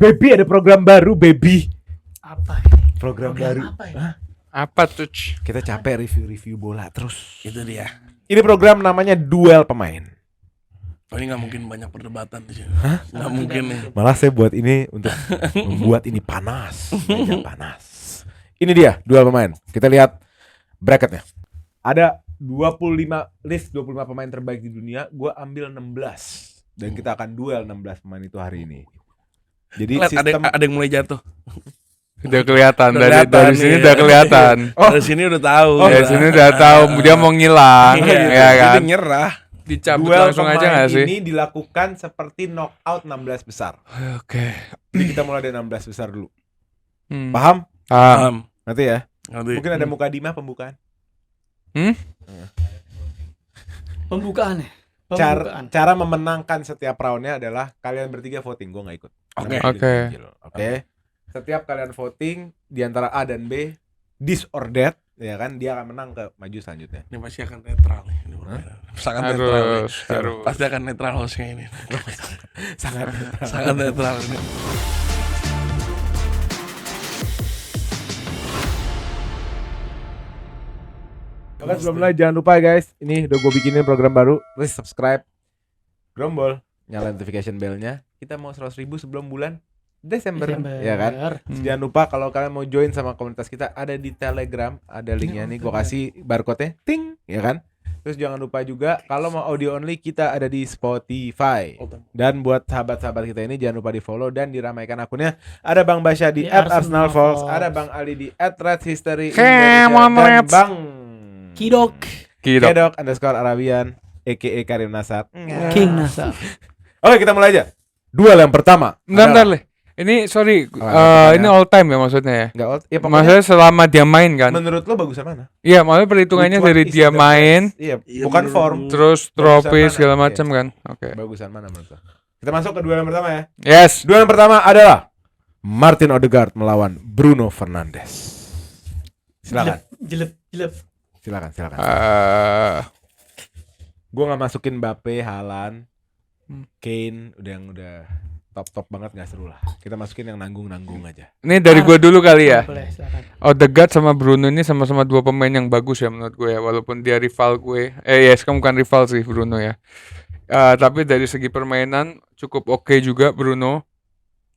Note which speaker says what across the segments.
Speaker 1: Baby ada program baru, baby.
Speaker 2: Apa ini?
Speaker 1: Program baru.
Speaker 2: Apa ini?
Speaker 1: Hah?
Speaker 3: Apa tuh?
Speaker 1: Kita capek review bola terus.
Speaker 4: Itu dia.
Speaker 1: Ini program namanya Duel Pemain.
Speaker 4: Oh, ini nggak mungkin banyak perdebatan di sini. Nggak mungkin nih.
Speaker 1: Malah saya buat ini untuk membuat ini panas, meja panas. Ini dia Duel Pemain. Kita lihat bracketnya. Ada 25 pemain terbaik di dunia. Gue ambil 16 dan kita akan duel 16 pemain itu hari ini. Jadi
Speaker 4: Lihat,
Speaker 1: sistem
Speaker 4: ada yang mulai jatuh.
Speaker 3: Udah kelihatan
Speaker 4: Udah
Speaker 3: dari
Speaker 4: kelihatan
Speaker 3: sini
Speaker 4: nih.
Speaker 3: udah kelihatan.
Speaker 4: Dari sini udah tahu.
Speaker 3: Dari sini udah tahu dia mau ngilang, ya kan?
Speaker 4: Dia nyerah.
Speaker 3: Dicabut
Speaker 1: duel
Speaker 3: langsung aja
Speaker 1: pemain
Speaker 3: nggak sih?
Speaker 1: ini dilakukan seperti knockout 16 besar.
Speaker 3: Oke.
Speaker 1: Jadi kita mulai dari 16 besar dulu.
Speaker 3: Hmm.
Speaker 1: Paham?
Speaker 4: Paham.
Speaker 1: Nanti ya.
Speaker 4: Nanti.
Speaker 1: Mungkin ada Mukadimah pembukaan.
Speaker 2: Pembukaan ya.
Speaker 1: Cara memenangkan setiap roundnya adalah kalian bertiga voting, gue nggak ikut.
Speaker 4: Oke.
Speaker 3: Oke.
Speaker 1: Setiap kalian voting di antara A dan B, this or that, ya kan, dia akan menang ke maju selanjutnya.
Speaker 4: Ini pasti akan netral nih. Ini permainan. Sangat netral. nih.
Speaker 3: Harus.
Speaker 4: Pasti akan netral hostnya ini.
Speaker 1: Sangat.
Speaker 4: Sangat netral ini.
Speaker 1: Oke, sebelum mulai jangan lupa ya guys, ini udah gue bikinin program baru, please subscribe, Grombol, nyalain notification bellnya. Kita mau 100.000 sebelum bulan Desember. Ya kan? Terus jangan lupa kalau kalian mau join sama komunitas kita, ada di Telegram, ada linknya nih, gue kasih barcode-nya, ting, ya kan? Terus jangan lupa juga kalau mau audio only kita ada di Spotify. Dan buat sahabat-sahabat kita ini jangan lupa di follow dan diramaikan akunnya. Ada Bang Basya di @arsenalfolks, ada Bang Ali di @redhistory dan Bang
Speaker 2: Kidok
Speaker 1: Kedok _Arabian aka Karim Nasar.
Speaker 2: King Nasa.
Speaker 1: Oke, kita mulai aja. Duel yang pertama.
Speaker 3: Bentar Le. Ini sorry, ini all time ya maksudnya ya?
Speaker 1: Enggak old. Ya, pokoknya
Speaker 3: Maksudnya selama dia main kan?
Speaker 1: menurut lo bagusan mana?
Speaker 3: Iya, maksudnya perhitungannya
Speaker 1: Which one
Speaker 3: dari
Speaker 1: is
Speaker 3: dia
Speaker 1: the
Speaker 3: main,
Speaker 1: best? Iya,
Speaker 4: Iya,
Speaker 1: bukan
Speaker 4: menurut
Speaker 1: form.
Speaker 4: lu.
Speaker 3: terus
Speaker 1: Bagusan
Speaker 3: trofi
Speaker 1: mana?
Speaker 3: segala
Speaker 1: Iya.
Speaker 3: macam kan? Oke.
Speaker 1: Bagusan mana menurut lo? Kita masuk ke duel yang pertama ya.
Speaker 3: Yes.
Speaker 1: Duel yang pertama adalah Martin Odegaard melawan Bruno Fernandes. Silakan.
Speaker 2: Jelep.
Speaker 1: Silakan.
Speaker 3: Eh,
Speaker 1: Gue nggak masukin Mbappe, Haaland, Kane, udah top banget, nggak seru lah. Kita masukin yang nanggung aja.
Speaker 3: ini dari gue dulu kali ya.
Speaker 2: Boleh, silakan.
Speaker 3: Odegaard sama Bruno ini sama-sama dua pemain yang bagus ya menurut gue ya, walaupun dia rival gue. Yes, kamu bukan rival sih Bruno ya. Tapi dari segi permainan cukup oke juga Bruno.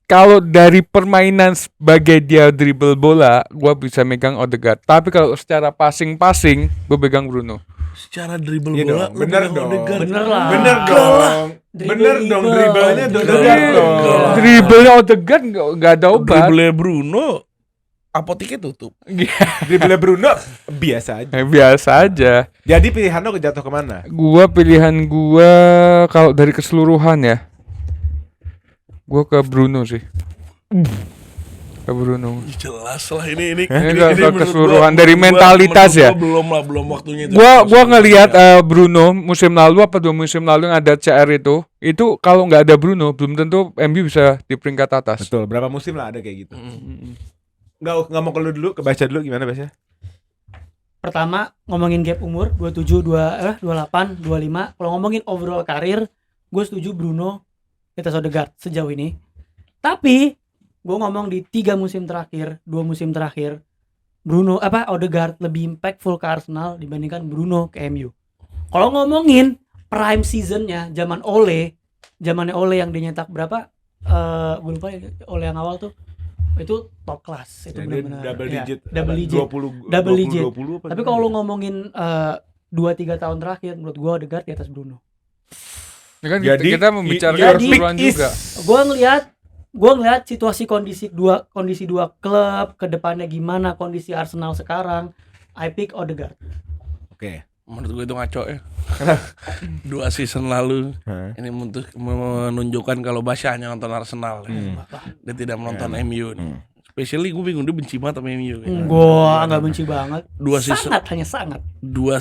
Speaker 3: Kalau dari permainan sebagai dia dribble bola, gue bisa megang Odegaard. Tapi kalau secara passing, gue pegang Bruno.
Speaker 4: Secara dribble
Speaker 1: Iya
Speaker 4: bola
Speaker 1: dong, bener
Speaker 4: lu
Speaker 1: dong.
Speaker 4: Odegaard.
Speaker 2: Bener lah.
Speaker 1: Bener dong. Bener dong, dribblenya Odegaard dong.
Speaker 3: Dribble Odegaard nggak ada obat.
Speaker 4: Dribble Bruno apoteknya tutup.
Speaker 1: Dribble Bruno biasa aja.
Speaker 3: Biasa aja.
Speaker 1: Jadi pilihan lo jatuh kemana?
Speaker 3: Pilihan gua kalau dari keseluruhan ya, gua ke Bruno sih. Ke Bruno.
Speaker 4: Jelas lah ini
Speaker 3: Kalau
Speaker 4: menurut
Speaker 3: keseluruhan
Speaker 4: gua-
Speaker 3: dari
Speaker 4: menurut
Speaker 3: mentalitas
Speaker 4: gua
Speaker 3: ya.
Speaker 4: belum waktunya itu.
Speaker 3: Gua ngelihat Bruno musim lalu apa 2 musim lalu yang ada CR itu kalau nggak ada Bruno belum tentu MU bisa di peringkat atas.
Speaker 1: Betul, berapa musim lah ada kayak gitu. Nggak mau ke lu dulu, kebaca dulu gimana Basya?
Speaker 2: Pertama ngomongin gap umur 27, 28, 25. Kalau ngomongin overall karir, gue setuju Bruno di atas Odegaard sejauh ini. Tapi gue ngomong di 2 musim terakhir, Odegaard lebih impactful ke Arsenal dibandingkan Bruno ke MU. Kalau ngomongin prime seasonnya zamannya Ole yang dia nyetak berapa? Gue lupa ya, Ole yang awal tuh itu top class, itu benar-benar
Speaker 1: double
Speaker 2: ya,
Speaker 1: digit.
Speaker 2: double digit.
Speaker 1: 20
Speaker 2: Double digit.
Speaker 1: 20 apa
Speaker 2: Tapi
Speaker 1: gimana?
Speaker 2: kalau lu ngomongin 2-3 tahun terakhir, menurut gua Odegaard di atas Bruno.
Speaker 3: Ya kan
Speaker 1: Jadi,
Speaker 3: kita membicarakan
Speaker 1: your
Speaker 3: keseluruhan
Speaker 1: pick is-
Speaker 3: juga.
Speaker 2: Gua ngelihat situasi kondisi dua klub ke depannya gimana, kondisi Arsenal sekarang. I pick Odegaard.
Speaker 1: Oke.
Speaker 4: Menurut gue itu ngaco ya. 2 season lalu ini untuk menunjukkan kalau Basya hanya nonton Arsenal ya. Dia tidak menonton MU nih. Especially gue bingung dia benci banget sama MU ya.
Speaker 2: Gua enggak benci banget.
Speaker 4: 2 season
Speaker 2: Sangat.
Speaker 4: 2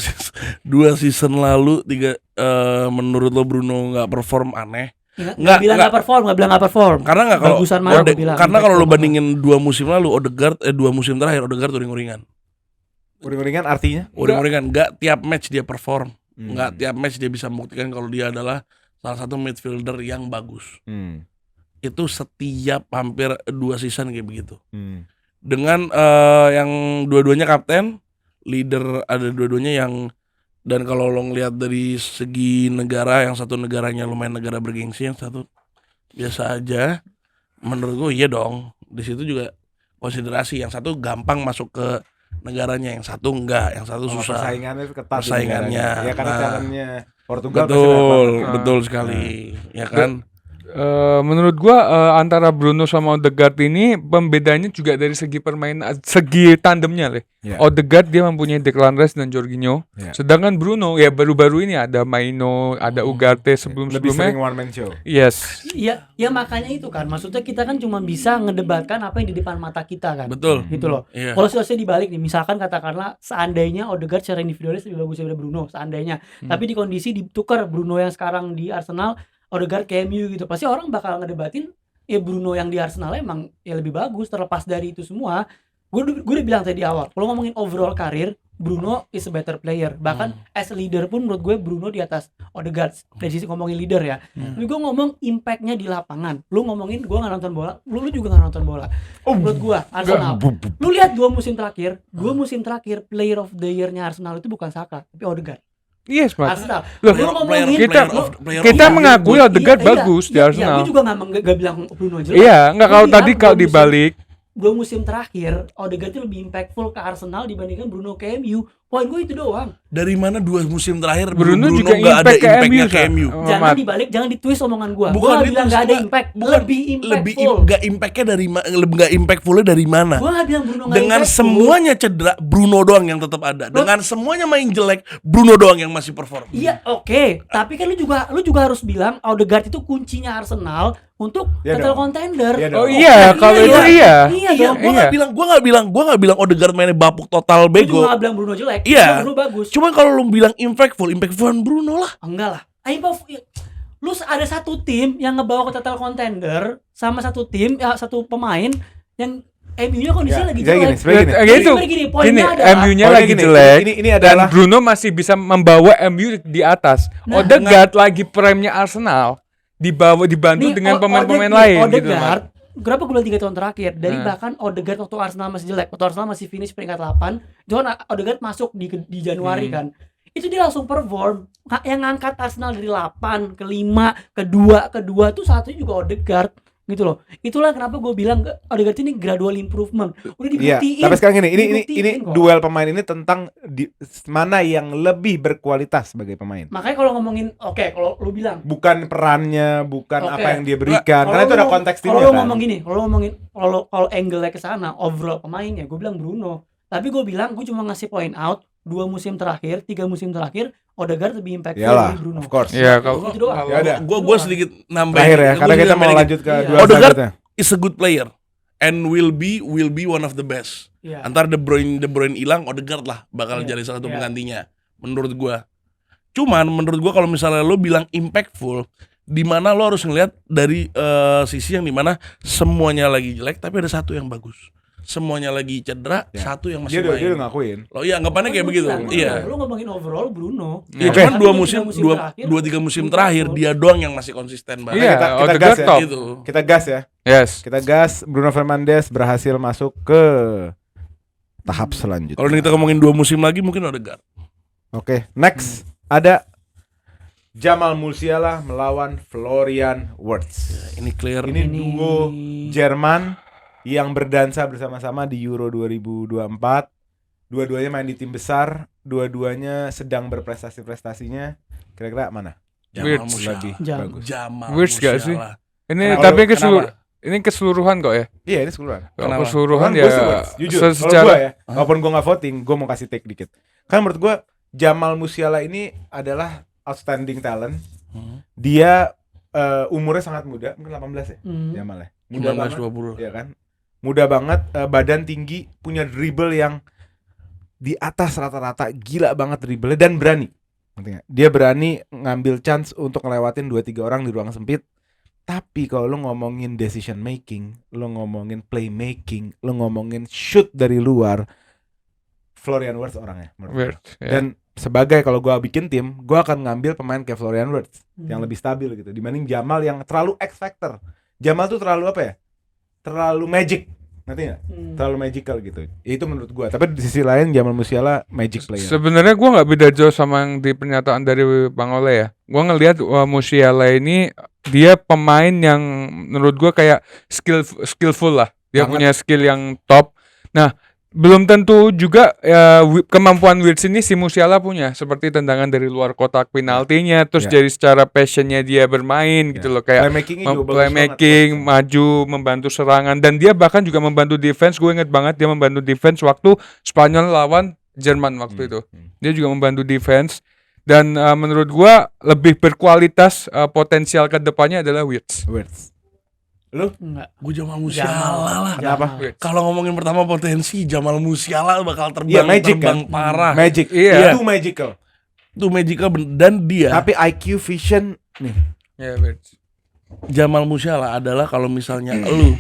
Speaker 4: season lalu menurut lo Bruno nggak perform aneh.
Speaker 2: Nggak bilang nggak perform.
Speaker 4: Karena nggak kalau
Speaker 2: Bagusan mana gua bilang.
Speaker 4: karena kalau lo bandingin 2 musim lalu Odegaard 2 musim terakhir Odegaard uring-uringan.
Speaker 1: Uring-uringan artinya?
Speaker 4: Uring-uringan nggak tiap match dia perform. Nggak tiap match dia bisa membuktikan kalau dia adalah salah satu midfielder yang bagus. itu setiap hampir 2 season kayak begitu.
Speaker 1: Hmm.
Speaker 4: Dengan yang dua-duanya kapten, leader ada dua-duanya yang, dan kalau lo ngeliat dari segi negara, yang satu negaranya lumayan negara bergengsi, yang satu biasa aja. Menurut gue iya dong. Di situ juga konsiderasi, yang satu gampang masuk ke negaranya, yang satu enggak, yang satu susah.
Speaker 1: Persaingannya ketat.
Speaker 4: Persaingannya.
Speaker 1: Ya karena
Speaker 4: Nah,
Speaker 1: challenge-nya Portugal
Speaker 4: betul sekali, ya kan?
Speaker 3: Menurut gua antara Bruno sama Odegaard ini pembedanya juga dari segi permainan, segi tandemnya leh.
Speaker 1: Ya.
Speaker 3: Odegaard dia mempunyai Declan Rice dan Jorginho,
Speaker 1: Ya.
Speaker 3: sedangkan Bruno ya baru-baru ini ada Maino, ada Ugarte
Speaker 1: lebih
Speaker 3: sebelum-sebelumnya.
Speaker 1: sering one man show.
Speaker 3: Yes.
Speaker 2: Ya makanya itu kan, maksudnya kita kan cuma bisa ngedebatkan apa yang di depan mata kita kan.
Speaker 4: Betul.
Speaker 2: Gitu loh.
Speaker 4: Iya.
Speaker 2: Kalau situasinya dibalik nih, misalkan katakanlah seandainya Odegaard secara individualis lebih bagus daripada Bruno, seandainya. Tapi di kondisi ditukar Bruno yang sekarang di Arsenal, Odegaard ke MU gitu, pasti orang bakal ngedebatin ya Bruno yang di Arsenal emang ya lebih bagus. Terlepas dari itu semua, gue udah bilang tadi di awal, kalau ngomongin overall karir, Bruno is a better player. Bahkan as a leader pun menurut gue Bruno di atas Odegaard dari sisi ngomongin leader ya. Tapi gue ngomong impactnya di lapangan. Lu ngomongin gue nggak nonton bola, lu juga nggak nonton bola. Menurut gue Arsenal, lu lihat 2 musim terakhir, player of the year-nya Arsenal itu bukan Saka, tapi Odegaard.
Speaker 3: Yes, Mas.
Speaker 2: Arsenal.
Speaker 3: Loh,
Speaker 2: Lu ngomongin
Speaker 3: kita mengakui Odegaard
Speaker 2: Iya,
Speaker 3: bagus di
Speaker 2: iya,
Speaker 3: Arsenal.
Speaker 2: gue juga nggak bilang Bruno jelek.
Speaker 3: Iya, enggak kalau
Speaker 2: Gua
Speaker 3: tadi
Speaker 2: bilang
Speaker 3: kalau
Speaker 2: dua musim-
Speaker 3: dibalik
Speaker 2: 2 musim terakhir Odegaard itu lebih impactful ke Arsenal dibandingkan Bruno ke MU. Poin gue itu doang.
Speaker 4: Dari mana 2 musim terakhir
Speaker 3: Bruno juga
Speaker 4: nggak ada
Speaker 3: impact ke
Speaker 4: impactnya
Speaker 3: MU,
Speaker 4: ke
Speaker 3: Sa.
Speaker 4: MU?
Speaker 3: Oh,
Speaker 2: Jangan
Speaker 3: Mat.
Speaker 2: dibalik, jangan ditwist omongan gue. Gue
Speaker 4: Bukan
Speaker 2: nggak
Speaker 4: itu,
Speaker 2: bilang nggak ada
Speaker 4: bukan-
Speaker 2: impact,
Speaker 4: bukan,
Speaker 2: lebih
Speaker 4: lebih
Speaker 2: impactful.
Speaker 4: nggak impactnya dari nggak impactfulnya dari mana?
Speaker 2: Gue nggak bilang Bruno nggak
Speaker 4: Dengan
Speaker 2: impactful.
Speaker 4: semuanya cedera, Bruno doang yang tetap ada. Dengan semuanya main jelek, Bruno doang yang masih perform.
Speaker 2: Iya oke, tapi kan lu juga harus bilang Odegaard itu kuncinya Arsenal untuk
Speaker 1: Iya
Speaker 2: title
Speaker 1: dong.
Speaker 2: contender.
Speaker 1: Iya dong.
Speaker 3: Oh iya, kalau itu iya.
Speaker 2: Iya
Speaker 4: Iya,
Speaker 2: dong.
Speaker 4: gue nggak bilang Odegaard mainnya bapuk total
Speaker 2: Gue juga
Speaker 4: bego.
Speaker 2: nggak bilang Bruno jelek.
Speaker 4: Iya.
Speaker 2: Bruno bagus.
Speaker 4: Cuman kalau lu bilang impactfulan Bruno lah.
Speaker 2: Enggak lah. Lu ada satu tim yang ngebawa ke title contender sama satu tim, satu pemain yang MU-nya kondisinya lagi jelek.
Speaker 1: Sebenarnya
Speaker 3: Gitu.
Speaker 2: Sebenarnya gini, poinnya
Speaker 3: Gini,
Speaker 2: adalah
Speaker 3: MU-nya
Speaker 1: Poinnya
Speaker 3: lagi
Speaker 1: gini,
Speaker 3: jelek.
Speaker 1: ini
Speaker 3: Dan
Speaker 1: adalah
Speaker 3: Bruno masih bisa membawa MU di atas.
Speaker 2: Nah,
Speaker 3: Odegaard lagi prime-nya Arsenal dibantu
Speaker 2: nih,
Speaker 3: dengan pemain-pemain lain gitu, Mas.
Speaker 2: Odegaard, berapa gue bilang 3 tahun terakhir dari
Speaker 3: Nah.
Speaker 2: bahkan Odegaard waktu Arsenal masih jelek, waktu Arsenal masih finish peringkat 8, John Odegaard masuk di Januari kan. Itu dia langsung perform. Yang ngangkat Arsenal dari 8 ke 5 ke 2 tuh satunya juga Odegaard gitu loh. Itulah kenapa gue bilang Odegaard ini gradual improvement. Udah
Speaker 1: Iya,
Speaker 2: dibuktiin.
Speaker 1: tapi sekarang ini
Speaker 2: Dibuktiin kok.
Speaker 1: duel pemain ini tentang mana yang lebih berkualitas sebagai pemain.
Speaker 2: Makanya kalau ngomongin kalau lu bilang
Speaker 1: Bukan perannya, bukan
Speaker 2: Oke.
Speaker 1: apa yang dia berikan. Karena itu
Speaker 2: lu
Speaker 1: ada konteks timnya
Speaker 2: Kalau lu
Speaker 1: kan.
Speaker 2: ngomong gini, kalau angle-nya ke sana, overall pemainnya, gue bilang Bruno. Tapi gue bilang, gue cuma ngasih point out 2 musim terakhir, 3 musim terakhir, Odegaard lebih impactful
Speaker 1: Iyalah,
Speaker 2: dari Bruno.
Speaker 1: of course.
Speaker 3: Iya, kalau
Speaker 2: Itu doang.
Speaker 1: Ya udah.
Speaker 4: Gue sedikit nambahin.
Speaker 1: Terakhir ya,
Speaker 4: Gua
Speaker 1: karena
Speaker 4: sedikit
Speaker 1: kita mau
Speaker 4: nambahin
Speaker 1: lanjut ke
Speaker 2: Iya.
Speaker 1: dua
Speaker 4: Odegaard
Speaker 1: selanjutnya.
Speaker 4: is a good player and will be one of the best.
Speaker 2: Iya.
Speaker 4: Antar De Bruyne hilang, Odegaard lah bakal
Speaker 2: Iya.
Speaker 4: jadi salah satu
Speaker 2: Iya.
Speaker 4: penggantinya menurut gua. Cuman menurut gua kalau misalnya lo bilang impactful, di mana lo harus ngelihat dari sisi yang dimana semuanya lagi jelek tapi ada satu yang bagus. Semuanya lagi cedera,
Speaker 1: Ya.
Speaker 4: satu yang
Speaker 1: Dia
Speaker 4: masih
Speaker 1: udah
Speaker 4: main.
Speaker 1: ngakuin.
Speaker 4: Lo iya anggapannya kayak begitu. Iya.
Speaker 2: Lu ngomongin overall Bruno.
Speaker 4: Ya,
Speaker 1: Oke.
Speaker 4: cuman
Speaker 2: Tapi
Speaker 4: 2-3 musim terakhir dia doang yang masih konsisten banget.
Speaker 3: Iya,
Speaker 1: kita
Speaker 3: Odegaard
Speaker 1: gas ya.
Speaker 3: top.
Speaker 4: Gitu.
Speaker 1: Kita gas ya.
Speaker 3: Yes.
Speaker 1: Kita gas. Bruno Fernandes berhasil masuk ke tahap selanjutnya.
Speaker 4: Kalau kita ngomongin 2 musim lagi mungkin Odegaard.
Speaker 1: Oke, next ada Jamal Musiala melawan Florian Wirtz.
Speaker 4: Ini clear.
Speaker 1: Ini duo Jerman yang berdansa bersama-sama di Euro 2024. Dua-duanya main di tim besar, dua-duanya sedang berprestasi-prestasinya. Kira-kira mana?
Speaker 4: Jamal
Speaker 3: Wirtz
Speaker 4: Musiala.
Speaker 1: Lebih
Speaker 2: Jam.
Speaker 1: bagus.
Speaker 4: Jamal
Speaker 3: Wirtz gak sih?
Speaker 4: Musiala.
Speaker 3: Ini
Speaker 1: Kenapa?
Speaker 3: tapi
Speaker 4: Kenapa?
Speaker 3: ini keseluruhan kok ya.
Speaker 1: Iya, ini keseluruhan.
Speaker 3: Kalau
Speaker 4: Kenapa?
Speaker 3: keseluruhan
Speaker 1: Kan
Speaker 3: ya
Speaker 1: gua sih Wirtz, jujur. Kalau
Speaker 3: secara
Speaker 1: gue ya, walaupun gue nggak voting, gue mau kasih take dikit. Kan menurut gue Jamal Musiala ini adalah outstanding talent. Dia umurnya sangat muda, mungkin 18 ya, Jamal ya. Muda banget,
Speaker 4: 19-20.
Speaker 1: ya kan? Muda banget, badan tinggi, punya dribble yang di atas rata-rata, gila banget dribble dan berani. Ngerti nggak? Dia berani ngambil chance untuk ngelewatin 2-3 orang di ruang sempit. Tapi kalau lo ngomongin decision making, lo ngomongin playmaking, lo ngomongin shoot dari luar, Florian Wirtz orangnya menurut gue.
Speaker 3: Wirtz, ya.
Speaker 1: Dan sebagai kalau gue bikin tim, gue akan ngambil pemain kayak Florian Wirtz yang lebih stabil gitu dibanding Jamal yang terlalu X factor. Jamal tuh terlalu apa ya? Terlalu magic. Ngerti nggak?
Speaker 2: Hmm.
Speaker 1: Terlalu magical gitu. Itu menurut gua. Tapi di sisi lain Jamal Musiala magic player.
Speaker 3: Sebenarnya gua nggak beda jauh sama yang di pernyataan dari Bang Ole ya. Gua ngelihat Musiala ini dia pemain yang menurut gua kayak skillful lah. Dia
Speaker 1: Banget.
Speaker 3: punya skill yang top. Nah, belum tentu juga kemampuan Wirtz ini si Musiala punya, seperti tendangan dari luar kotak penaltinya, terus
Speaker 1: Ya.
Speaker 3: dari secara passionnya dia bermain gitu loh, kayak
Speaker 1: Playmaking-nya juga bagus
Speaker 3: playmaking,
Speaker 1: banget.
Speaker 3: maju, membantu serangan, dan dia bahkan juga membantu defense. Gue inget banget dia membantu defense waktu Spanyol lawan Jerman waktu itu. Dia juga membantu defense, dan menurut gua lebih berkualitas, potensial ke depannya adalah Wirtz.
Speaker 1: Lu?
Speaker 2: Enggak.
Speaker 4: Gue Jamal Musiala lah.
Speaker 1: Kenapa?
Speaker 2: Jamal.
Speaker 4: Kalau ngomongin pertama potensi, Jamal Musiala bakal
Speaker 1: Iya,
Speaker 4: terbang,
Speaker 1: magic
Speaker 4: terbang
Speaker 1: kan?
Speaker 4: parah.
Speaker 1: Magic.
Speaker 3: Iya.
Speaker 1: Itu magical.
Speaker 4: Itu magical dan dia
Speaker 1: Tapi IQ vision nih.
Speaker 3: Ya, Wirtz.
Speaker 4: Jamal Musiala adalah kalau misalnya lu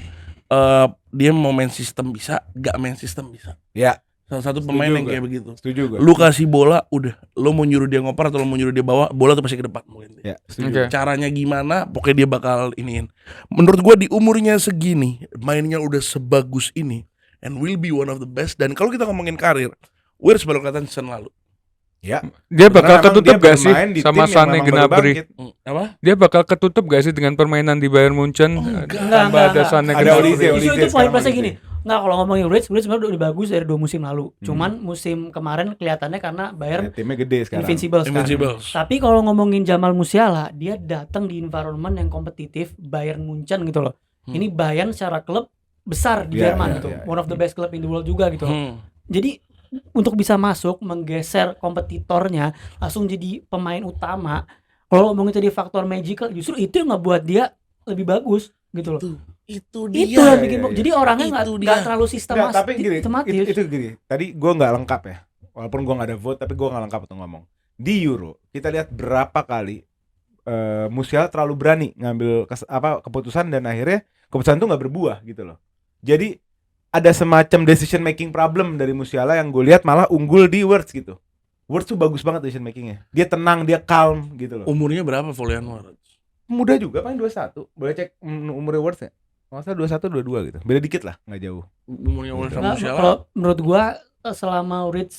Speaker 4: dia mau main sistem bisa, gak main sistem bisa.
Speaker 1: Ya,
Speaker 4: Salah satu
Speaker 1: Setuju
Speaker 4: pemain yang
Speaker 1: gua.
Speaker 4: kayak begitu.
Speaker 1: setuju gua.
Speaker 4: Lu kasih bola, udah. Lu mau nyuruh dia ngoper atau lu mau nyuruh dia bawa, bola tuh pasti ke depan.
Speaker 1: Ya, setuju.
Speaker 3: Oke.
Speaker 4: Caranya gimana, pokoknya dia bakal iniin. Menurut gua di umurnya segini, mainnya udah sebagus ini, and will be one of the best. Dan kalau kita ngomongin karir, Wirtz baru kelihatan season lalu.
Speaker 1: Ya.
Speaker 3: Dia bakal
Speaker 1: Karena
Speaker 3: ketutup
Speaker 1: emang dia
Speaker 3: gak sih
Speaker 1: bermain di
Speaker 3: sama
Speaker 1: tim yang
Speaker 3: Sané
Speaker 1: memang baru
Speaker 3: Gnabry?
Speaker 1: bangkit.
Speaker 4: Apa?
Speaker 3: Dia bakal ketutup gak sih dengan permainan di Bayern Munchen?
Speaker 4: Enggak.
Speaker 3: Tambah ada Sané
Speaker 1: Ada
Speaker 3: Gnabry.
Speaker 1: Olise,
Speaker 2: Justru itu poin
Speaker 1: sekarang
Speaker 2: plusnya
Speaker 1: Olise.
Speaker 2: gini. Nggak, kalau ngomongin Wirtz sebenarnya udah bagus dari 2 musim lalu. Cuman musim kemarin kelihatannya karena
Speaker 1: Ya,
Speaker 2: Bayern
Speaker 1: timnya gede sekarang.
Speaker 2: invincible sekarang.
Speaker 4: Invincible.
Speaker 2: Tapi kalau ngomongin Jamal Musiala, dia datang di environment yang kompetitif, Bayern Munchen gitu loh. Ini Bayern secara klub besar di
Speaker 1: Ya,
Speaker 2: Jerman
Speaker 1: ya,
Speaker 2: gitu.
Speaker 1: ya, ya.
Speaker 2: One of the best club in the world juga gitu. Jadi untuk bisa masuk menggeser kompetitornya langsung jadi pemain utama. Kalau ngomongin tadi faktor magical, justru itu yang ngebuat dia lebih bagus gitu loh.
Speaker 4: Itu
Speaker 2: Itu
Speaker 4: dia.
Speaker 2: yang bikin
Speaker 1: iya, iya.
Speaker 2: jadi orangnya
Speaker 4: Itu
Speaker 2: nggak
Speaker 4: dia.
Speaker 2: terlalu
Speaker 1: Nggak, tapi gini,
Speaker 2: sistematis.
Speaker 1: itu gini. Tadi gue nggak lengkap ya. Walaupun gue nggak ada vote, tapi gue nggak lengkap untuk ngomong. Di Euro, kita lihat berapa kali Musiala terlalu berani ngambil keputusan dan akhirnya keputusan itu nggak berbuah gitu loh. Jadi ada semacam decision making problem dari Musiala yang gue lihat malah unggul di Wirtz gitu. Wirtz tuh bagus banget decision makingnya. Dia tenang, dia calm gitu loh.
Speaker 4: Umurnya berapa Florian Wirtz?
Speaker 1: Muda juga, paling 21. Boleh cek umurnya Wirtz ya? Kalau nggak salah 21, 22 gitu. Beda dikit lah, nggak jauh.
Speaker 4: Umurnya Wirtz sama
Speaker 2: Nggak,
Speaker 4: Musiala?
Speaker 2: kalau menurut gua selama Wirtz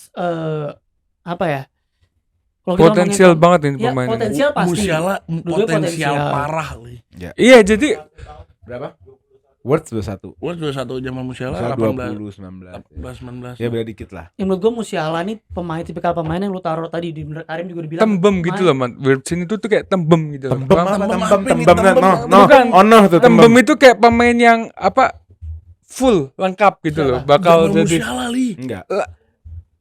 Speaker 2: apa ya? Kalau kita
Speaker 3: Potensial
Speaker 2: ngomongin-
Speaker 3: banget ini
Speaker 2: ya,
Speaker 3: pemain.
Speaker 2: potensial pasti.
Speaker 4: Musiala
Speaker 2: Dua-duanya
Speaker 4: potensial
Speaker 2: potensial.
Speaker 4: parah Li.
Speaker 3: Iya, jadi
Speaker 1: Berapa? Wirtz 21.
Speaker 4: Wirtz 21, Jamal Musiala
Speaker 1: Musiala
Speaker 4: 18,
Speaker 1: 20, 19.
Speaker 4: 19.
Speaker 1: Ya beda dikit lah.
Speaker 2: Yang menurut gua Musiala nih tipikal pemain yang lu taruh tadi di Karim juga udah bilang
Speaker 3: tembem gitu loh, man. Wirtz ini tuh kayak tembem gitu loh.
Speaker 1: Tembem
Speaker 3: Paham?
Speaker 1: apa?
Speaker 4: Tembem
Speaker 1: Tembem,
Speaker 4: apa ini?
Speaker 1: tembem,
Speaker 4: Tembem
Speaker 1: no,
Speaker 4: apa?
Speaker 1: no,
Speaker 3: Bukan.
Speaker 1: ono tuh
Speaker 3: Tembem
Speaker 1: tembem.
Speaker 3: itu kayak pemain yang full lengkap gitu loh. Bakal
Speaker 4: Jamal
Speaker 3: jadi
Speaker 4: Musiala Li.
Speaker 1: Enggak.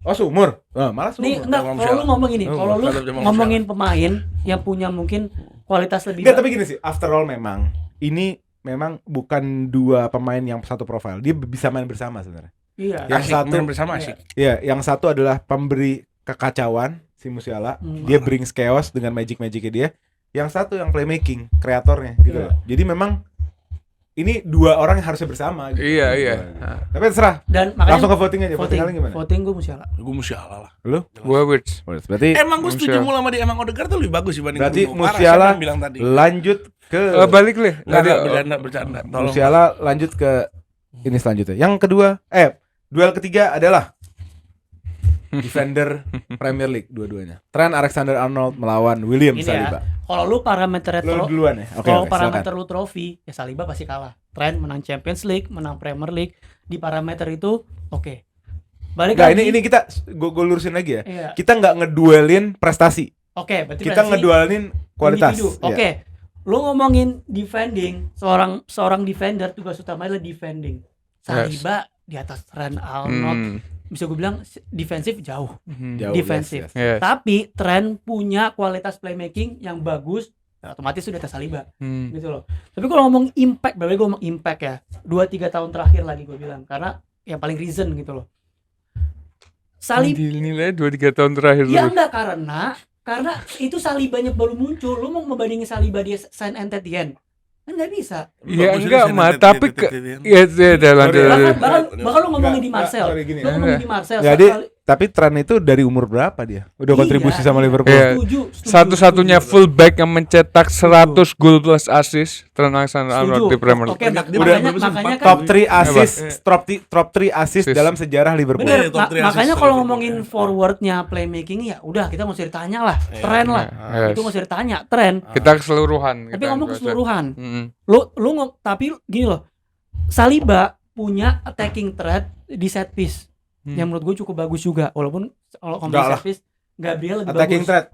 Speaker 1: Oh, seumur. Malah
Speaker 2: nih
Speaker 1: seumur.
Speaker 2: enggak,
Speaker 4: Jamal
Speaker 2: kalau lu
Speaker 4: Musiala.
Speaker 2: ngomong ini,
Speaker 1: Oh,
Speaker 2: kalau lu
Speaker 4: terhadap Jamal
Speaker 2: ngomongin pemain yang punya mungkin kualitas lebih
Speaker 1: Enggak, tapi gini sih, after all memang ini memang bukan dua pemain yang satu profil. Dia bisa main bersama sebenarnya.
Speaker 2: iya.
Speaker 1: Yang
Speaker 4: Asik,
Speaker 1: satu
Speaker 4: main bersama asik.
Speaker 1: Iya, yang satu adalah pemberi kekacauan si Musiala. Dia brings chaos dengan magic-magicnya dia. Yang satu yang playmaking, kreatornya gitu
Speaker 2: Iya.
Speaker 1: loh. Jadi memang ini dua orang yang harusnya bersama gitu.
Speaker 3: Iya, iya.
Speaker 1: Tapi terserah.
Speaker 2: Dan makanya
Speaker 1: Langsung ke voting aja. Voting kalian gimana?
Speaker 2: voting gua Musiala.
Speaker 4: Gue Musiala lah.
Speaker 1: Lu?
Speaker 3: gua Wirtz.
Speaker 1: Berarti
Speaker 4: Emang gue setuju
Speaker 3: Musiala.
Speaker 4: mulu sama dia. Emang Odegaard tuh lebih bagus dibanding
Speaker 1: Berarti
Speaker 4: Bruno. Parah,
Speaker 1: Musiala
Speaker 4: siapa yang bilang tadi?
Speaker 1: lanjut ke
Speaker 3: Balik leh.
Speaker 4: Nggak, bercanda. Tolong.
Speaker 1: Musiala lanjut ke ini selanjutnya. Yang kedua, duel ketiga adalah defender Premier League dua-duanya. Trent Alexander-Arnold melawan William
Speaker 2: Ini
Speaker 1: Saliba.
Speaker 2: Kalau lu parameter
Speaker 1: Lu duluan ya. Oke,
Speaker 2: kalau
Speaker 1: oke,
Speaker 2: parameter
Speaker 1: silakan.
Speaker 2: lu trofi, ya Saliba pasti kalah. Trent menang Champions League, menang Premier League, di parameter itu oke. Balik
Speaker 1: Nggak,
Speaker 2: lagi.
Speaker 1: ini kita gue lurusin lagi ya.
Speaker 2: Iya.
Speaker 1: Kita nggak ngeduelin prestasi.
Speaker 2: Oke, berarti
Speaker 1: Kita
Speaker 2: versi
Speaker 1: ngeduelin kualitas.
Speaker 2: individu.
Speaker 1: Iya.
Speaker 2: Oke. Lu ngomongin defending, seorang defender tugas utamanya adalah defending. Saliba di atas Trent Arnold, bisa gue bilang defensif jauh.
Speaker 1: Jauh,
Speaker 2: defensif.
Speaker 1: yes, yes.
Speaker 3: Yes.
Speaker 2: Tapi Trent punya kualitas playmaking yang bagus, ya otomatis sudah atas Saliba. Gitu loh. Tapi kalau ngomong impact, berarti gue ngomong impact ya. 2-3 tahun terakhir lagi gue bilang, karena yang paling reason gitu loh. Saliba,
Speaker 3: Dinilai 2-3 tahun terakhir
Speaker 2: ya
Speaker 3: dulu.
Speaker 2: enggak karena itu Salibanya baru muncul. Lu mau membandingin Saliba dia Saint Etienne? Kan nggak bisa.
Speaker 3: Ya
Speaker 4: Bagus
Speaker 3: enggak
Speaker 4: sih,
Speaker 3: mah,
Speaker 4: nanti-
Speaker 3: tapi
Speaker 4: nanti-
Speaker 3: ya lanjut.
Speaker 1: Sorry,
Speaker 2: Bahkan lu ngomongin di
Speaker 1: Nggak,
Speaker 2: Marcel.
Speaker 1: sorry, gini.
Speaker 2: Lu ngomongin di Marcel.
Speaker 1: Jadi,
Speaker 2: Sali-
Speaker 1: tapi tren itu dari umur berapa dia? Udah kontribusi sama Liverpool.
Speaker 3: Iya.
Speaker 2: Setuju.
Speaker 3: Satu-satunya fullback yang mencetak 100 gol plus assist Trent Alexander-Arnold di Premier League.
Speaker 2: Oke,
Speaker 4: Dia
Speaker 2: makanya kan
Speaker 1: Top 3 assist, top 3 assist dalam sejarah Liverpool.
Speaker 2: bener,
Speaker 4: Top three
Speaker 2: makanya
Speaker 4: assist
Speaker 2: kalau
Speaker 4: Liverpool,
Speaker 2: ngomongin forwardnya playmaking ya udah kita mesti ditanya lah tren lah.
Speaker 3: Yes.
Speaker 2: Itu mesti ditanya tren.
Speaker 3: Kita keseluruhan.
Speaker 2: Tapi ngomong keseluruhan.
Speaker 3: Mm-mm.
Speaker 2: Tapi gini loh. Saliba punya attacking threat di set piece yang menurut gue cukup bagus juga, walaupun kalau ngomongin set piece Gabriel lebih
Speaker 1: Attacking
Speaker 2: bagus
Speaker 1: threat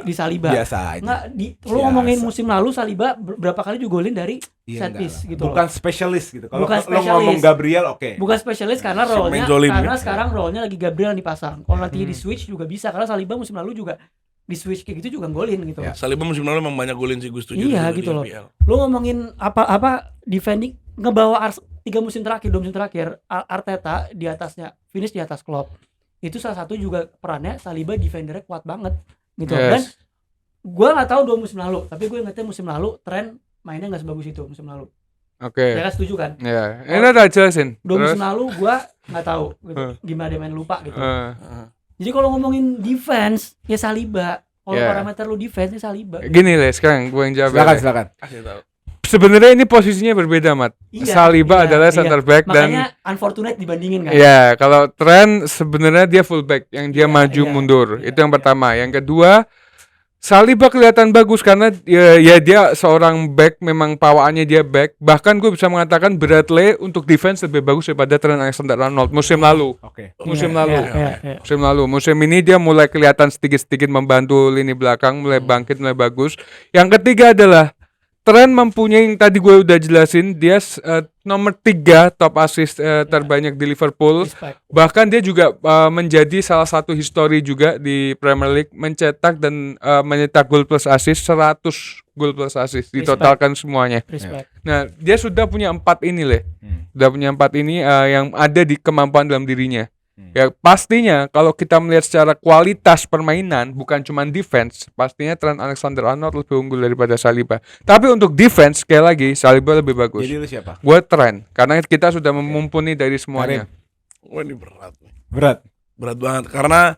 Speaker 2: di Saliba.
Speaker 1: biasa aja.
Speaker 2: Nggak, lu ngomongin musim lalu Saliba berapa kali digolin dari
Speaker 1: Iya,
Speaker 2: set
Speaker 1: enggak
Speaker 2: piece
Speaker 1: lah.
Speaker 2: gitu
Speaker 1: Bukan
Speaker 2: loh.
Speaker 1: spesialis gitu. Kalau
Speaker 2: Bukan
Speaker 1: lo ngomong
Speaker 2: spesialis.
Speaker 1: Gabriel oke.
Speaker 2: Bukan spesialis karena
Speaker 4: Main
Speaker 2: role-nya
Speaker 4: zolim,
Speaker 2: karena
Speaker 4: ya.
Speaker 2: sekarang role-nya lagi Gabriel yang dipasang. Kalau nanti di switch juga bisa karena Saliba musim lalu juga di switch kayak gitu juga golin gitu.
Speaker 1: Ya.
Speaker 4: Saliba musim lalu emang banyak golin sih, gue setuju.
Speaker 2: Iya
Speaker 4: di
Speaker 2: gitu loh.
Speaker 4: FPL.
Speaker 2: Lu ngomongin apa defending ngebawa 2 musim terakhir Arteta di atasnya finish di atas Klopp. Itu salah satu juga perannya Saliba defendernya kuat banget gitu.
Speaker 3: Yes.
Speaker 2: Dan gua nggak tahu 2 musim lalu, tapi gue ingetnya musim lalu tren mainnya nggak sebagus itu musim lalu.
Speaker 3: Oke.
Speaker 2: Ya kan setuju kan?
Speaker 3: Ya, ini udah jelasin.
Speaker 2: 2 musim lalu gua nggak tahu gitu, gimana dia main lupa gitu. Jadi kalau ngomongin defense ya Saliba. Kalau
Speaker 3: Yeah.
Speaker 2: parameter lu defense ya Saliba.
Speaker 3: Gini Le, sekarang gue yang jawab.
Speaker 1: Silakan.
Speaker 4: Kasih tahu.
Speaker 3: Sebenarnya ini posisinya berbeda, Mat.
Speaker 2: Iya,
Speaker 3: Saliba
Speaker 2: iya,
Speaker 3: adalah
Speaker 2: iya.
Speaker 3: center back dan
Speaker 2: Makanya unfortunate dibandingin kan.
Speaker 3: ya, kalau Trent sebenarnya dia fullback yang dia
Speaker 2: Iya,
Speaker 3: maju
Speaker 2: iya,
Speaker 3: mundur.
Speaker 2: iya,
Speaker 3: Itu yang
Speaker 2: iya.
Speaker 3: pertama. Yang kedua, Saliba kelihatan bagus karena ya dia seorang back, memang pawaannya dia back. Bahkan gue bisa mengatakan Bradley untuk defense lebih bagus daripada Trent Alexander-Arnold musim lalu.
Speaker 1: Oke.
Speaker 3: Musim
Speaker 2: Iya,
Speaker 3: lalu.
Speaker 2: iya.
Speaker 3: Musim lalu. Musim ini dia mulai kelihatan sedikit-sedikit membantu lini belakang, mulai bangkit, mulai bagus. Yang ketiga adalah Trent mempunyai yang tadi gue udah jelasin, dia nomor 3 top assist terbanyak di Liverpool.
Speaker 2: Respect.
Speaker 3: Bahkan dia juga menjadi salah satu histori juga di Premier League, mencetak dan mencetak gol plus assist 100 gol plus assist ditotalkan semuanya.
Speaker 2: Respect.
Speaker 3: Nah, dia sudah punya 4 ini Le.
Speaker 1: Hmm.
Speaker 3: Sudah punya 4 ini yang ada di kemampuan dalam dirinya. Ya pastinya kalau kita melihat secara kualitas permainan, bukan cuma defense, pastinya Trent Alexander-Arnold lebih unggul daripada Saliba. Tapi untuk defense sekali lagi Saliba lebih bagus.
Speaker 1: Jadi lu siapa?
Speaker 3: Gue Trent karena kita sudah mumpuni dari semuanya.
Speaker 4: Wah, ini berat nih.
Speaker 1: Berat.
Speaker 4: Banget karena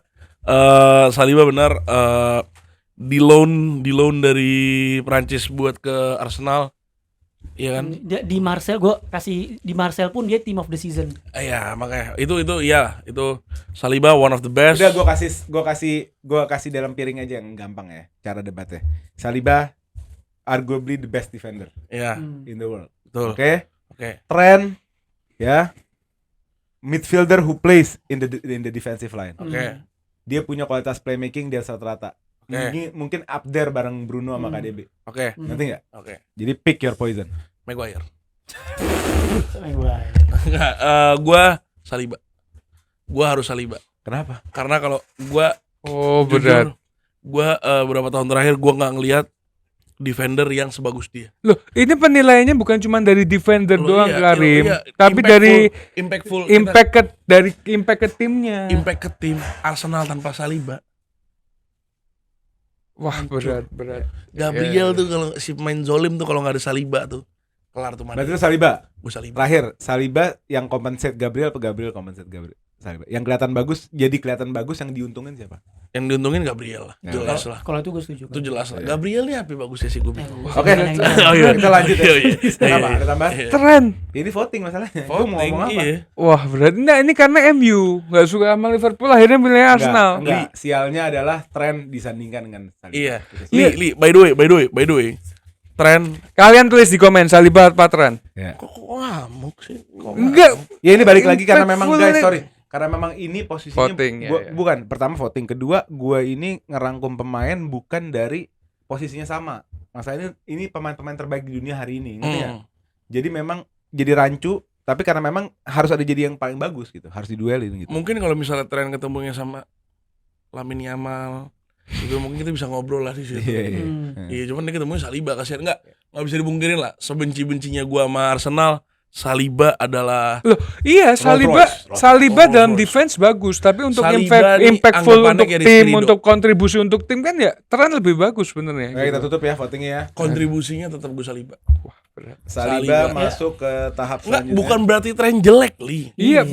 Speaker 4: Saliba benar di loan dari Prancis buat ke Arsenal. Iya kan?
Speaker 2: Di Marcel gue kasih di Marcel pun dia team of the season.
Speaker 4: Iya, makanya itu iya, itu Saliba one of the best.
Speaker 1: Udah gua kasih dalam piring aja yang gampang ya cara debatnya. Saliba arguably the best defender
Speaker 4: Iya,
Speaker 1: in the world.
Speaker 4: betul.
Speaker 1: Oke.
Speaker 4: Oke.
Speaker 1: Trent ya midfielder who plays in the defensive line.
Speaker 4: Oke.
Speaker 1: Dia punya kualitas playmaking di atas rata-rata. Mungkin up there bareng Bruno sama KDB.
Speaker 4: Oke.
Speaker 1: Nanti nggak?
Speaker 4: Oke.
Speaker 1: Jadi pick your poison.
Speaker 4: Maguire.
Speaker 2: Maguire.
Speaker 4: Enggak, gua Saliba. Gua harus Saliba.
Speaker 1: Kenapa?
Speaker 4: Karena kalau gua
Speaker 3: Oh,
Speaker 4: jujur,
Speaker 3: berat.
Speaker 4: gua beberapa tahun terakhir gua nggak ngelihat defender yang sebagus dia.
Speaker 3: Loh, ini penilaiannya bukan cuma dari defender
Speaker 4: Loh,
Speaker 3: doang,
Speaker 4: iya,
Speaker 3: Karim,
Speaker 4: iya,
Speaker 3: tapi
Speaker 4: impactful,
Speaker 3: dari
Speaker 4: impactful
Speaker 3: impact ke timnya.
Speaker 4: impact ke tim Arsenal tanpa Saliba.
Speaker 3: Wah, berat.
Speaker 4: Gabriel
Speaker 3: Iya.
Speaker 4: tuh kalau si main zolim tuh kalau nggak ada Saliba tuh kelar tuh mana.
Speaker 1: Berarti itu Saliba.
Speaker 4: Gua Saliba.
Speaker 1: Terakhir, Saliba yang compensate Gabriel apa Gabriel compensate Gabriel? Saliba. Yang kelihatan bagus, jadi kelihatan bagus, yang diuntungin siapa?
Speaker 4: Yang diuntungin Gabriel lah.
Speaker 1: Ya,
Speaker 4: Jelas lah.
Speaker 2: Kalau itu gue setuju.
Speaker 4: Itu jelas lah. Gabriel nih apa bagusnya sih gue bingung.
Speaker 1: Oke.
Speaker 4: Oh, iya.
Speaker 1: Kita lanjut ya.
Speaker 4: Iya, iya.
Speaker 1: Kenapa? Ada tambahan?
Speaker 4: Iya.
Speaker 3: Trent.
Speaker 1: Ini voting masalahnya. Gua mau
Speaker 4: Voting,
Speaker 1: ngomong apa?
Speaker 4: iya.
Speaker 3: Wah, berat. Nah, ini karena MU nggak suka sama Liverpool, akhirnya pilihnya Arsenal.
Speaker 1: Enggak. Sialnya adalah Trent disandingkan dengan Saliba.
Speaker 4: Iya.
Speaker 3: Iya.
Speaker 4: Li, by the way. Trend
Speaker 3: Kalian tulis di komen Saliba apa Trent?
Speaker 1: Ya.
Speaker 4: kok ngamuk sih?
Speaker 3: Enggak.
Speaker 1: Ya ini balik lagi karena memang
Speaker 3: Impactful
Speaker 1: guys,
Speaker 3: ini.
Speaker 1: sorry. Karena memang ini posisinya
Speaker 3: Voting, ya,
Speaker 1: gua,
Speaker 3: ya.
Speaker 1: bukan pertama voting, kedua gua ini ngerangkum pemain bukan dari posisinya sama. Masalahnya ini pemain-pemain terbaik di dunia hari ini, ngerti nggak? Jadi memang jadi rancu, tapi karena memang harus ada jadi yang paling bagus gitu, harus diduelin gitu.
Speaker 4: Mungkin kalau misalnya Trend ketemunya sama Lamine Yamal itu mungkin kita bisa ngobrol lah di situ.
Speaker 1: Iya.
Speaker 4: Iya, cuman dia ketemunya Saliba, kasihan nggak bisa dipungkirin lah. Sebenci-bencinya gua sama Arsenal, Saliba adalah
Speaker 3: Loh, iya Saliba
Speaker 4: Rolls
Speaker 3: dalam
Speaker 4: Royce.
Speaker 3: defense bagus, tapi untuk
Speaker 4: Saliba nih
Speaker 3: impactful
Speaker 4: anggapannya
Speaker 3: untuk
Speaker 4: kayak
Speaker 3: tim,
Speaker 4: Rizky Ridho.
Speaker 3: untuk kontribusi untuk tim kan ya Trent lebih bagus sebenarnya.
Speaker 1: Nah, kita tutup ya votingnya ya.
Speaker 4: kontribusinya tetap gue Saliba.
Speaker 1: Saliba
Speaker 4: Saliba.
Speaker 1: masuk ke tahap
Speaker 4: Enggak,
Speaker 1: selanjutnya.
Speaker 4: bukan berarti Trend jelek, Li.
Speaker 3: Iya,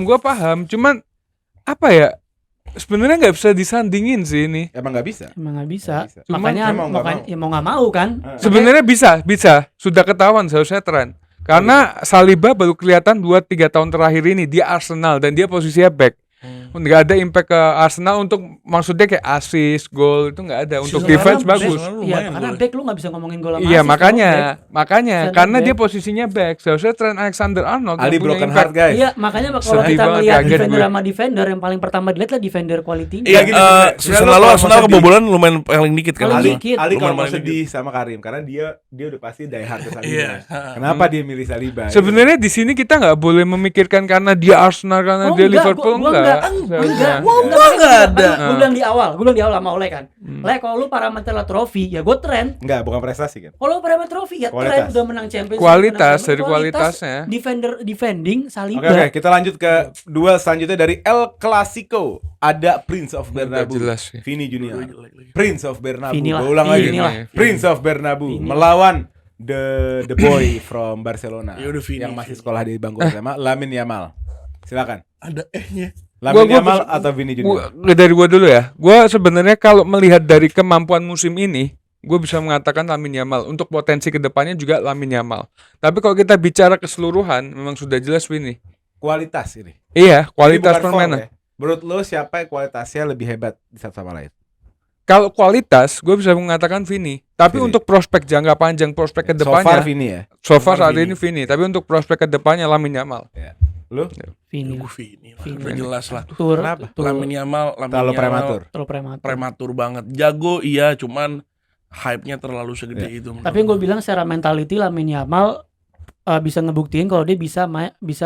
Speaker 3: gua paham. Cuman apa ya? sebenarnya nggak bisa disandingin sih ini.
Speaker 1: Emang nggak bisa.
Speaker 2: Emang nggak bisa.
Speaker 1: Nggak bisa.
Speaker 3: Cuman
Speaker 2: Makanya
Speaker 1: saya mau nggak mau.
Speaker 2: ya mau nggak mau kan.
Speaker 3: Sebenarnya bisa. Sudah ketahuan seharusnya tren. Karena Saliba baru kelihatan 2-3 tahun terakhir ini dia Arsenal dan dia posisinya back. Nggak ada impact ke Arsenal untuk maksudnya kayak assist, gol itu nggak ada. Untuk
Speaker 4: Season
Speaker 3: defense
Speaker 4: lalu
Speaker 3: bagus.
Speaker 4: back.
Speaker 2: Iya,
Speaker 4: Lumayan
Speaker 2: karena
Speaker 4: golnya.
Speaker 2: back lu nggak bisa ngomongin gol sama
Speaker 3: Iya
Speaker 2: assist
Speaker 3: makanya
Speaker 2: Center
Speaker 3: karena
Speaker 2: back.
Speaker 3: dia posisinya back. Seharusnya Trent Alexander-Arnold
Speaker 1: Ali
Speaker 3: yang punya
Speaker 1: broken
Speaker 3: impact.
Speaker 1: heart guys.
Speaker 2: Iya, makanya kalau
Speaker 3: Sedih
Speaker 2: kita
Speaker 3: banget,
Speaker 2: ngelihat
Speaker 3: kaget
Speaker 2: defender
Speaker 3: gue.
Speaker 2: sama defender yang paling pertama dilihat lah defender quality-nya.
Speaker 1: Iya, gini, sebenarnya.
Speaker 4: Season
Speaker 1: Sebenarnya
Speaker 4: lalu
Speaker 1: kalau
Speaker 4: Arsenal
Speaker 1: mau sedih-
Speaker 4: kebobolan lumayan paling dikit kan.
Speaker 2: Paling
Speaker 1: Ali,
Speaker 2: dikit.
Speaker 1: Ali kalau mau
Speaker 4: Lumayan
Speaker 1: sedih sama Karim karena dia udah pasti die hard ke Saliba.
Speaker 4: Iya.
Speaker 1: Kenapa dia milih Saliba?
Speaker 3: Sebenarnya di sini kita nggak boleh memikirkan karena dia Arsenal karena
Speaker 2: Oh,
Speaker 3: dia
Speaker 2: enggak,
Speaker 3: Liverpool
Speaker 2: gua
Speaker 3: enggak.
Speaker 2: enggak.
Speaker 4: Gua enggak ada.
Speaker 2: Gue bilang di awal sama Oleh kan. Le, kalau lu parameter lah trofi, ya gue tren.
Speaker 1: Enggak, bukan prestasi kan.
Speaker 2: Kalau parameter trofi ya tren,
Speaker 1: Kualitas.
Speaker 2: udah menang Champions League,
Speaker 3: Kualitas,
Speaker 2: menang
Speaker 3: dari kualitasnya.
Speaker 2: defending Saliba.
Speaker 1: Oke, kita lanjut ke duel selanjutnya dari El Clasico. Ada Prince of Bernabeu,
Speaker 3: jelas sih.
Speaker 1: Vini Junior. Prince of Bernabeu.
Speaker 2: Vini lah,
Speaker 1: Gua ulang lagi.
Speaker 2: Vini lah.
Speaker 1: Prince of Bernabeu
Speaker 2: Vini.
Speaker 1: melawan the boy from Barcelona
Speaker 4: Ya udah, Vini,
Speaker 1: yang masih
Speaker 4: Vini.
Speaker 1: sekolah di bangku SMA, Lamine Yamal. Silakan.
Speaker 4: Ada nya.
Speaker 1: Lamine
Speaker 3: Gua-
Speaker 1: Yamal atau Vini Junior?
Speaker 3: Dari gua dulu ya. Gua sebenarnya kalau melihat dari kemampuan musim ini, gue bisa mengatakan Lamine Yamal. Untuk potensi kedepannya juga Lamine Yamal. Tapi kalau kita bicara keseluruhan, memang sudah jelas Vini.
Speaker 1: Kualitas ini.
Speaker 3: Iya, kualitas
Speaker 1: Ini bukan
Speaker 3: permainan.
Speaker 1: form, ya. Menurut lo siapa yang kualitasnya lebih hebat di satu sama lain?
Speaker 3: Kalau kualitas, gue bisa mengatakan Vini. Tapi
Speaker 1: Vini.
Speaker 3: untuk prospek jangka panjang, prospek
Speaker 1: So far
Speaker 3: kedepannya,
Speaker 1: Vini ya.
Speaker 3: so far saat
Speaker 4: Vini.
Speaker 3: ini Vini. Tapi untuk prospek kedepannya Lamine Yamal.
Speaker 1: Lo
Speaker 2: Vini.
Speaker 4: Gue Vini lah.
Speaker 2: Vini.
Speaker 4: Udah jelas lah.
Speaker 2: Tur,
Speaker 1: Kenapa?
Speaker 2: tur,
Speaker 4: Lamine Yamal
Speaker 1: terlalu prematur.
Speaker 2: terlalu prematur.
Speaker 4: prematur banget. Jago iya, cuman hype-nya terlalu segede
Speaker 1: Iya.
Speaker 4: itu.
Speaker 2: Tapi yang gue bilang secara mentality Lamine Yamal bisa ngebuktiin kalau dia bisa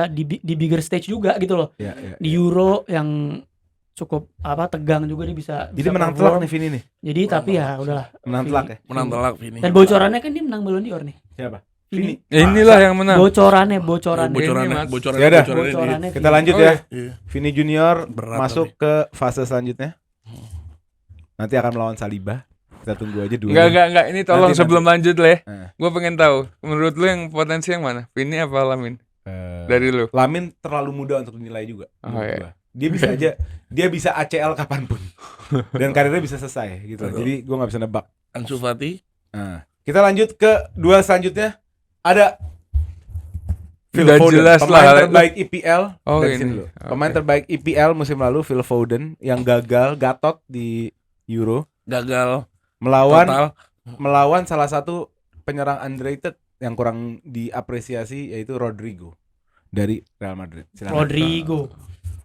Speaker 2: di bigger stage juga gitu loh.
Speaker 1: Iya, iya.
Speaker 2: Di Euro yang cukup tegang juga dia bisa.
Speaker 1: Jadi
Speaker 2: bisa
Speaker 1: menang
Speaker 2: perform.
Speaker 1: telak nih Vini nih.
Speaker 2: Jadi tapi ya udahlah.
Speaker 1: Menang
Speaker 2: Vini.
Speaker 1: telak ya.
Speaker 4: Menang telak Vini.
Speaker 2: Dan bocorannya kan dia menang Ballon d'Or nih.
Speaker 1: Siapa?
Speaker 2: Vini.
Speaker 3: Inilah yang menang.
Speaker 2: Bocorannya.
Speaker 4: Bocorannya,
Speaker 3: Ini, Mas.
Speaker 4: bocorannya,
Speaker 1: Ya udah.
Speaker 4: bocorannya
Speaker 1: Kita
Speaker 2: Vini.
Speaker 1: lanjut
Speaker 3: Oh,
Speaker 1: ya.
Speaker 4: Iya.
Speaker 1: Vini Junior
Speaker 4: Berat
Speaker 1: masuk ke fase selanjutnya. Nanti akan melawan Saliba. Kita tunggu aja dulu.
Speaker 3: Enggak. Ini tolong
Speaker 1: Nanti.
Speaker 3: sebelum lanjut Le.
Speaker 1: Eh.
Speaker 3: Gue pengen tahu. Menurut lu yang potensi yang mana? Vini apa Lamine? Dari lu.
Speaker 1: Lamin terlalu muda untuk dinilai juga.
Speaker 3: Oh,
Speaker 1: menurut
Speaker 3: iya.
Speaker 1: gua. Dia bisa ACL kapanpun. Dan karirnya bisa selesai gitu.
Speaker 4: Betul.
Speaker 1: Jadi gua nggak bisa nebak.
Speaker 4: Ansu Fati.
Speaker 1: Nah, kita lanjut ke duel selanjutnya. Ada Phil
Speaker 3: Udah
Speaker 1: Foden,
Speaker 3: jelas
Speaker 1: pemain
Speaker 3: lah.
Speaker 1: terbaik IPL.
Speaker 3: Oh,
Speaker 1: Dari
Speaker 3: ini.
Speaker 1: sini dulu.
Speaker 3: Oke.
Speaker 1: Pemain terbaik IPL musim lalu Phil Foden yang gatot di Euro
Speaker 4: Gagal
Speaker 1: melawan
Speaker 4: total.
Speaker 1: salah satu penyerang underrated yang kurang diapresiasi yaitu Rodrigo dari Real Madrid. Silakan.
Speaker 2: Rodrigo.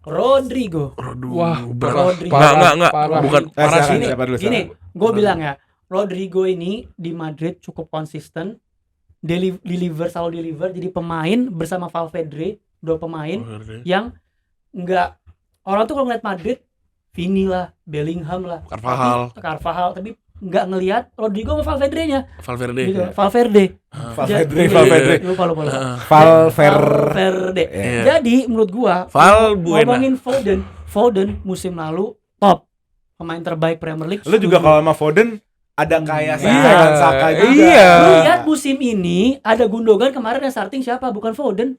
Speaker 3: Wah,
Speaker 2: Rodrigo.
Speaker 4: Enggak.
Speaker 3: parah.
Speaker 4: Bukan
Speaker 1: Eh,
Speaker 4: parah
Speaker 1: silakan,
Speaker 4: sih.
Speaker 1: siapa dulu,
Speaker 2: Gini,
Speaker 1: silakan.
Speaker 2: gue bilang ya, Rodrigo ini di Madrid cukup konsisten, selalu deliver. Jadi pemain bersama Valverde, dua pemain yang nggak, orang tuh kalau ngeliat Madrid, Vini lah, Bellingham lah, Carvajal, tapi nggak ngelihat Rodrigo sama Valverde-nya,
Speaker 4: Valverde.
Speaker 2: gitu.
Speaker 4: Ya.
Speaker 2: Valverde.
Speaker 1: Valverde.
Speaker 2: Lupa.
Speaker 1: Valverde.
Speaker 2: Valverde.
Speaker 1: Iya.
Speaker 2: Jadi menurut gua
Speaker 4: Valbuena.
Speaker 2: ngomongin Foden musim lalu top, pemain terbaik Premier League.
Speaker 1: Lu juga
Speaker 2: setuju.
Speaker 1: kalau sama Foden ada kayak
Speaker 2: Iya.
Speaker 1: Sahan Saka juga.
Speaker 3: Iya.
Speaker 2: Lu lihat musim ini ada Gundogan, kemarin yang starting siapa? Bukan Foden.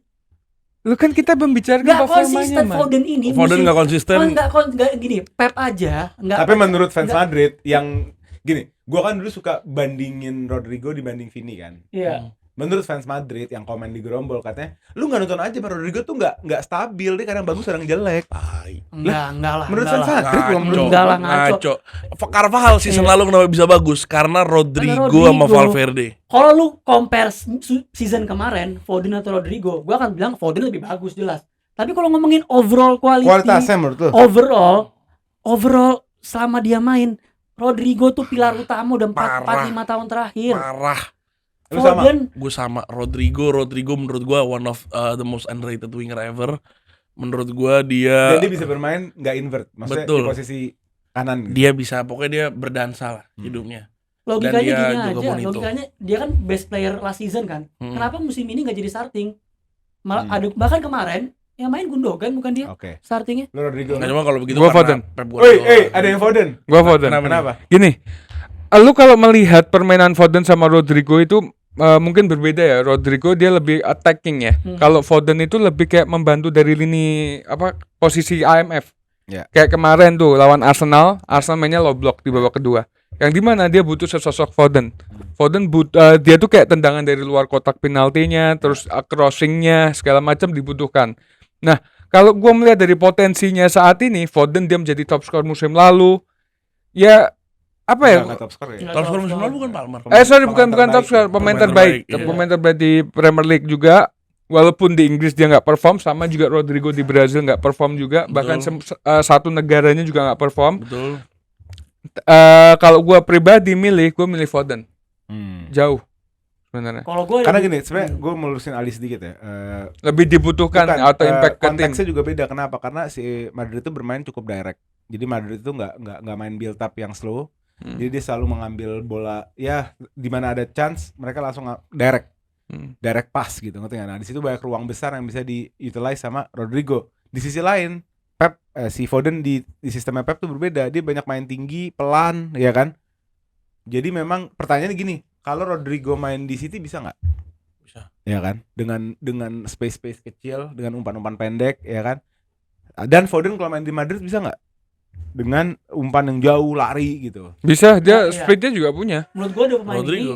Speaker 3: Lu kan kita membicarakan
Speaker 2: Nggak
Speaker 3: performanya,
Speaker 2: konsisten
Speaker 3: Man.
Speaker 2: Foden ini.
Speaker 4: Foden nggak konsisten.
Speaker 2: Nggak gini. Pep aja. Nggak.
Speaker 1: Tapi menurut fans
Speaker 2: Nggak.
Speaker 1: Madrid yang gini, gua kan dulu suka bandingin Rodrigo dibanding Vini kan.
Speaker 2: Iya.
Speaker 1: Menurut fans Madrid yang komen di Gerombol katanya, lu nggak nonton aja Pak Rodrigo tuh nggak stabil, dia kadang bagus kadang jelek.
Speaker 2: Enggak lah.
Speaker 1: Menurut
Speaker 2: enggak
Speaker 1: fans
Speaker 2: lah.
Speaker 1: Madrid gua menurut
Speaker 2: Enggak lah, ngaco.
Speaker 4: Ngaco. Carvajal season
Speaker 2: Iya.
Speaker 4: lalu kenapa bisa bagus? Karena Rodrigo
Speaker 2: Rodrigo.
Speaker 4: sama Valverde.
Speaker 2: Kalau lu compare season kemarin Foden atau Rodrigo, gua akan bilang Foden lebih bagus jelas. Tapi kalau ngomongin overall quality,
Speaker 1: kualitasnya menurut lu.
Speaker 2: overall selama dia main, Rodrigo tuh pilar utama udah 4-5 tahun terakhir.
Speaker 4: Parah.
Speaker 1: Lu sama?
Speaker 2: Foden
Speaker 4: Gue sama Rodrigo menurut gue one of the most underrated winger ever. Menurut gue dia
Speaker 1: Dan dia bisa bermain nggak invert, maksudnya
Speaker 4: Betul.
Speaker 1: di posisi kanan gitu.
Speaker 4: dia bisa, pokoknya dia berdansa lah hidupnya.
Speaker 2: logikanya
Speaker 4: dia
Speaker 2: gini
Speaker 4: juga
Speaker 2: aja,
Speaker 4: bonito.
Speaker 2: logikanya dia kan best player last season kan. Kenapa musim ini nggak jadi starting? Ada bahkan kemarin yang main Gundogan bukan dia
Speaker 1: Oke.
Speaker 2: startingnya.
Speaker 1: Lu Rodrigo.
Speaker 4: Nggak, cuma kalau begitu
Speaker 3: Gua
Speaker 4: karena
Speaker 3: Foden.
Speaker 4: Pep
Speaker 1: Woi,
Speaker 4: Guardiola.
Speaker 1: ada yang Foden.
Speaker 3: Gua Foden.
Speaker 1: Kenapa?
Speaker 3: Gini, lu kalau melihat permainan Foden sama Rodrigo itu mungkin berbeda ya. Rodrigo dia lebih attacking ya. Kalau Foden itu lebih kayak membantu dari lini posisi IMF.
Speaker 1: Ya.
Speaker 3: Kayak kemarin tuh lawan Arsenal mainnya low block di babak kedua. Yang dimana dia butuh sesosok Foden. Dia tuh kayak tendangan dari luar kotak penaltinya, terus crossingnya segala macam dibutuhkan. Nah, kalau gua melihat dari potensinya saat ini, Foden dia menjadi top skor musim lalu. Ya apa ya?
Speaker 1: Nggak top skor ya.
Speaker 2: Nggak
Speaker 4: Top skor
Speaker 2: top
Speaker 4: musim
Speaker 2: skor.
Speaker 4: lalu bukan Palmer.
Speaker 3: Sorry, bukan
Speaker 1: Pemain
Speaker 3: top skor,
Speaker 1: terbaik.
Speaker 3: pemain
Speaker 4: Pemain
Speaker 3: terbaik.
Speaker 4: terbaik, iya.
Speaker 3: Pemain terbaik di Premier League juga. Walaupun di Inggris dia nggak perform, sama juga Rodrigo di Brazil nggak perform juga. Bahkan satu negaranya juga nggak perform.
Speaker 4: Betul.
Speaker 3: Kalau gua pribadi gue milih Foden. Jauh sebenarnya.
Speaker 2: Kalau gue
Speaker 1: Karena gini, sebenarnya gue melurusin Ali sedikit ya.
Speaker 3: Lebih dibutuhkan
Speaker 1: Bukan,
Speaker 3: atau impact ke tim.
Speaker 1: konteksnya juga beda. Kenapa? Karena si Madrid itu bermain cukup direct. Jadi Madrid itu nggak main build up yang slow. Jadi dia selalu mengambil bola ya di mana ada chance mereka langsung direct pass gitu, ngerti nggak? Nah di situ banyak ruang besar yang bisa diutilize sama Rodrigo. Di sisi lain si Foden di sistemnya Pep tuh berbeda. Dia banyak main tinggi, pelan, ya kan? Jadi memang pertanyaannya gini, kalau Rodrigo main di City bisa nggak?
Speaker 4: Bisa.
Speaker 1: Ya kan? Dengan space kecil, dengan umpan-umpan pendek, ya kan? Dan Foden kalau main di Madrid bisa nggak? Dengan umpan yang jauh, lari gitu.
Speaker 3: Bisa, dia
Speaker 2: Iya.
Speaker 3: speednya juga punya.
Speaker 2: menurut gue ada pemain
Speaker 4: Rodrigo.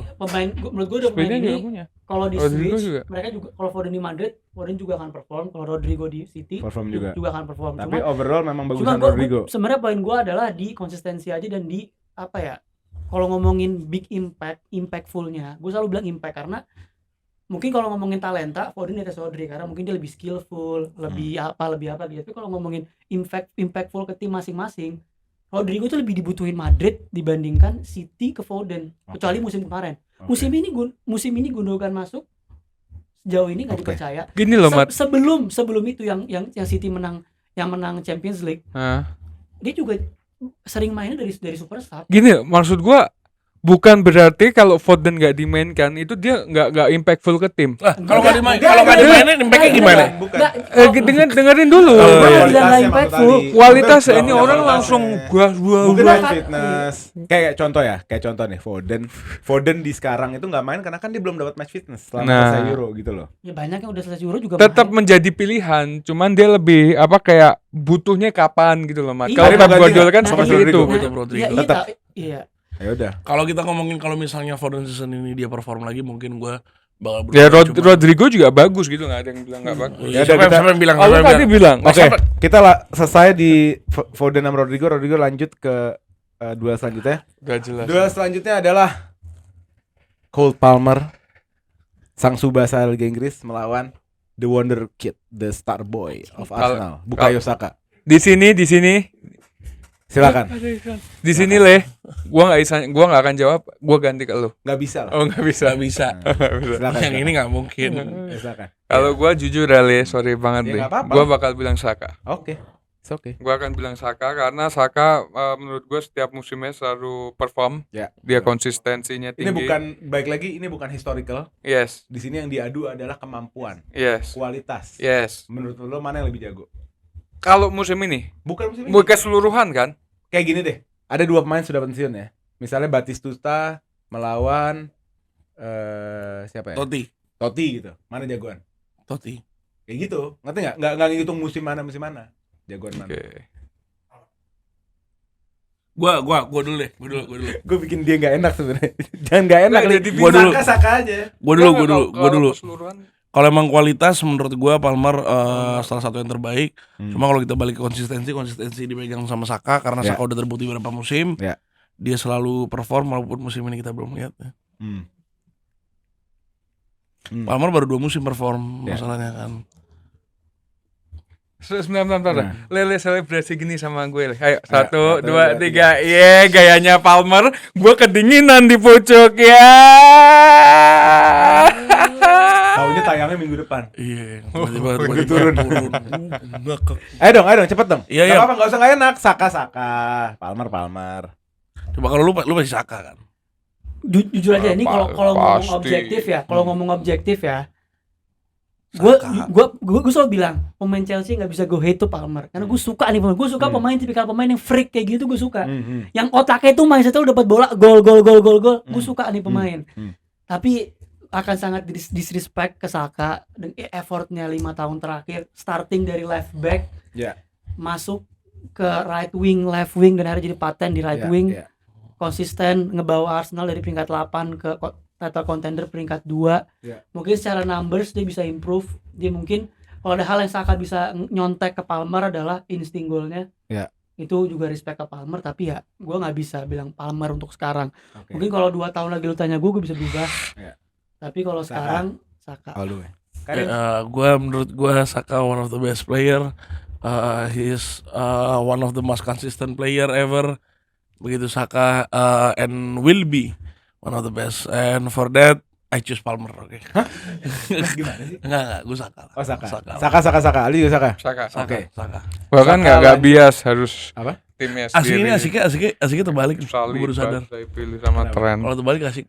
Speaker 2: menurut gue ada pemain
Speaker 3: Speednya
Speaker 2: ini
Speaker 3: juga punya.
Speaker 2: kalau di
Speaker 3: Rodrigo
Speaker 2: switch
Speaker 3: juga.
Speaker 2: mereka juga, kalau Foden di Madrid Foden juga akan perform, kalau Rodrigo di City
Speaker 1: Perform juga.
Speaker 2: akan perform.
Speaker 1: Tapi overall memang bagusan
Speaker 2: Cuma
Speaker 1: Rodrigo.
Speaker 2: sebenarnya poin gue adalah di konsistensi aja dan di apa ya, kalau ngomongin big impactfulnya gue selalu bilang impact, karena mungkin kalau ngomongin talenta Foden di atas Rodri karena mungkin dia lebih skillful, lebih apa gitu. Tapi kalau ngomongin impactful ke tim masing-masing, Rodrigo tuh lebih dibutuhin Madrid dibandingkan City ke Foden. Kecuali musim kemarin.
Speaker 1: Oke.
Speaker 2: Musim ini Gundogan masuk sejauh ini nggak
Speaker 1: Oke.
Speaker 2: dipercaya.
Speaker 3: Gini loh, Mat.
Speaker 2: Sebelum itu yang City menang Champions League, dia juga sering mainnya dari super sub.
Speaker 3: Gini, maksud gua bukan berarti kalau Foden nggak dimainkan itu dia nggak impactful ke tim.
Speaker 4: Lah, kalau nggak dimainin,
Speaker 1: Enggak,
Speaker 4: kalau nggak
Speaker 1: enggak.
Speaker 4: dimainin, impactnya gimana?
Speaker 1: Bukan.
Speaker 3: Dengerin dulu.
Speaker 2: Gue
Speaker 1: Kualitasnya
Speaker 2: bilang
Speaker 1: maksud
Speaker 2: nggak impactful.
Speaker 1: tadi.
Speaker 3: Kualitas
Speaker 1: Bukan
Speaker 3: ini orang
Speaker 1: kualitasnya.
Speaker 3: langsung gua
Speaker 1: Mungkin
Speaker 2: Bukan.
Speaker 1: main fitness. Kayak contoh nih Foden di sekarang itu nggak main karena kan dia belum dapat match fitness selama
Speaker 3: Nah.
Speaker 1: selesai Euro gitu loh.
Speaker 2: Ya banyak yang udah selesai Euro juga
Speaker 3: tetap
Speaker 2: main.
Speaker 3: menjadi pilihan, cuman dia lebih kayak butuhnya kapan gitu loh, Mat.
Speaker 2: Iya.
Speaker 3: Kalau
Speaker 1: Tapi
Speaker 3: Pep
Speaker 1: ganti
Speaker 3: Guardiola
Speaker 1: nggak?
Speaker 3: kan
Speaker 1: Nah,
Speaker 3: seperti
Speaker 1: iya.
Speaker 3: itu.
Speaker 4: Betul, Rodrigo.
Speaker 2: Iya,
Speaker 1: Tetap.
Speaker 2: iya.
Speaker 1: Ya udah.
Speaker 4: Kalau kita ngomongin kalau misalnya Foden season ini dia perform lagi, mungkin gue bakal
Speaker 3: Ya
Speaker 4: berubah, cuma-
Speaker 3: Rodrigo juga bagus gitu, nggak ada yang bilang nggak bagus.
Speaker 4: Ya,
Speaker 1: Ya udah,
Speaker 4: siapa yang bilang?
Speaker 3: Oh, lu
Speaker 4: Siapa yang
Speaker 3: tadi bilang.
Speaker 1: Oke,
Speaker 3: Oke.
Speaker 1: kita selesai di Foden sama Rodrigo lanjut ke duel selanjutnya.
Speaker 3: Udah jelas.
Speaker 1: Duel selanjutnya adalah Cole Palmer, sang Subasa Liga Inggris melawan The Wonder Kid, the star boy of Arsenal, Bukayo Saka.
Speaker 3: Di sini
Speaker 1: Silakan.
Speaker 3: di sini Le, gua nggak akan jawab, gua ganti ke lu.
Speaker 1: Nggak bisa lah.
Speaker 3: Oh, nggak bisa.
Speaker 4: Nggak bisa.
Speaker 1: Silakan.
Speaker 4: Yang ini nggak mungkin.
Speaker 1: Silakan.
Speaker 3: Kalau gua jujur ya, Le, sorry banget
Speaker 1: Ya,
Speaker 3: Le.
Speaker 1: nggak apa-apa.
Speaker 3: Gua bakal bilang Saka.
Speaker 1: Oke. It's okay.
Speaker 3: Gua akan bilang Saka karena Saka menurut gua setiap musimnya selalu perform.
Speaker 1: Ya.
Speaker 3: Dia konsistensinya tinggi.
Speaker 1: Ini bukan historical.
Speaker 3: Yes.
Speaker 1: Di sini yang diadu adalah kemampuan,
Speaker 3: Yes.
Speaker 1: kualitas.
Speaker 3: Yes.
Speaker 1: Menurut lo mana yang lebih jago?
Speaker 3: Kalau musim ini,
Speaker 1: Bukan musim ini.
Speaker 3: mau keseluruhan kan?
Speaker 1: Kayak gini deh. Ada 2 pemain sudah pensiun ya. Misalnya Batistuta melawan siapa ya? Totti gitu. Mana jagoan?
Speaker 4: Totti.
Speaker 1: Kayak gitu. Ngerti enggak? Enggak ngitung musim mana. Jagoan mana?
Speaker 3: Oke.
Speaker 4: Gua dulu deh.
Speaker 1: Gue bikin dia enggak enak sebenarnya. Jangan enggak enak.
Speaker 3: Nggak,
Speaker 1: Li.
Speaker 3: jadi
Speaker 4: gua dulu.
Speaker 1: Saka aja.
Speaker 4: Gua dulu.
Speaker 3: Keseluruhan.
Speaker 4: Kalau emang kualitas menurut gua Palmer salah satu yang terbaik.
Speaker 1: Hmm.
Speaker 4: Cuma kalau kita balik ke konsistensi dipegang sama Saka karena
Speaker 1: Ya.
Speaker 4: Saka udah terbukti beberapa musim.
Speaker 1: Ya.
Speaker 4: Dia selalu perform walaupun musim ini kita belum lihat. Palmer baru 2 musim perform
Speaker 1: Ya.
Speaker 4: masalahnya kan.
Speaker 3: Sebentar.
Speaker 1: Nah.
Speaker 3: Lele selebrasi gini sama gue. Le. Ayo, 1,
Speaker 1: satu,
Speaker 3: 2,
Speaker 1: dua,
Speaker 3: 3. Ye, gayanya Palmer. Gue kedinginan di pucuk ya.
Speaker 1: Tahunya tayangnya minggu depan.
Speaker 4: Iya, tiba-tiba
Speaker 1: Begitu turun.
Speaker 4: Ngekek.
Speaker 1: Ayo dong, cepet dong.
Speaker 4: Iya,
Speaker 1: Gak
Speaker 4: iya.
Speaker 1: apa-apa, enggak usah enggak enak. Saka. Palmer.
Speaker 4: Coba kalau lu pasti Saka kan.
Speaker 2: Jujur aja ini kalau ngomong objektif ya, gue selalu bilang pemain Chelsea nggak bisa go hate to Palmer karena gue suka nih gue suka tipikal pemain yang freak kayak gitu, gue suka yang otaknya tuh mindset lu dapat bola gol gue suka nih pemain. Tapi akan sangat disrespect ke Saka dengan effortnya 5 tahun terakhir starting dari left back
Speaker 1: Ya.
Speaker 2: masuk ke right wing, left wing dan akhirnya jadi paten di right
Speaker 1: Iya,
Speaker 2: wing.
Speaker 1: iya.
Speaker 2: Konsisten ngebawa Arsenal dari peringkat 8 ke title contender peringkat 2.
Speaker 1: Iya.
Speaker 2: Mungkin secara numbers dia bisa improve. Dia mungkin kalau ada hal yang Saka bisa nyontek ke Palmer adalah insting golnya.
Speaker 1: Iya.
Speaker 2: Itu juga respect ke Palmer, tapi ya gue nggak bisa bilang Palmer untuk sekarang.
Speaker 1: Oke.
Speaker 2: Mungkin kalau 2 tahun lagi lu tanya gue bisa berubah.
Speaker 1: Iya.
Speaker 2: Tapi kalau
Speaker 1: Saka.
Speaker 2: sekarang Saka.
Speaker 1: Oh, lu ya. Karim.
Speaker 4: Menurut gue Saka one of the best player. He's one of the most consistent player ever. Begitu Saka and will be one of the best. And for that I choose Palmer. Oke.
Speaker 1: Gimana sih?
Speaker 4: Enggak, gue Saka.
Speaker 1: Oh, Saka.
Speaker 4: Saka.
Speaker 1: Saka. Ali juga Saka.
Speaker 3: Saka.
Speaker 1: Oke.
Speaker 4: Saka.
Speaker 3: Gua kan
Speaker 1: Saka
Speaker 3: nggak
Speaker 1: lanjut.
Speaker 3: bias, harus
Speaker 1: Apa?
Speaker 3: timnya
Speaker 4: Asik ini
Speaker 3: sendiri.
Speaker 4: asiknya terbalik. Gue
Speaker 3: Salih
Speaker 4: baru sadar.
Speaker 3: saya pilih sama Trent.
Speaker 4: Kalau terbalik asik.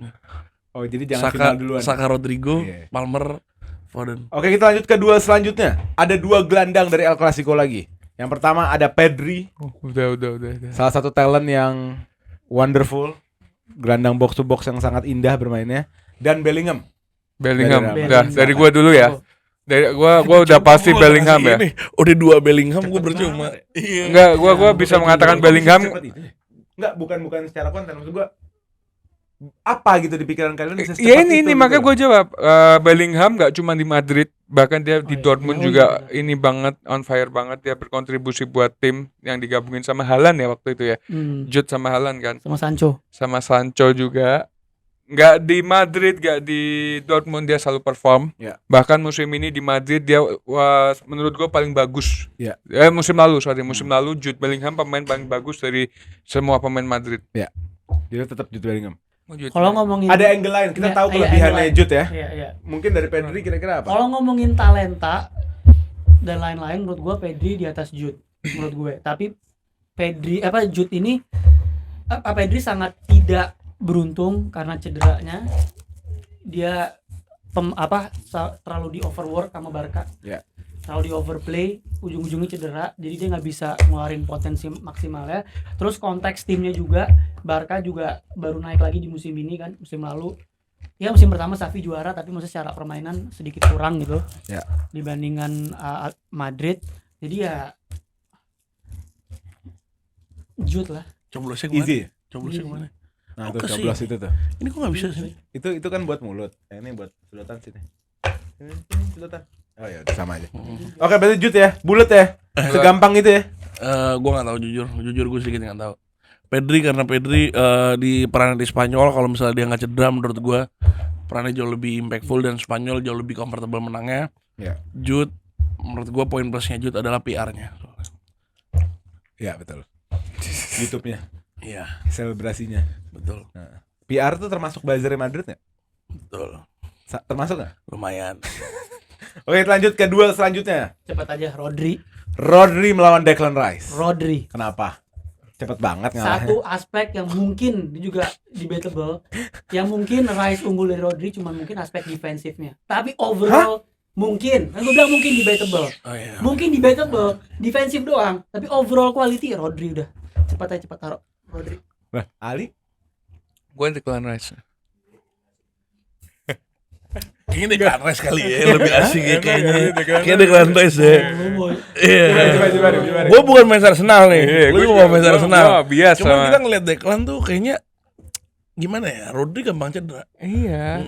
Speaker 1: Oh, jadi jangan
Speaker 4: Saka,
Speaker 1: final duluan.
Speaker 4: Saka Rodrigo,
Speaker 1: Iya.
Speaker 4: Palmer, Foden.
Speaker 1: Oke, kita lanjut ke duel selanjutnya. Ada 2 gelandang dari El Clasico lagi. Yang pertama ada Pedri,
Speaker 3: Oh, udah.
Speaker 1: salah satu talent yang wonderful, gelandang box to box yang sangat indah bermainnya, dan Bellingham.
Speaker 3: Bellingham.
Speaker 1: Bellingham.
Speaker 3: Udah, dari gua dulu ya. Dari gua udah pasti
Speaker 4: Gua
Speaker 3: Bellingham
Speaker 4: kasih
Speaker 3: ya.
Speaker 4: ini. Udah 2 Bellingham gue percuma. Iya.
Speaker 3: Enggak, gua bisa mengatakan Bellingham.
Speaker 1: Enggak, bukan secara konten, maksud gua apa gitu di pikiran kalian bisa
Speaker 3: Ya
Speaker 1: secepat
Speaker 3: ini
Speaker 1: itu
Speaker 3: makanya
Speaker 1: gitu
Speaker 3: gue jawab. Bellingham nggak cuma di Madrid, bahkan dia di
Speaker 2: iya.
Speaker 3: Dortmund
Speaker 2: Oh,
Speaker 3: juga
Speaker 2: iya.
Speaker 3: ini banget on fire banget, dia berkontribusi buat tim yang digabungin sama Haaland ya waktu itu ya. Jude sama Haaland kan,
Speaker 2: Sama Sancho.
Speaker 3: sama Sancho juga. Nggak di Madrid, nggak di Dortmund dia selalu perform.
Speaker 1: Ya.
Speaker 3: Bahkan musim ini di Madrid dia menurut gue paling bagus.
Speaker 1: Ya.
Speaker 3: Musim lalu Jude Bellingham pemain paling bagus dari semua pemain Madrid.
Speaker 1: Dia tetap Jude Bellingham.
Speaker 3: Jude.
Speaker 2: Kalau ngomongin
Speaker 1: Ada angle lain, kita
Speaker 2: Iya,
Speaker 1: tahu
Speaker 2: iya,
Speaker 1: kelebihannya
Speaker 2: angle lain.
Speaker 1: Jude ya.
Speaker 2: Iya.
Speaker 1: Mungkin dari Pedri kira-kira apa?
Speaker 2: Kalau ngomongin talenta dan lain-lain, menurut gue Pedri di atas Jude menurut gue. Tapi Jude ini Pedri sangat tidak beruntung karena cederanya. Dia terlalu di overwork sama Barca.
Speaker 1: Ya.
Speaker 2: Terlalu di overplay, ujung-ujungnya cedera, jadi dia nggak bisa ngeluarin potensi maksimalnya. Terus konteks timnya juga, Barca juga baru naik lagi di musim ini kan, musim lalu. Ya musim pertama Xavi juara, tapi maksudnya secara permainan sedikit kurang gitu
Speaker 1: Ya.
Speaker 2: dibandingkan Madrid. Jadi ya Jude lah.
Speaker 4: Coblosnya kemana?
Speaker 1: Easy.
Speaker 4: Coblosnya kemana?
Speaker 1: Nah,
Speaker 4: Oke
Speaker 1: tuh
Speaker 4: sih.
Speaker 1: coblos itu tuh.
Speaker 4: Ini kok gak bisa sih?
Speaker 1: Itu kan buat mulut. Ini buat sedotan sini. Ini sedotan. Oh ya, udah sama aja. Oke, berarti Jude ya, bulat ya. Segampang itu ya.
Speaker 4: Gue nggak tahu jujur gue sedikit nggak tahu. Pedri karena Pedri di perannya di Spanyol kalau misalnya dia nggak cedera menurut gue perannya jauh lebih impactful dan Spanyol jauh lebih comfortable menangnya.
Speaker 1: Ya.
Speaker 4: Jude menurut gue poin plusnya Jude adalah PR-nya.
Speaker 1: Ya, betul. YouTube-nya,
Speaker 4: Iya
Speaker 1: selebrasinya.
Speaker 4: betul
Speaker 1: PR tuh termasuk buzzer Madrid nggak?
Speaker 4: betul
Speaker 1: Termasuk nggak?
Speaker 4: lumayan.
Speaker 1: Oke, lanjut ke duel selanjutnya.
Speaker 2: Cepat aja Rodri.
Speaker 1: Rodri melawan Declan Rice.
Speaker 2: Rodri.
Speaker 1: Kenapa? Cepet banget ngalahnya.
Speaker 2: Satu aspek yang mungkin juga debatable, yang mungkin Rice unggul dari Rodri cuma mungkin aspek defensifnya. Tapi overall mungkin, kan gue bilang mungkin debatable.
Speaker 4: Oh iya.
Speaker 2: Mungkin debatable, defensif doang, tapi overall quality Rodri udah. Cepat taruh Rodri.
Speaker 1: Nah, Ali?
Speaker 3: Gue Declan Rice.
Speaker 4: Kayaknya Declan Rice kali ya lebih asik ya kayaknya. Kayaknya Declan Rice ya. Iya.
Speaker 1: Coba.
Speaker 4: Gue bukan main Arsenal nih. Lu mau main Arsenal.
Speaker 3: Gua biasa.
Speaker 4: Cuma kita ngeliat Declan tuh kayaknya gimana ya? Rodri gampang cedera.
Speaker 3: Iya.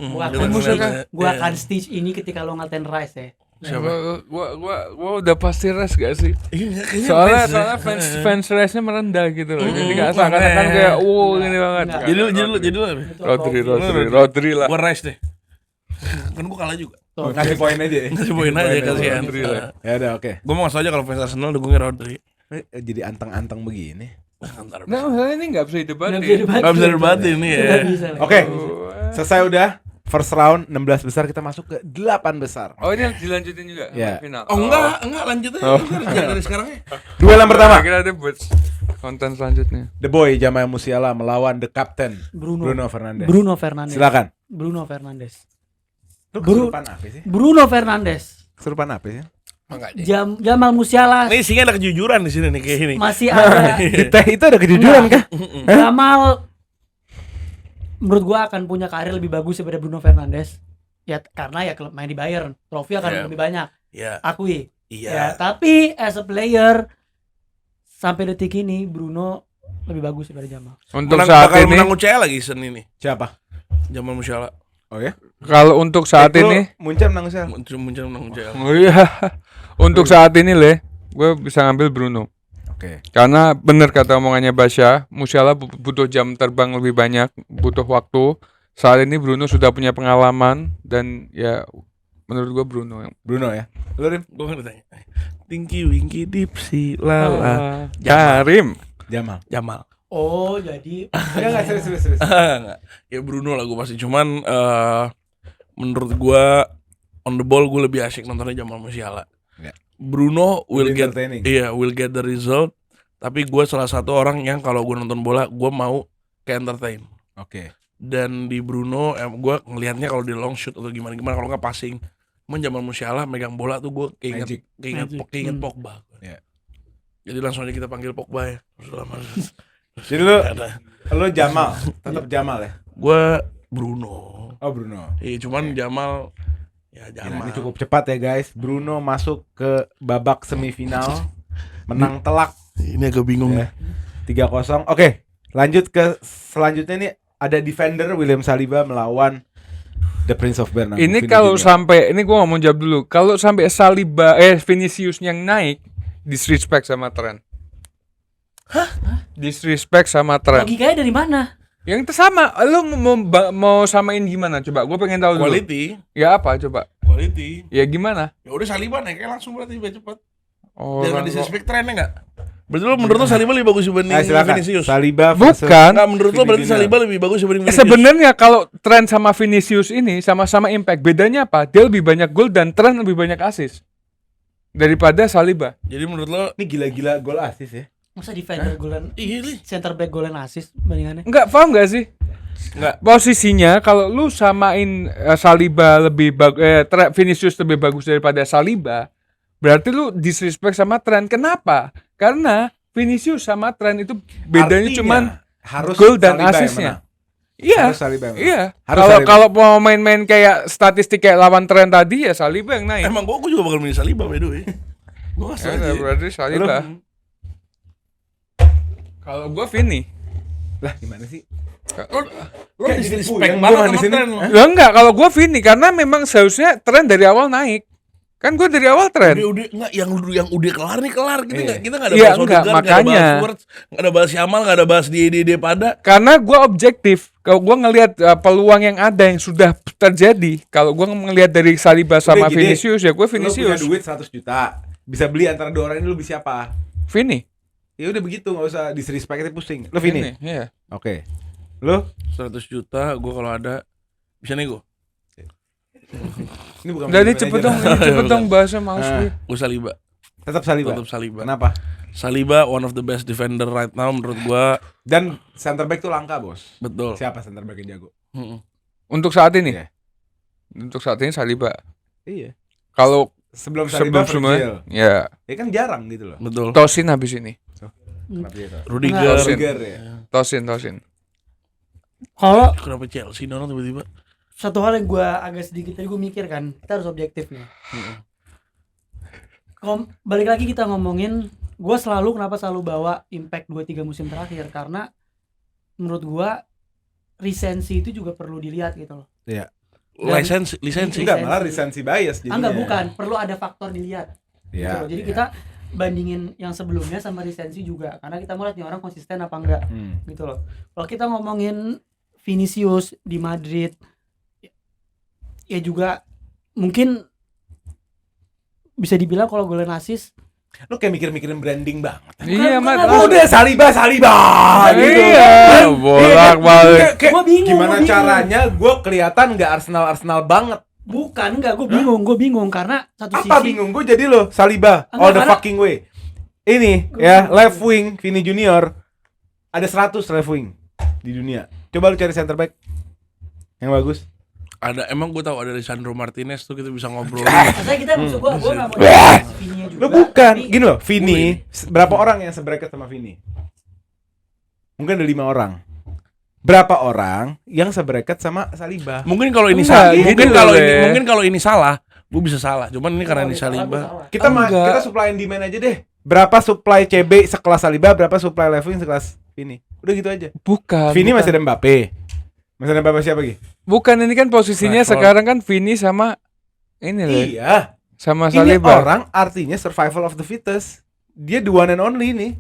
Speaker 2: Gua akan stitch ini ketika lo ngatain Rice ya.
Speaker 4: Siapa?
Speaker 3: Gua udah pasti Rice gak sih?
Speaker 4: Iya, kayaknya
Speaker 3: Soalnya
Speaker 4: Rice ya.
Speaker 3: fans Rice-nya merendah gitu loh. Jadi gak
Speaker 4: makanya.
Speaker 3: seakan-akan kayak gini banget.
Speaker 2: Enggak.
Speaker 4: Jadi lu
Speaker 3: Rodri lah.
Speaker 4: Gua Rice deh. Kan gua kalah juga.
Speaker 2: Tuh.
Speaker 1: Ngasih poin aja ya.
Speaker 4: Ngasih poin aja kasihan.
Speaker 3: Rodri lah.
Speaker 1: Ya udah, oke.
Speaker 4: Gua mau ngasih aja kalau fans Arsenal dukungnya Rodri.
Speaker 1: Jadi anteng-anteng begini.
Speaker 4: Ntar
Speaker 3: Nah, masalahnya ini gak bisa didebatin.
Speaker 4: nggak bisa debatin nih ya.
Speaker 2: Nggak bisa lah.
Speaker 1: Oke. Selesai udah. First round 16 besar, kita masuk ke 8 besar.
Speaker 3: Oh ini dilanjutin juga
Speaker 1: Iya.
Speaker 3: sampai final.
Speaker 4: Oh enggak lanjut aja. Jangan dari sekarang ya.
Speaker 1: Duel yang pertama.
Speaker 3: Kira ada buat konten selanjutnya.
Speaker 1: The Boy Jamal Musiala melawan The Captain
Speaker 2: Bruno
Speaker 1: Fernandes.
Speaker 2: Silakan.
Speaker 1: Silakan.
Speaker 2: Bruno Fernandes.
Speaker 1: Lu kesurupan apa sih?
Speaker 2: Bruno Fernandes.
Speaker 1: Kesurupan apa sih?
Speaker 4: Enggak.
Speaker 2: Jamal Musiala
Speaker 4: Ini isinya ada kejujuran di sini nih kayak ini.
Speaker 2: masih ada.
Speaker 1: Di teh itu ada kejujuran kah?
Speaker 2: Jamal menurut gua akan punya karir lebih bagus daripada Bruno Fernandes. Ya karena ya klub main di Bayern, trofi akan
Speaker 4: Iya.
Speaker 2: lebih banyak.
Speaker 4: Iya.
Speaker 2: Akui. Ya,
Speaker 4: Iya.
Speaker 2: tapi as a player sampai detik ini Bruno lebih bagus daripada Jamal.
Speaker 3: Untuk
Speaker 4: Menang,
Speaker 3: saat
Speaker 4: bakal
Speaker 3: ini,
Speaker 4: menang UCL lagi season ini.
Speaker 1: Siapa?
Speaker 4: Jamal Musiala.
Speaker 1: Oh ya?
Speaker 3: kalau untuk saat ini,
Speaker 1: Munchen menang sel.
Speaker 4: Muncul menang UCL.
Speaker 3: oh iya, untuk saat ini gue bisa ngambil Bruno.
Speaker 1: Oke.
Speaker 3: Karena bener kata omongannya Basya, Musiala butuh jam terbang lebih banyak, butuh waktu. Saat ini Bruno sudah punya pengalaman dan ya menurut gue Bruno yang
Speaker 1: Bruno ya. Lu Rim?
Speaker 4: Gue kan ditanya. Tinky Winky Dipsy Lala.
Speaker 3: Karim.
Speaker 1: Jamal.
Speaker 2: Oh, jadi
Speaker 1: Enggak serius.
Speaker 4: Nggak. Ya Bruno lah gue pasti. Cuman menurut gue on the ball gue lebih asik nontonnya Jamal Musiala.
Speaker 1: Ya.
Speaker 4: Bruno will
Speaker 1: Lebih
Speaker 4: get
Speaker 1: entertaining.
Speaker 4: will get the result. Tapi gue salah satu orang yang kalau gue nonton bola gue mau ke entertain.
Speaker 1: Oke.
Speaker 4: Dan di Bruno gue ngelihatnya kalau di long shoot atau gimana kalau nggak passing. Cuman Jamal Musiala megang bola tuh gue
Speaker 1: Magic.
Speaker 4: keinget Pogba.
Speaker 1: Ya.
Speaker 4: Jadi langsung aja kita panggil Pogba ya.
Speaker 1: Jadi lu Jamal, tetap Jamal ya.
Speaker 4: Gue Bruno.
Speaker 1: Oh Bruno.
Speaker 4: Iya cuman Jamal ya
Speaker 1: Gila,
Speaker 4: Jamal.
Speaker 1: ini cukup cepat ya guys. Bruno masuk ke babak semifinal, menang telak
Speaker 4: Ini agak bingung
Speaker 1: ya. 3-0. Oke, lanjut ke selanjutnya nih ada defender William Saliba melawan The Prince of Bernardo.
Speaker 3: Ini
Speaker 1: Vini
Speaker 3: kalau
Speaker 1: Junior.
Speaker 3: sampai, ini gue nggak mau jawab dulu. Kalau sampai Saliba, Vinicius yang naik, disrespect sama Trent. Disrespect sama Trent.
Speaker 2: logikanya dari mana?
Speaker 3: Yang itu sama, lu mau samain gimana? Coba, gue pengen tahu dulu.
Speaker 4: Quality.
Speaker 3: Ya apa? Coba.
Speaker 4: Quality.
Speaker 3: Ya gimana?
Speaker 4: Ya udah Saliba naiknya langsung berarti biar cepat.
Speaker 3: Oh,
Speaker 4: Jangan disrespect trennya enggak? Berarti menurut lo Saliba lebih bagus dibanding
Speaker 1: silakan.
Speaker 4: Vinicius?
Speaker 1: Saliba versus
Speaker 3: Bukan.
Speaker 4: Enggak, menurut lo
Speaker 1: Vini
Speaker 4: berarti
Speaker 1: Junior.
Speaker 4: Saliba lebih bagus dibanding Vinicius?
Speaker 3: Sebenarnya kalau Trent sama Vinicius ini sama-sama impact. Bedanya apa? Dia lebih banyak gol dan Trent lebih banyak assist daripada Saliba.
Speaker 4: Jadi menurut lo
Speaker 1: ini gila-gila gol assist ya.
Speaker 2: Masa defender golan,
Speaker 4: iya nih.
Speaker 2: center back golan assist bandingannya?
Speaker 3: Enggak, paham gak sih?
Speaker 4: Enggak.
Speaker 3: Posisinya kalau lu samain Saliba lebih Vinicius lebih bagus daripada Saliba, berarti lu disrespect sama Trent. Kenapa? Karena Vinicius sama Trent itu bedanya
Speaker 1: Artinya,
Speaker 3: cuman
Speaker 1: harus
Speaker 3: gol dan
Speaker 1: Saliba yang
Speaker 3: assistnya.
Speaker 1: menang.
Speaker 3: Iya.
Speaker 1: Harus Saliba yang menang.
Speaker 3: Iya.
Speaker 1: Harus
Speaker 3: Kalau
Speaker 1: Saliba.
Speaker 3: kalau mau main-main kayak statistik kayak lawan Trent tadi ya Saliba yang naik.
Speaker 4: Emang gua juga bakal milih Saliba by the way. Gua
Speaker 3: Ya,
Speaker 4: aja.
Speaker 3: berarti Saliba. Kalau gua Vini.
Speaker 1: Lah gimana sih?
Speaker 4: Lo
Speaker 1: Kayak
Speaker 4: disrespect
Speaker 1: ditipu ya,
Speaker 4: banget
Speaker 1: gua di
Speaker 4: sama
Speaker 1: sini.
Speaker 4: Trent lo.
Speaker 3: Lah enggak, kalau gua Vini karena memang seharusnya Trent dari awal naik. Kan gua dari awal Trent.
Speaker 4: Udah enggak yang udah kelar nih kelar kita
Speaker 1: Iya.
Speaker 4: kita enggak ada
Speaker 3: Iya,
Speaker 4: bahas
Speaker 3: enggak,
Speaker 4: Odegaard, enggak ada
Speaker 3: makanya.
Speaker 4: bahas Schwartz, enggak ada bahas Yamal, enggak ada bahas dia pada.
Speaker 3: Karena gua objektif. Kalau gua ngelihat peluang yang ada yang sudah terjadi, kalau gua ngelihat dari Saliba sama
Speaker 1: Udah gini,
Speaker 3: Vinicius ya gua
Speaker 1: Lu punya
Speaker 3: Vinicius.
Speaker 1: duit 100 juta, bisa beli antara dua orang ini lu beli siapa?
Speaker 3: Vini.
Speaker 1: Ya udah begitu, nggak usah disrespect pusing. Lu Vini.
Speaker 3: Iya.
Speaker 1: Oke. Lu
Speaker 4: 100 juta gua kalau ada bisa nego.
Speaker 1: ini bukan
Speaker 3: Jadi
Speaker 1: manajer.
Speaker 3: cepet dong bahasa males
Speaker 1: Ah.
Speaker 3: gue.
Speaker 4: Gua Saliba.
Speaker 1: Tetap Saliba.
Speaker 4: Tetap Saliba.
Speaker 1: Kenapa?
Speaker 4: Saliba one of the best defender right now menurut gua.
Speaker 1: Dan center back tuh langka, Bos.
Speaker 4: Betul.
Speaker 1: Siapa center back yang jago?
Speaker 4: Mm-mm.
Speaker 3: Untuk saat ini.
Speaker 1: Iya.
Speaker 3: Untuk saat ini Saliba.
Speaker 1: Iya.
Speaker 3: Kalau
Speaker 1: Sebelum Saliba
Speaker 3: sebelum
Speaker 1: Virgil.
Speaker 3: semua ya
Speaker 1: Ya kan jarang gitu loh.
Speaker 4: Betul.
Speaker 3: Tosin habis ini.
Speaker 1: Kenapa gitu?
Speaker 4: Rudiger.
Speaker 1: Rudiger ya.
Speaker 3: Tosin.
Speaker 2: Kalau
Speaker 4: Kenapa Chelsea Dono tiba-tiba?
Speaker 2: satu hal yang gue agak sedikit tadi gue mikir kan, kita harus objektif nih. Balik lagi kita ngomongin, gue kenapa selalu bawa impact 2-3 musim terakhir, karena menurut gue resensi itu juga perlu dilihat gitu loh.
Speaker 1: Iya.
Speaker 4: Lisensi.
Speaker 1: Enggak, malah recency bias jadinya.
Speaker 2: Enggak, bukan, perlu ada faktor dilihat.
Speaker 1: Iya.
Speaker 2: Gitu loh. Jadi
Speaker 1: iya.
Speaker 2: kita bandingin yang sebelumnya sama resensi juga, karena kita mau lihat nih orang konsisten apa enggak gitu loh. Kalau kita ngomongin Vinicius di Madrid, ya juga mungkin bisa dibilang kalau golden assist.
Speaker 1: Lu kayak mikir-mikirin branding banget.
Speaker 3: Iya, Mat.
Speaker 2: bukan.
Speaker 1: Udah Saliba gitu.
Speaker 3: Iya, bolak-balik.
Speaker 1: Kayak
Speaker 2: Gua bingung,
Speaker 1: gimana
Speaker 2: gua bingung.
Speaker 1: caranya gue kelihatan nggak Arsenal banget?
Speaker 2: Bukan, enggak, gue bingung karena satu
Speaker 1: Apa
Speaker 2: sisi
Speaker 1: bingung? Gue jadi lo Saliba
Speaker 2: Enggak,
Speaker 1: all the
Speaker 2: karena-
Speaker 1: fucking way. Ini ya left wing Vini Junior ada 100 left wing di dunia. Coba lu cari center back yang bagus.
Speaker 4: Ada emang gue tahu ada Lisandro Martinez tuh kita bisa ngobrol.
Speaker 2: maksudnya kita maksud gue nggak mau Vini-nya juga.
Speaker 1: Lu bukan,
Speaker 2: tapi
Speaker 1: gini loh, Vini. Berapa orang yang sebracket sama Vini? Mungkin ada 5 orang. Berapa orang yang sebracket sama Saliba?
Speaker 4: Mungkin kalau ini
Speaker 3: Enggak,
Speaker 4: salah,
Speaker 3: gini
Speaker 4: mungkin kalau ini salah, gue bisa salah. Cuman ini karena ini
Speaker 2: Kalau salah,
Speaker 4: Saliba.
Speaker 2: gua salah.
Speaker 1: Kita
Speaker 3: Enggak.
Speaker 1: kita supply and demand aja deh. Berapa supply CB sekelas Saliba, berapa supply Levin sekelas Vini. Udah gitu aja.
Speaker 3: Bukan.
Speaker 1: Vini
Speaker 3: bukan.
Speaker 1: masih ada Mbappe. Masih ada Mbappe siapa lagi?
Speaker 3: Bukan, ini kan posisinya
Speaker 4: Rashford.
Speaker 3: sekarang kan Vini sama ini loh.
Speaker 1: Iya.
Speaker 3: Sama
Speaker 1: Ini
Speaker 3: Saliba.
Speaker 1: orang artinya survival of the fittest. Dia the one and only nih.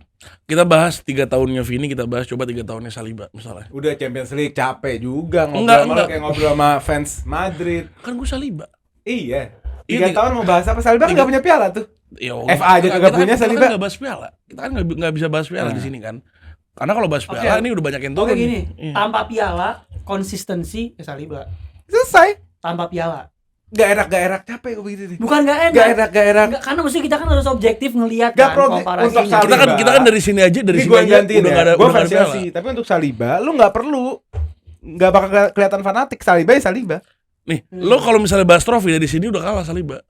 Speaker 4: Kita bahas 3 tahunnya Vini, kita bahas coba 3 tahunnya Saliba misalnya.
Speaker 1: Udah Champions League capek juga ngobrol
Speaker 4: Enggak,
Speaker 1: sama lo,
Speaker 4: enggak.
Speaker 1: kayak ngobrol sama fans Madrid.
Speaker 4: Kan gue Saliba.
Speaker 1: Iya.
Speaker 4: Iya,
Speaker 1: 3 tahun mau bahas apa? Saliba kan
Speaker 4: tiga-
Speaker 1: nggak punya piala tuh.
Speaker 4: Ya,
Speaker 1: FA aja kagak punya,
Speaker 4: kita
Speaker 1: Saliba.
Speaker 4: kan nggak bahas piala. Kita kan nggak bisa bahas piala di sini kan. Karena kalau bahas piala
Speaker 2: Oke.
Speaker 4: ini udah banyak yang
Speaker 2: Oke
Speaker 4: turun.
Speaker 2: gini,
Speaker 4: Iya.
Speaker 2: tanpa piala, konsistensi ya Saliba.
Speaker 1: Selesai.
Speaker 2: Tanpa piala.
Speaker 1: Gak enak capek kok begitu nih.
Speaker 2: Bukan nggak enak.
Speaker 1: Gak enak.
Speaker 2: Nggak, karena mesti kita kan harus objektif ngelihat
Speaker 1: Nggak
Speaker 2: kan
Speaker 1: untuk
Speaker 2: komparasinya.
Speaker 1: Saliba.
Speaker 4: Kita kan dari sini aja, dari
Speaker 1: Ini
Speaker 4: sini
Speaker 1: gue
Speaker 4: aja
Speaker 1: gantiin
Speaker 4: udah
Speaker 1: ya.
Speaker 4: nggak ada
Speaker 1: Gue
Speaker 4: udah nggak
Speaker 1: fans
Speaker 4: ada piala.
Speaker 1: Chelsea, tapi untuk Saliba lu nggak perlu, nggak bakal kelihatan fanatik. Saliba ya Saliba.
Speaker 4: Nih, lo kalau misalnya bahas trofi dari sini udah kalah Saliba.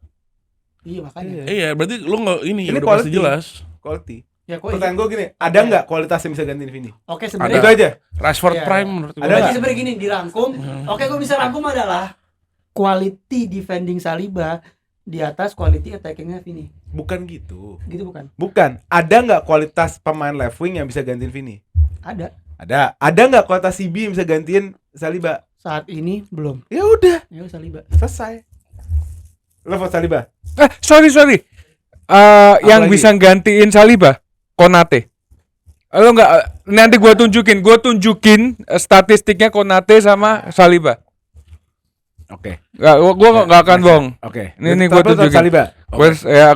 Speaker 2: Iya makanya.
Speaker 4: Iya, berarti lo nggak ini
Speaker 1: Ini
Speaker 4: udah pasti
Speaker 1: quality.
Speaker 4: jelas.
Speaker 1: Quality.
Speaker 2: Ya kok
Speaker 1: Pertanyaan gue gini, ada nggak kualitas yang bisa gantiin Vini?
Speaker 2: Oke
Speaker 1: Itu
Speaker 2: sebenarnya.
Speaker 1: aja.
Speaker 4: Rashford
Speaker 2: Iya.
Speaker 4: Prime menurut gue.
Speaker 1: Ada
Speaker 2: Berarti
Speaker 1: nggak?
Speaker 2: sebenarnya gini dirangkum. Oke, gue bisa rangkum adalah quality defending Saliba di atas quality attackingnya Vini.
Speaker 1: Bukan gitu.
Speaker 2: Gitu bukan?
Speaker 1: Bukan. Ada nggak kualitas pemain left wing yang bisa gantiin Vini?
Speaker 2: Ada.
Speaker 1: Ada. Ada nggak kualitas CB yang bisa gantiin Saliba?
Speaker 2: Saat ini belum.
Speaker 1: Ya udah,
Speaker 2: Ya Saliba.
Speaker 1: selesai. Lo vote Saliba?
Speaker 3: Sorry. Yang
Speaker 1: lagi?
Speaker 3: bisa gantiin Saliba, Konate. Lo nggak, nanti gua tunjukin statistiknya Konate sama Saliba.
Speaker 1: Oke.
Speaker 3: Nggak akan bohong.
Speaker 1: Oke.
Speaker 3: Ini
Speaker 1: Tetap
Speaker 3: gua
Speaker 1: lo vote
Speaker 3: tunjukin.
Speaker 1: Saliba.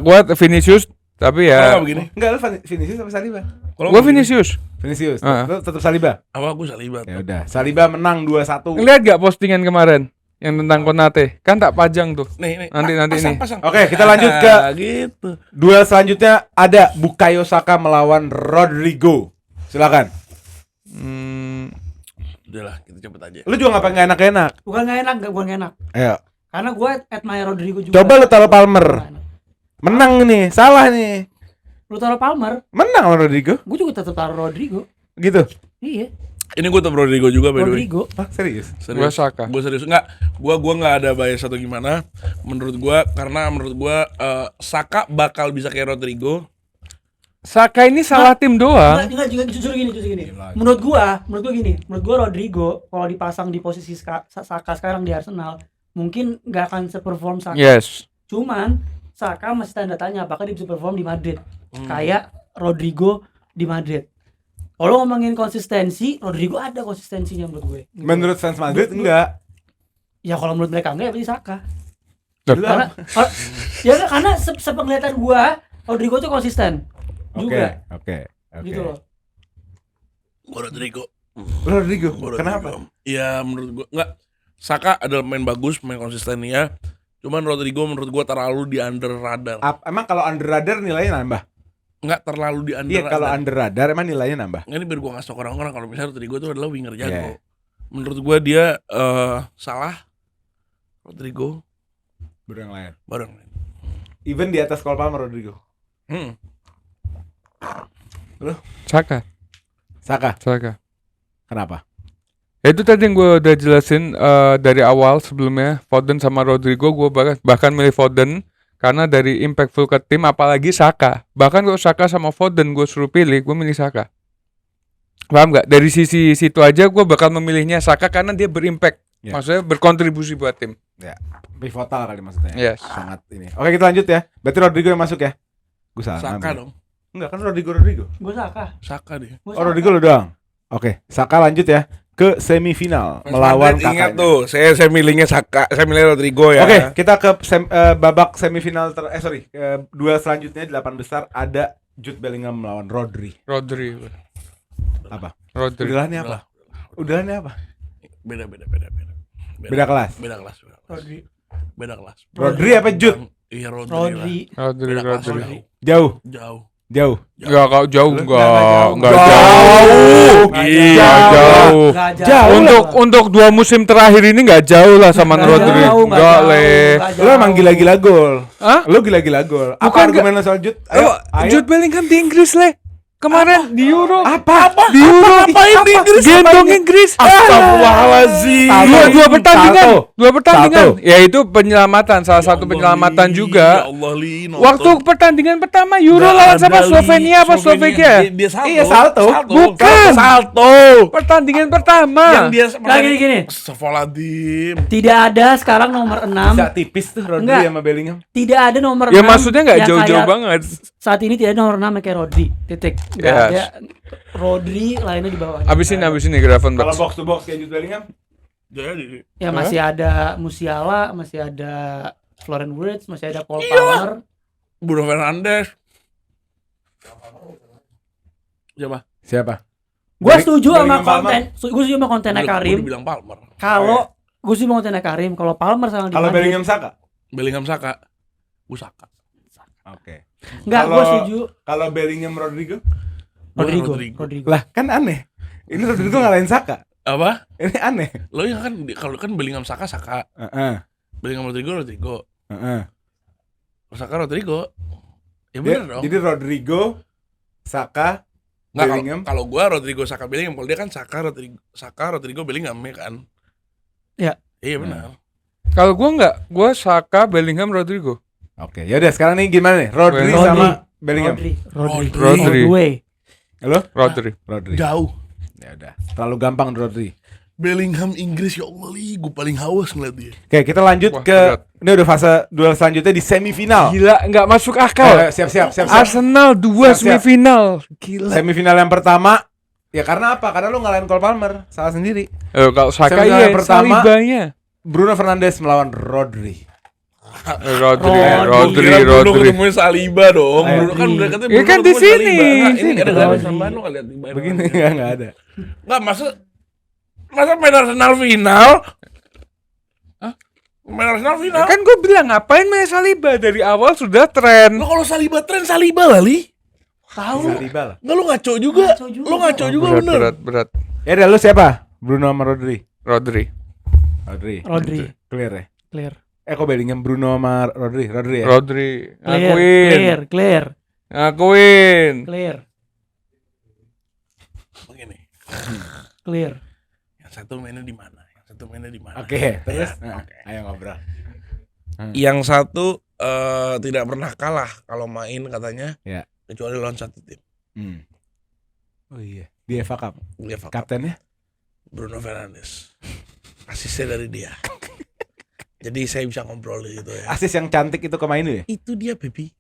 Speaker 3: Gua Vinicius, tapi
Speaker 4: Kalau
Speaker 3: ya
Speaker 4: nggak begini,
Speaker 1: Enggak, lo Vinicius sama Saliba?
Speaker 4: kalau
Speaker 3: gua
Speaker 4: nggak begini,
Speaker 3: Vinicius.
Speaker 1: Vinicius.
Speaker 3: Heeh.
Speaker 1: Lo tetap Saliba.
Speaker 4: apa aku Saliba?
Speaker 1: Ya udah. Saliba menang 2-1.
Speaker 3: Ngeliat gak postingan kemarin yang tentang Konate? Kan tak pajang tuh.
Speaker 4: Nih,
Speaker 3: Nanti
Speaker 4: pasang,
Speaker 3: ini.
Speaker 4: pasang.
Speaker 1: Oke, kita lanjut ke
Speaker 4: gitu.
Speaker 1: duel selanjutnya. Ada Bukayo Saka melawan Rodrigo. Silakan.
Speaker 4: Udahlah, kita cepet aja.
Speaker 1: Lu juga ngapain nggak enak-enak?
Speaker 2: Bukan nggak enak.
Speaker 1: Ayo.
Speaker 2: Karena gue admire Rodrigo juga.
Speaker 1: Coba lu taruh Palmer.
Speaker 2: Nggak enak.
Speaker 1: Menang nih, salah nih.
Speaker 2: Lu taruh Palmer,
Speaker 1: Menang lawan Rodrigo.
Speaker 2: gue juga tetap taruh Rodrigo.
Speaker 1: Gitu.
Speaker 2: Iya,
Speaker 4: Ini gue tetap Rodrigo juga by the way.
Speaker 2: Rodrigo.
Speaker 1: Hah, serius?
Speaker 3: Gua Saka.
Speaker 4: Gue serius enggak. Gua enggak ada bias atau gimana. Menurut gua Saka bakal bisa kayak Rodrigo.
Speaker 3: Saka ini salah tim doang.
Speaker 2: Enggak, juga jujur gini. Menurut gua gini. Menurut gua Rodrigo kalau dipasang di posisi Saka sekarang di Arsenal, mungkin nggak akan seperform Saka.
Speaker 3: Yes.
Speaker 2: Cuman Saka masih tanda tanya apakah dia bisa perform di Madrid. Kayak Rodrigo di Madrid. Kalau ngomongin konsistensi, Rodrigo ada konsistensinya menurut gue. Gitu.
Speaker 1: Menurut fans Madrid enggak.
Speaker 2: Ya kalau menurut mereka enggak ya berarti Saka.
Speaker 1: Lu
Speaker 2: Karena ya enggak, karena sepenglihatan gua Rodrigo tuh konsisten.
Speaker 1: Oke,
Speaker 2: Juga.
Speaker 1: oke.
Speaker 2: Gitu loh.
Speaker 4: Gua Rodrigo.
Speaker 1: Rodrigo.
Speaker 4: Gua Rodrigo.
Speaker 1: Kenapa?
Speaker 4: Ya menurut gua enggak. Saka adalah main bagus, main konsistennya. Cuman Rodrigo menurut gua terlalu di under radar.
Speaker 1: Emang kalau under radar nilainya nambah?
Speaker 4: Enggak terlalu di under
Speaker 1: Iya, kalau under radar emang nilainya nambah.
Speaker 4: Ini biar gua ngasih tau ke orang-orang kalau misalnya Rodrigo itu adalah winger jago.
Speaker 1: Yeah.
Speaker 4: Menurut gua dia salah. Rodrigo
Speaker 1: Baru yang lain.
Speaker 4: baru yang lain.
Speaker 1: Even di atas Cole Palmer Rodrigo.
Speaker 3: Saka.
Speaker 1: Saka. Kenapa?
Speaker 3: Ya itu tadi yang gue udah jelasin dari awal sebelumnya, Foden sama Rodrigo. Gue bahkan milih Foden karena dari impactful ke tim, apalagi Saka. Bahkan kalau Saka sama Foden gue suruh pilih, gue milih Saka. Paham nggak? Dari sisi situ aja gue bakal memilihnya Saka karena dia berimpact.
Speaker 1: Ya.
Speaker 3: Maksudnya berkontribusi buat tim.
Speaker 1: Ya, pivotal kali maksudnya.
Speaker 3: Yes.
Speaker 1: Sangat ini. Oke, kita lanjut ya. Berarti Rodrigo yang masuk ya? Gue salah.
Speaker 4: Saka
Speaker 1: ngambil.
Speaker 4: dong.
Speaker 1: Enggak, kan Rodrigo.
Speaker 2: Gua Saka.
Speaker 4: Saka dia.
Speaker 2: Gua
Speaker 1: Oh,
Speaker 2: Saka.
Speaker 1: Rodrigo lo doang. Oke, Saka lanjut ya ke semifinal
Speaker 4: Mas
Speaker 1: melawan
Speaker 4: Madrid ingat
Speaker 1: kakaknya.
Speaker 4: tuh, saya milihnya Saka, saya milih Rodrigo ya.
Speaker 1: Oke, kita ke babak semifinal duel selanjutnya 8 besar ada Jude Bellingham melawan Rodri.
Speaker 3: Rodri.
Speaker 1: Apa?
Speaker 3: Rodri.
Speaker 1: Udahannya apa? Udahannya apa?
Speaker 4: Beda
Speaker 1: Beda kelas.
Speaker 2: Rodri.
Speaker 4: Beda kelas.
Speaker 1: Rodri apa Jude?
Speaker 4: Iya Rodri.
Speaker 2: Rodri.
Speaker 3: Rodri.
Speaker 4: Beda kelas,
Speaker 3: Rodri.
Speaker 1: Jauh.
Speaker 4: Jauh.
Speaker 3: Enggak kau jauh,
Speaker 1: Lu?
Speaker 3: enggak
Speaker 1: Jauh.
Speaker 3: jauh.
Speaker 2: Nggak
Speaker 3: Iya,
Speaker 1: jauh.
Speaker 3: jauh.
Speaker 2: Nggak
Speaker 1: Jauh.
Speaker 3: Untuk 2 musim terakhir ini enggak jauh lah sama
Speaker 2: Nggak
Speaker 3: Rodri.
Speaker 2: jauh, nggak
Speaker 3: Enggak
Speaker 2: jauh,
Speaker 3: le.
Speaker 2: nggak
Speaker 1: Lo emang
Speaker 2: jauh.
Speaker 1: gila-gila gol.
Speaker 3: Hah?
Speaker 1: Lo gila-gila gol. Apa
Speaker 3: Bukan
Speaker 1: argumen lo soal Jude? Ayo, ayo.
Speaker 3: Jude Bellingham di Inggris le. Kemarin di Euro.
Speaker 1: Apa?
Speaker 3: Di Euro.
Speaker 4: Ngapain di Inggris?
Speaker 3: Gendong Inggris.
Speaker 4: Astagfirullahaladzim.
Speaker 3: Dua pertandingan.
Speaker 1: Salto.
Speaker 3: Dua pertandingan.
Speaker 1: Salto.
Speaker 3: Ya itu penyelamatan, salah satu penyelamatan
Speaker 4: Ya
Speaker 3: juga.
Speaker 4: Allah, Li, nonton.
Speaker 3: Waktu pertandingan pertama Euro
Speaker 4: Nggak
Speaker 3: lawan
Speaker 4: ada,
Speaker 3: siapa?
Speaker 4: Li.
Speaker 3: Slovenia apa Slovakia?
Speaker 4: Dia salto.
Speaker 1: Iya, salto.
Speaker 3: Bukan.
Speaker 4: Salto.
Speaker 3: Pertandingan pertama.
Speaker 4: Yang dia
Speaker 2: Nah, gini.
Speaker 4: Astagfirullahaladzim.
Speaker 2: Tidak ada sekarang nomor 6.
Speaker 1: Bisa tipis tuh Rodri
Speaker 2: Enggak.
Speaker 1: sama Bellingham.
Speaker 2: Tidak ada nomor 6.
Speaker 3: Ya maksudnya nggak
Speaker 2: yang
Speaker 3: jauh-jauh
Speaker 2: kayak-
Speaker 3: banget.
Speaker 2: Saat ini tidak ada nomor 6 yang kayak Rodri. Titik. Enggak
Speaker 3: Yes.
Speaker 2: ada. Rodri lainnya di bawahnya.
Speaker 3: Abis ini Gravenberch.
Speaker 1: Kalau box to box kayak Jude Bellingham,
Speaker 4: Jadi
Speaker 2: Ya masih ada Musiala, masih ada Florian Wirtz, masih ada Paul Palmer.
Speaker 4: Bruno Fernandes. Siapa?
Speaker 2: Gue setuju sama
Speaker 1: Bellingham Palmer.
Speaker 2: konten, gue setuju sama kontennya Karim.
Speaker 4: Gua bilang Palmer.
Speaker 2: Kalau gue setuju sama kontennya Karim, kalau Palmer sama di
Speaker 1: kalau
Speaker 2: Madrid.
Speaker 1: Bellingham Saka.
Speaker 4: Bellingham Saka. Saka.
Speaker 1: Oke.
Speaker 2: Enggak, gue
Speaker 1: Kalau-
Speaker 2: setuju
Speaker 1: Kalau Bellingham Rodrigo?
Speaker 2: Rodrigo.
Speaker 4: Rodrigo.
Speaker 1: Lah, kan aneh. Ini Rodrigo ngalahin Saka.
Speaker 4: Apa?
Speaker 1: Ini aneh.
Speaker 4: Lo yang kan kalau kan Bellingham Saka.
Speaker 1: Heeh.
Speaker 4: Bellingham Rodrigo.
Speaker 1: Heeh.
Speaker 4: Saka Rodrigo. Ya
Speaker 1: Dia-
Speaker 4: bener dong.
Speaker 1: Jadi Rodrigo, Saka,
Speaker 4: Nggak,
Speaker 1: Bellingham.
Speaker 4: kalau gua Rodrigo Saka Bellingham, kalau dia kan Saka Rodrigo Bellingham ya kan.
Speaker 2: Ya.
Speaker 4: Iya benar.
Speaker 3: Kalau gua nggak, gua Saka, Bellingham, Rodrigo.
Speaker 1: Oke, ya udah sekarang nih gimana nih? Rodri
Speaker 3: Rodri.
Speaker 1: sama Bellingham.
Speaker 2: Rodri.
Speaker 3: Rodri.
Speaker 2: All the way.
Speaker 1: Halo?
Speaker 3: Rodri.
Speaker 1: Rodri.
Speaker 4: Jauh.
Speaker 1: Ya udah. Terlalu gampang Rodri.
Speaker 4: Bellingham Inggris ya Allah li, gua paling haus ngeliat dia.
Speaker 1: Oke, kita lanjut
Speaker 3: Wah,
Speaker 1: ke
Speaker 3: berat.
Speaker 1: ini udah fase duel selanjutnya di semifinal.
Speaker 3: Gila, nggak masuk akal.
Speaker 1: Siap.
Speaker 3: Arsenal 2
Speaker 1: Siap.
Speaker 3: semifinal. Gila.
Speaker 1: Semifinal yang pertama, ya karena apa? Karena lu ngalahin Cole Palmer, salah sendiri.
Speaker 3: Kalau Saka
Speaker 1: Semifinal
Speaker 3: iya,
Speaker 1: yang pertama.
Speaker 3: Salibanya.
Speaker 1: Bruno Fernandes melawan Rodri.
Speaker 3: Rodri.
Speaker 4: Bruno ketemu Saliba dong.
Speaker 1: Ayo.
Speaker 4: Bruno kan udah katanya
Speaker 3: Ya
Speaker 4: Bruno
Speaker 3: kan di
Speaker 4: ketemu
Speaker 3: sini,
Speaker 4: Saliba. Nggak,
Speaker 3: di
Speaker 4: ini
Speaker 3: sini.
Speaker 4: ada gambar
Speaker 2: Rodri.
Speaker 4: tambahan lu nggak lihat di bayar.
Speaker 1: Begini enggak ada.
Speaker 4: Nggak, masa main Arsenal final? Hah? Main Arsenal final?
Speaker 3: Kan gue bilang ngapain main Saliba dari awal sudah tren.
Speaker 4: Lo kalau Saliba tren Saliba lah li.
Speaker 2: Tahu.
Speaker 1: Saliba lah.
Speaker 4: Nggak, lo ngaco juga.
Speaker 2: Ngaco juga.
Speaker 4: Lo ngaco juga bener.
Speaker 3: Berat.
Speaker 1: Ya udah lu siapa? Bruno sama Rodri.
Speaker 3: Rodri.
Speaker 2: Rodri.
Speaker 1: Clear ya?
Speaker 2: Clear.
Speaker 1: Kok Bellingham Bruno sama Rodri ya?
Speaker 3: Rodri.
Speaker 2: Clear.
Speaker 3: Ngakuin.
Speaker 4: Begini.
Speaker 2: Clear.
Speaker 4: Yang satu mainnya di mana?
Speaker 1: Oke, terus
Speaker 4: Ya,
Speaker 1: ayo ngobrol.
Speaker 4: Yang satu tidak pernah kalah kalau main katanya.
Speaker 1: Ya.
Speaker 4: Kecuali lawan satu tim.
Speaker 1: Oh iya, di FA Cup.
Speaker 4: Dia fakap.
Speaker 1: Kaptennya?
Speaker 4: Bruno Fernandes. Asisnya dari dia. Jadi saya bisa ngobrol gitu ya.
Speaker 1: Asis yang cantik itu ke main ya?
Speaker 4: Itu dia baby.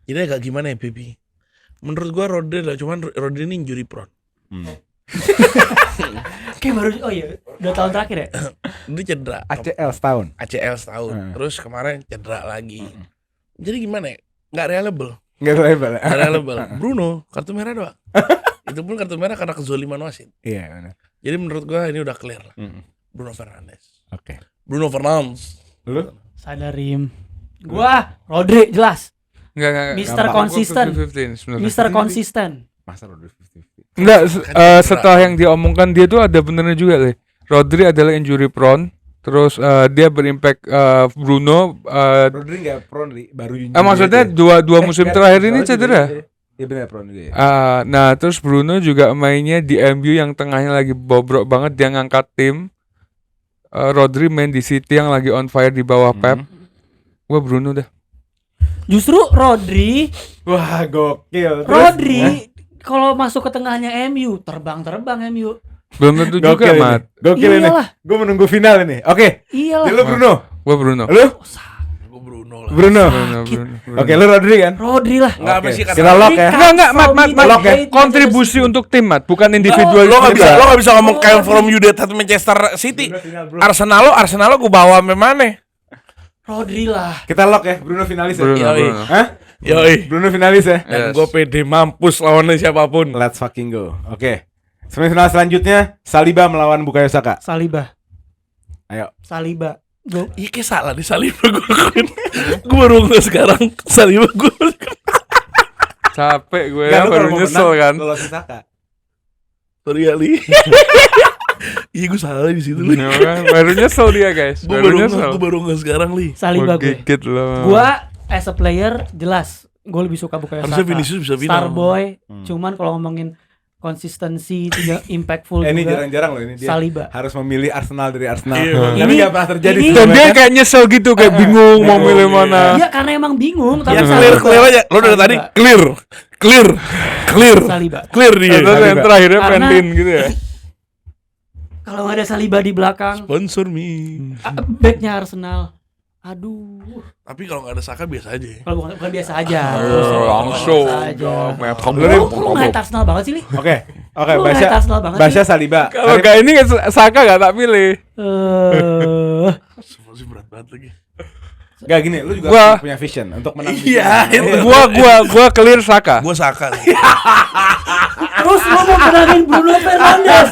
Speaker 4: Jadi agak gimana ya baby? Menurut gua Rodri lah, cuman Rodri ini injury prone.
Speaker 2: Kayak baru, oh iya, 2 tahun terakhir ya?
Speaker 4: Dia cedera.
Speaker 1: ACL setahun.
Speaker 4: ACL setahun. Terus kemarin cedera lagi. Jadi gimana ya? Nggak reliable.
Speaker 1: Enggak level.
Speaker 4: Nggak reliable. Bruno kartu merah doang. Itu pun kartu merah karena kezoliman wasit.
Speaker 1: Iya, benar.
Speaker 4: Jadi menurut gua ini udah clear. Bruno Fernandes. Bruno Fernandes.
Speaker 1: Lu?
Speaker 2: Sadarim. Gua Rodri jelas.
Speaker 3: Enggak.
Speaker 2: Mister
Speaker 1: gampang.
Speaker 2: konsisten.
Speaker 3: 50-50 sebenarnya.
Speaker 2: Mister konsisten.
Speaker 1: Masa Rodri 50-50?
Speaker 3: Enggak,
Speaker 4: Kan
Speaker 3: setelah yang dia omongkan dia tuh ada benernya juga deh. Rodri adalah injury prone, terus dia berimpact Bruno.
Speaker 1: Rodri enggak prone, Ri. Baru
Speaker 3: Maksudnya dua musim terakhir ini cedera.
Speaker 1: Iya benar prone juga ya.
Speaker 3: Nah terus Bruno juga mainnya di MU yang tengahnya lagi bobrok banget, dia ngangkat tim. Rodri main di City yang lagi on fire di bawah Pep. Wah Bruno dah.
Speaker 2: Justru Rodri,
Speaker 1: Wah, gokil. Terus?
Speaker 2: Rodri kalau masuk ke tengahnya MU, terbang MU.
Speaker 3: Belum tentu juga
Speaker 1: Gokil ini.
Speaker 3: Mat.
Speaker 1: Gokil ini.
Speaker 2: Iyalah.
Speaker 1: Gue menunggu final ini. Oke.
Speaker 2: Iyalah.
Speaker 1: Lu Bruno.
Speaker 3: Gua Bruno.
Speaker 1: Lu?
Speaker 4: Gua Bruno lah.
Speaker 1: Bruno.
Speaker 3: Bruno.
Speaker 1: Oke, lu Rodri kan?
Speaker 2: Rodri lah.
Speaker 4: Nggak
Speaker 1: Oke.
Speaker 4: mesti kata.
Speaker 1: Kita lock ya.
Speaker 3: Enggak, Mat.
Speaker 1: Lock ya?
Speaker 3: Kontribusi untuk tim, Mat, bukan individual.
Speaker 4: Lo nggak bisa ngomong kayak from United Manchester City. Arsenal lo gue bawa memane.
Speaker 2: Rodri lah.
Speaker 1: Kita lock ya, Bruno finalis ya.
Speaker 3: Bruno.
Speaker 4: Yoi.
Speaker 1: Hah?
Speaker 4: Yoi.
Speaker 1: Bruno finalis ya.
Speaker 4: Dan
Speaker 3: Yes.
Speaker 4: gue pede mampus lawannya siapapun.
Speaker 1: Let's fucking go. Oke. Semifinal selanjutnya Saliba melawan Bukayo Saka.
Speaker 2: Saliba.
Speaker 1: Ayo.
Speaker 2: Saliba. Go.
Speaker 4: Iya kayak salah nih Saliba gue lakuin. Gue baru nggak sekarang Saliba gue.
Speaker 3: Capek gue
Speaker 1: Nggak,
Speaker 3: ya,
Speaker 1: lu
Speaker 3: baru
Speaker 1: kalau mau
Speaker 3: nyesel
Speaker 1: menang,
Speaker 3: kan.
Speaker 1: lolosin Saka.
Speaker 4: Sorry Ali. Iya gue salah di situ li.
Speaker 3: Ya kan? Baru nyesel dia guys.
Speaker 4: Gue
Speaker 3: Baru nyesel.
Speaker 4: baru nggak sekarang li.
Speaker 2: Saliba
Speaker 3: Gua
Speaker 2: gue.
Speaker 3: gigit loh.
Speaker 2: Gua as a player jelas gue lebih suka Bukayo
Speaker 4: Harusnya
Speaker 2: Saka.
Speaker 4: Vinicius bisa final.
Speaker 2: Starboy, cuman kalau ngomongin konsistensi tidak impactful
Speaker 1: Ini
Speaker 2: juga
Speaker 1: jarang-jarang loh ini dia.
Speaker 2: Saliba.
Speaker 1: Harus memilih Arsenal dari Arsenal.
Speaker 4: Iya,
Speaker 1: Tapi
Speaker 2: Ini-
Speaker 1: nggak pernah terjadi.
Speaker 2: ini-
Speaker 3: Dan dia
Speaker 1: sebelumnya.
Speaker 3: kayak nyesel gitu, kayak bingung mau
Speaker 1: Bingung,
Speaker 3: milih
Speaker 1: iya.
Speaker 3: mana.
Speaker 2: Iya karena emang bingung tapi
Speaker 4: Ya
Speaker 2: Saliba.
Speaker 4: clear aja. Lo dari tadi clear
Speaker 2: Saliba.
Speaker 4: dia.
Speaker 3: Terus yang
Speaker 1: Saliba.
Speaker 3: terakhirnya
Speaker 2: Karena-
Speaker 3: Pentin gitu ya.
Speaker 2: Kalau nggak ada Saliba di belakang,
Speaker 4: Sponsor me.
Speaker 2: backnya Arsenal. Aduh,
Speaker 4: Tapi kalau nggak ada Saka biasa aja. Ya.
Speaker 2: kalau bukan biasa aja.
Speaker 3: Langsung.
Speaker 2: Biasa aja. Lu ngeliat Arsenal banget sih, Li?
Speaker 1: Oke,
Speaker 2: Lu ngeliat Arsenal banget
Speaker 1: Basya
Speaker 2: sih?
Speaker 1: Saliba.
Speaker 3: Kalau kayak ini Saka gak tak pilih.
Speaker 4: Masih berat banget lagi.
Speaker 1: Gak gini, lu juga
Speaker 3: Gua-
Speaker 1: punya vision untuk menang.
Speaker 4: Iya, itu.
Speaker 3: Gua clear Saka.
Speaker 4: Gue Saka.
Speaker 2: Terus lu mau menangin Bruno Fernandes?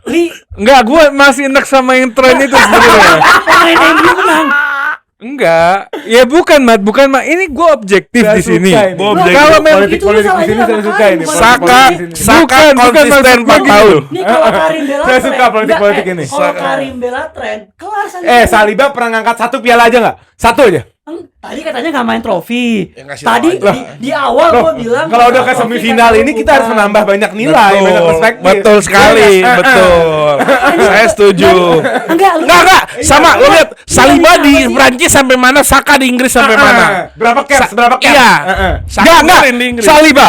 Speaker 2: Li,
Speaker 3: Enggak, gua masih enak sama yang tren itu sebenarnya.
Speaker 2: pemain MU menang.
Speaker 3: Enggak. Ya bukan, Mat, bukan, Mat. Ini gua objektif
Speaker 1: Saya
Speaker 3: di sini.
Speaker 1: suka ini.
Speaker 4: Gua
Speaker 2: Loh,
Speaker 4: objektif.
Speaker 3: Kalau memang
Speaker 1: politik
Speaker 2: itu
Speaker 1: politik di
Speaker 2: salahnya
Speaker 1: sini saya
Speaker 2: sama
Speaker 1: suka
Speaker 2: Karim,
Speaker 1: ini.
Speaker 2: bukan
Speaker 1: politik-
Speaker 4: Saka
Speaker 1: politik di sini.
Speaker 3: Bukan
Speaker 4: konsisten
Speaker 3: maksud gua
Speaker 4: 4
Speaker 3: gini.
Speaker 4: tahun.
Speaker 2: Nih kalau Karim bela
Speaker 1: Saya
Speaker 2: tren,
Speaker 1: suka politik-politik
Speaker 2: enggak,
Speaker 1: ini.
Speaker 2: Kalau Karim bela tren, kelar Saliba.
Speaker 1: Saliba pernah ngangkat 1 piala aja nggak? 1 aja.
Speaker 2: Tadi katanya nggak main trofi.
Speaker 4: Ya, ngasih
Speaker 2: Tadi
Speaker 4: tahu aja.
Speaker 2: di awal
Speaker 1: Loh,
Speaker 2: gua bilang
Speaker 1: kalau udah ke
Speaker 2: trofi
Speaker 1: semifinal
Speaker 2: kan
Speaker 1: ini kita harus
Speaker 2: bukan.
Speaker 1: menambah banyak nilai, banyak perspektif.
Speaker 4: Betul sekali,
Speaker 1: Iya,
Speaker 4: betul. Saya setuju.
Speaker 2: Enggak,
Speaker 4: Enggak, sama lo lihat Saliba di Prancis sampai mana, Saka di Inggris sampai mana.
Speaker 1: Berapa caps? Berapa caps?
Speaker 4: Iya. Saka
Speaker 3: Enggak,
Speaker 4: kemarin di Inggris.
Speaker 3: Saliba.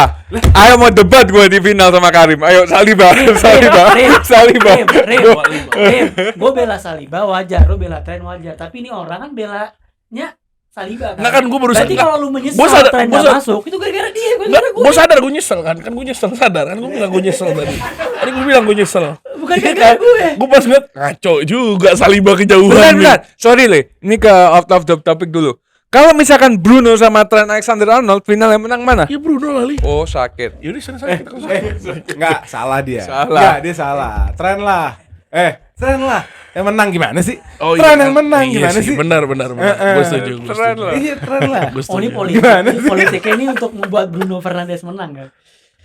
Speaker 3: Ayo mau debat gua di final sama Karim. Ayo Saliba. Saliba.
Speaker 2: Gue bela Saliba wajar, lu bela tren wajar. Tapi ini orang kan belanya Saliba kan.
Speaker 4: Nggak, kan gua baru
Speaker 2: Berarti
Speaker 4: sadar.
Speaker 2: kalau lu menyesal
Speaker 4: Gua sadar-
Speaker 2: tren
Speaker 4: gua
Speaker 2: nggak
Speaker 4: sadar.
Speaker 2: masuk, itu gara-gara dia.
Speaker 4: Enggak, gue sadar gue nyesel kan gue nyesel sadar kan gue bilang gue nyesel tadi. Tadi gue bilang gue nyesel.
Speaker 2: Bukan gara-gara gue.
Speaker 4: Gue pas ngeliat ngaco juga Saliba
Speaker 3: Bentar,
Speaker 4: kejauhan.
Speaker 3: bentar. Sorry, Le. Ini ke off the topic dulu. Kalau misalkan Bruno sama Trent Alexander-Arnold final yang menang mana?
Speaker 4: Ya Bruno lah li.
Speaker 3: Oh, sakit.
Speaker 4: Yaudah sana sakit.
Speaker 1: Enggak, salah dia.
Speaker 3: Salah.
Speaker 1: Enggak, dia salah. Tren lah. Tren lah. Yang menang gimana sih?
Speaker 4: Oh,
Speaker 1: Tren
Speaker 4: iya.
Speaker 1: yang menang
Speaker 4: Iya
Speaker 1: gimana sih?
Speaker 4: Benar. Gue setuju. Gue
Speaker 3: Tren
Speaker 4: setuju.
Speaker 3: lah.
Speaker 1: Iya, tren lah.
Speaker 4: Gue
Speaker 2: Oh ini
Speaker 4: setuju.
Speaker 2: politik.
Speaker 1: Gimana
Speaker 2: Ini
Speaker 1: sih?
Speaker 2: politiknya ini untuk membuat Bruno Fernandes menang kan?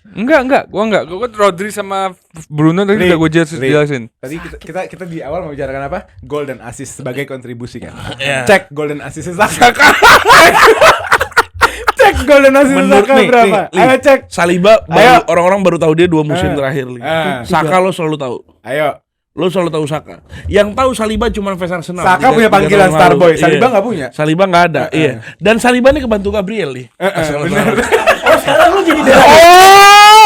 Speaker 3: Enggak. Gua enggak. Gua Rodri sama Bruno tadi
Speaker 1: Ri,
Speaker 3: udah gua
Speaker 1: Ri.
Speaker 3: jelasin.
Speaker 1: Tadi kita di awal membicarakan apa? Gol dan assist sebagai kontribusi kan.
Speaker 4: Iya.
Speaker 1: Cek gol dan assist Saka. Cek gol dan assist
Speaker 4: Menurut
Speaker 1: Saka
Speaker 4: nih,
Speaker 1: berapa?
Speaker 4: nih,
Speaker 1: Ayo cek.
Speaker 4: Saliba
Speaker 1: Ayo.
Speaker 4: orang-orang baru tahu dia 2 musim
Speaker 1: Eh.
Speaker 4: terakhir li.
Speaker 1: Eh.
Speaker 4: Saka lo selalu tahu.
Speaker 1: Ayo.
Speaker 4: Lo selalu tahu Saka. Yang tahu Saliba cuma fans Arsenal.
Speaker 1: Saka punya panggilan
Speaker 4: tahun
Speaker 1: Starboy.
Speaker 4: lalu.
Speaker 1: Saliba
Speaker 4: Iya.
Speaker 1: nggak punya.
Speaker 4: Saliba nggak ada. Iya. Dan Saliba ini kebantu Gabriel nih.
Speaker 1: Bener.
Speaker 2: Oh sekarang lu jadi bela.
Speaker 3: Oh,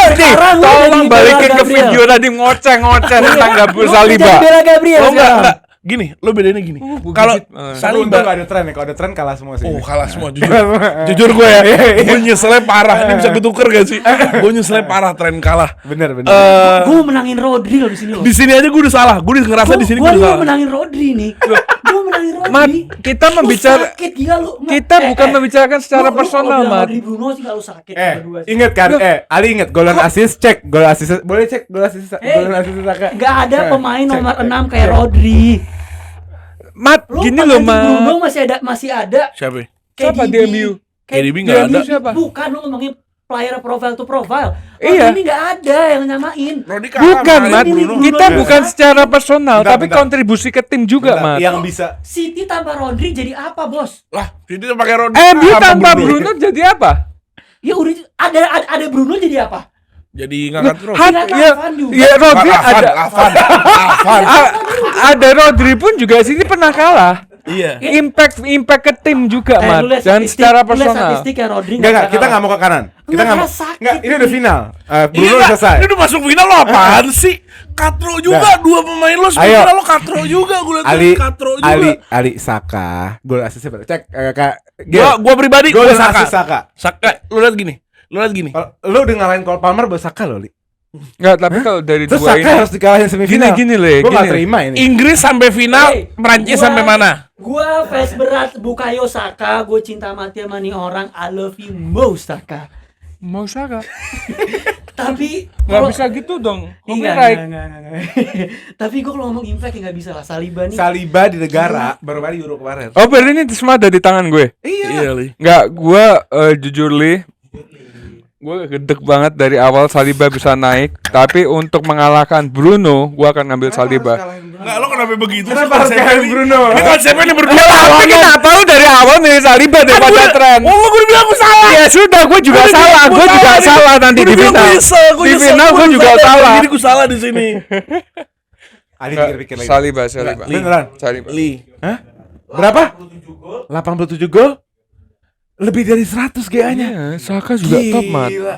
Speaker 3: nih,
Speaker 2: Sekarang lu
Speaker 3: tolong
Speaker 2: jadi
Speaker 3: balikin
Speaker 2: bela
Speaker 3: ke
Speaker 2: Gabriel.
Speaker 3: video tadi ngoceh tentang Gabriel
Speaker 2: Lu
Speaker 3: Saliba.
Speaker 2: jadi bela Gabriel
Speaker 4: Oh
Speaker 2: sekarang.
Speaker 4: enggak. Gini, lo bedainnya gini.
Speaker 3: gua
Speaker 4: Kalau
Speaker 3: gigit.
Speaker 1: Untung
Speaker 4: Saliba
Speaker 1: nggak ada tren ya. Kalau ada tren kalah semua sih.
Speaker 4: Oh kalah semua jujur. Jujur gue ya. Gue nyeselnya parah. Ini bisa gue tuker gak sih? Gue nyeselnya parah tren kalah.
Speaker 1: Bener.
Speaker 2: Gue mau menangin Rodri loh di sini loh.
Speaker 4: Di sini aja gue udah salah. Gue udah ngerasa di sini gue
Speaker 2: Gue
Speaker 4: udah
Speaker 2: mau
Speaker 4: salah.
Speaker 2: menangin Rodri nih. Gue menangin Rodri.
Speaker 3: Mat, kita
Speaker 2: Lu
Speaker 3: membicara
Speaker 2: sakit gila lu. Mat.
Speaker 3: kita bukan membicarakan secara
Speaker 2: Lu
Speaker 3: personal,
Speaker 2: kalau bilang
Speaker 3: Mat.
Speaker 2: Rodri Bruno sih kalau sakit berdua sih.
Speaker 1: Ingat kan? Ali ingat gol dan assist cek. Gol assist boleh cek gol assist Saka.
Speaker 2: Gak ada pemain
Speaker 1: Cek,
Speaker 2: nomor
Speaker 1: cek,
Speaker 2: 6 kayak
Speaker 1: cek.
Speaker 2: Rodri.
Speaker 3: Mat,
Speaker 2: Lu
Speaker 3: gini loh,
Speaker 2: pengganti Bruno
Speaker 3: Mat.
Speaker 2: masih ada.
Speaker 4: Siapa?
Speaker 3: Siapa di MU?
Speaker 4: KDB
Speaker 3: Di
Speaker 4: nggak
Speaker 3: MU
Speaker 4: ada.
Speaker 3: siapa?
Speaker 2: Bukan lu ngomongin player profile to profile.
Speaker 3: Iya.
Speaker 2: Ini nggak ada yang nyamain.
Speaker 4: Rodi
Speaker 3: Bukan, Mat.
Speaker 2: Bruno.
Speaker 3: Kita
Speaker 2: Bruno.
Speaker 3: bukan secara personal,
Speaker 1: Bentar,
Speaker 3: tapi
Speaker 1: bentar.
Speaker 3: kontribusi ke tim juga, Mat.
Speaker 1: Yang bisa
Speaker 2: City tanpa Rodri jadi apa, Bos?
Speaker 4: Lah, jadi pakai Rodi.
Speaker 3: MU
Speaker 4: Apa
Speaker 3: tanpa Bruno jadi apa?
Speaker 2: Ya udah ada Bruno jadi apa?
Speaker 4: Jadi ngangkat Rodi.
Speaker 3: Had,
Speaker 2: Kan
Speaker 3: ya,
Speaker 2: Avan juga.
Speaker 3: ya Rodri ada.
Speaker 4: Avan.
Speaker 3: Ada Rodri pun juga sini pernah kalah.
Speaker 4: Iya.
Speaker 3: Impact ke tim juga, Mat.
Speaker 2: Lu lihat
Speaker 3: Dan
Speaker 2: statistik-
Speaker 3: secara
Speaker 2: lu lihat
Speaker 3: personal.
Speaker 2: statistik ya Rodri
Speaker 1: Enggak, kita
Speaker 2: kalah.
Speaker 1: nggak mau ke kanan. Kita
Speaker 2: Enggak,
Speaker 1: nggak mau.
Speaker 2: karena sakit
Speaker 1: Enggak, ini udah
Speaker 2: ini.
Speaker 1: final. Bruno
Speaker 4: Iya,
Speaker 1: udah selesai.
Speaker 4: Ini udah masuk final lo apaan sih? Katro juga
Speaker 1: Nggak.
Speaker 4: 2 pemain lo
Speaker 1: Ayo.
Speaker 4: final lo katro juga gue liat katro juga.
Speaker 1: Ali Saka. Gol assistnya berapa? Cek Kak.
Speaker 4: Gua pribadi
Speaker 1: Gol
Speaker 4: gua
Speaker 1: dan assist Saka.
Speaker 4: Saka, lu lihat gini.
Speaker 1: Kalau lu udah ngalahin Cole Palmer buat Saka lo, Li.
Speaker 3: Enggak, tapi kalau dari
Speaker 1: Terus
Speaker 3: dua
Speaker 1: Saka
Speaker 3: ini
Speaker 1: harus dikalahin semifinal.
Speaker 3: Gini, Le,
Speaker 1: Gua nggak
Speaker 3: gini.
Speaker 1: terima ini.
Speaker 4: Inggris sampai final,
Speaker 2: Hey,
Speaker 4: Prancis
Speaker 2: gua-
Speaker 4: sampai mana?
Speaker 2: Gua fans berat Bukayo Saka, gue cinta mati sama nih orang. I love you most Saka.
Speaker 3: mau Saka.
Speaker 2: Tapi
Speaker 3: Nggak bisa gitu dong.
Speaker 2: Enggak,
Speaker 3: Copyright.
Speaker 2: enggak. Tapi gue kalau ngomong impact ya nggak bisa lah. Saliba nih.
Speaker 1: Saliba di negara baru kali Euro kemarin.
Speaker 3: Oh, berarti ini semua ada di tangan gue.
Speaker 4: Iya, Li.
Speaker 3: Enggak, gue jujur Li, Gue gedek banget dari awal Saliba bisa naik, tapi untuk mengalahkan Bruno, gue akan ngambil Saliba.
Speaker 4: Enggak, lo kenapa begitu?
Speaker 1: Kenapa harus kalahin Bruno?
Speaker 4: Ini konsepnya nih berdua.
Speaker 3: Tapi kenapa lu dari awal nih Saliba daripada Trent?
Speaker 4: Oh, gue bilang gue salah.
Speaker 3: Ya sudah, gue juga salah. Gue juga salah nanti di final. Di final gue juga salah.
Speaker 4: Jadi gue salah di sini.
Speaker 1: Ali pikir-pikir lagi.
Speaker 3: Saliba.
Speaker 1: Beneran?
Speaker 3: Saliba.
Speaker 1: Hah? Berapa? 87 gol? Lebih dari 100 GA-nya.
Speaker 3: Iya, Saka juga top, man.
Speaker 1: Gila.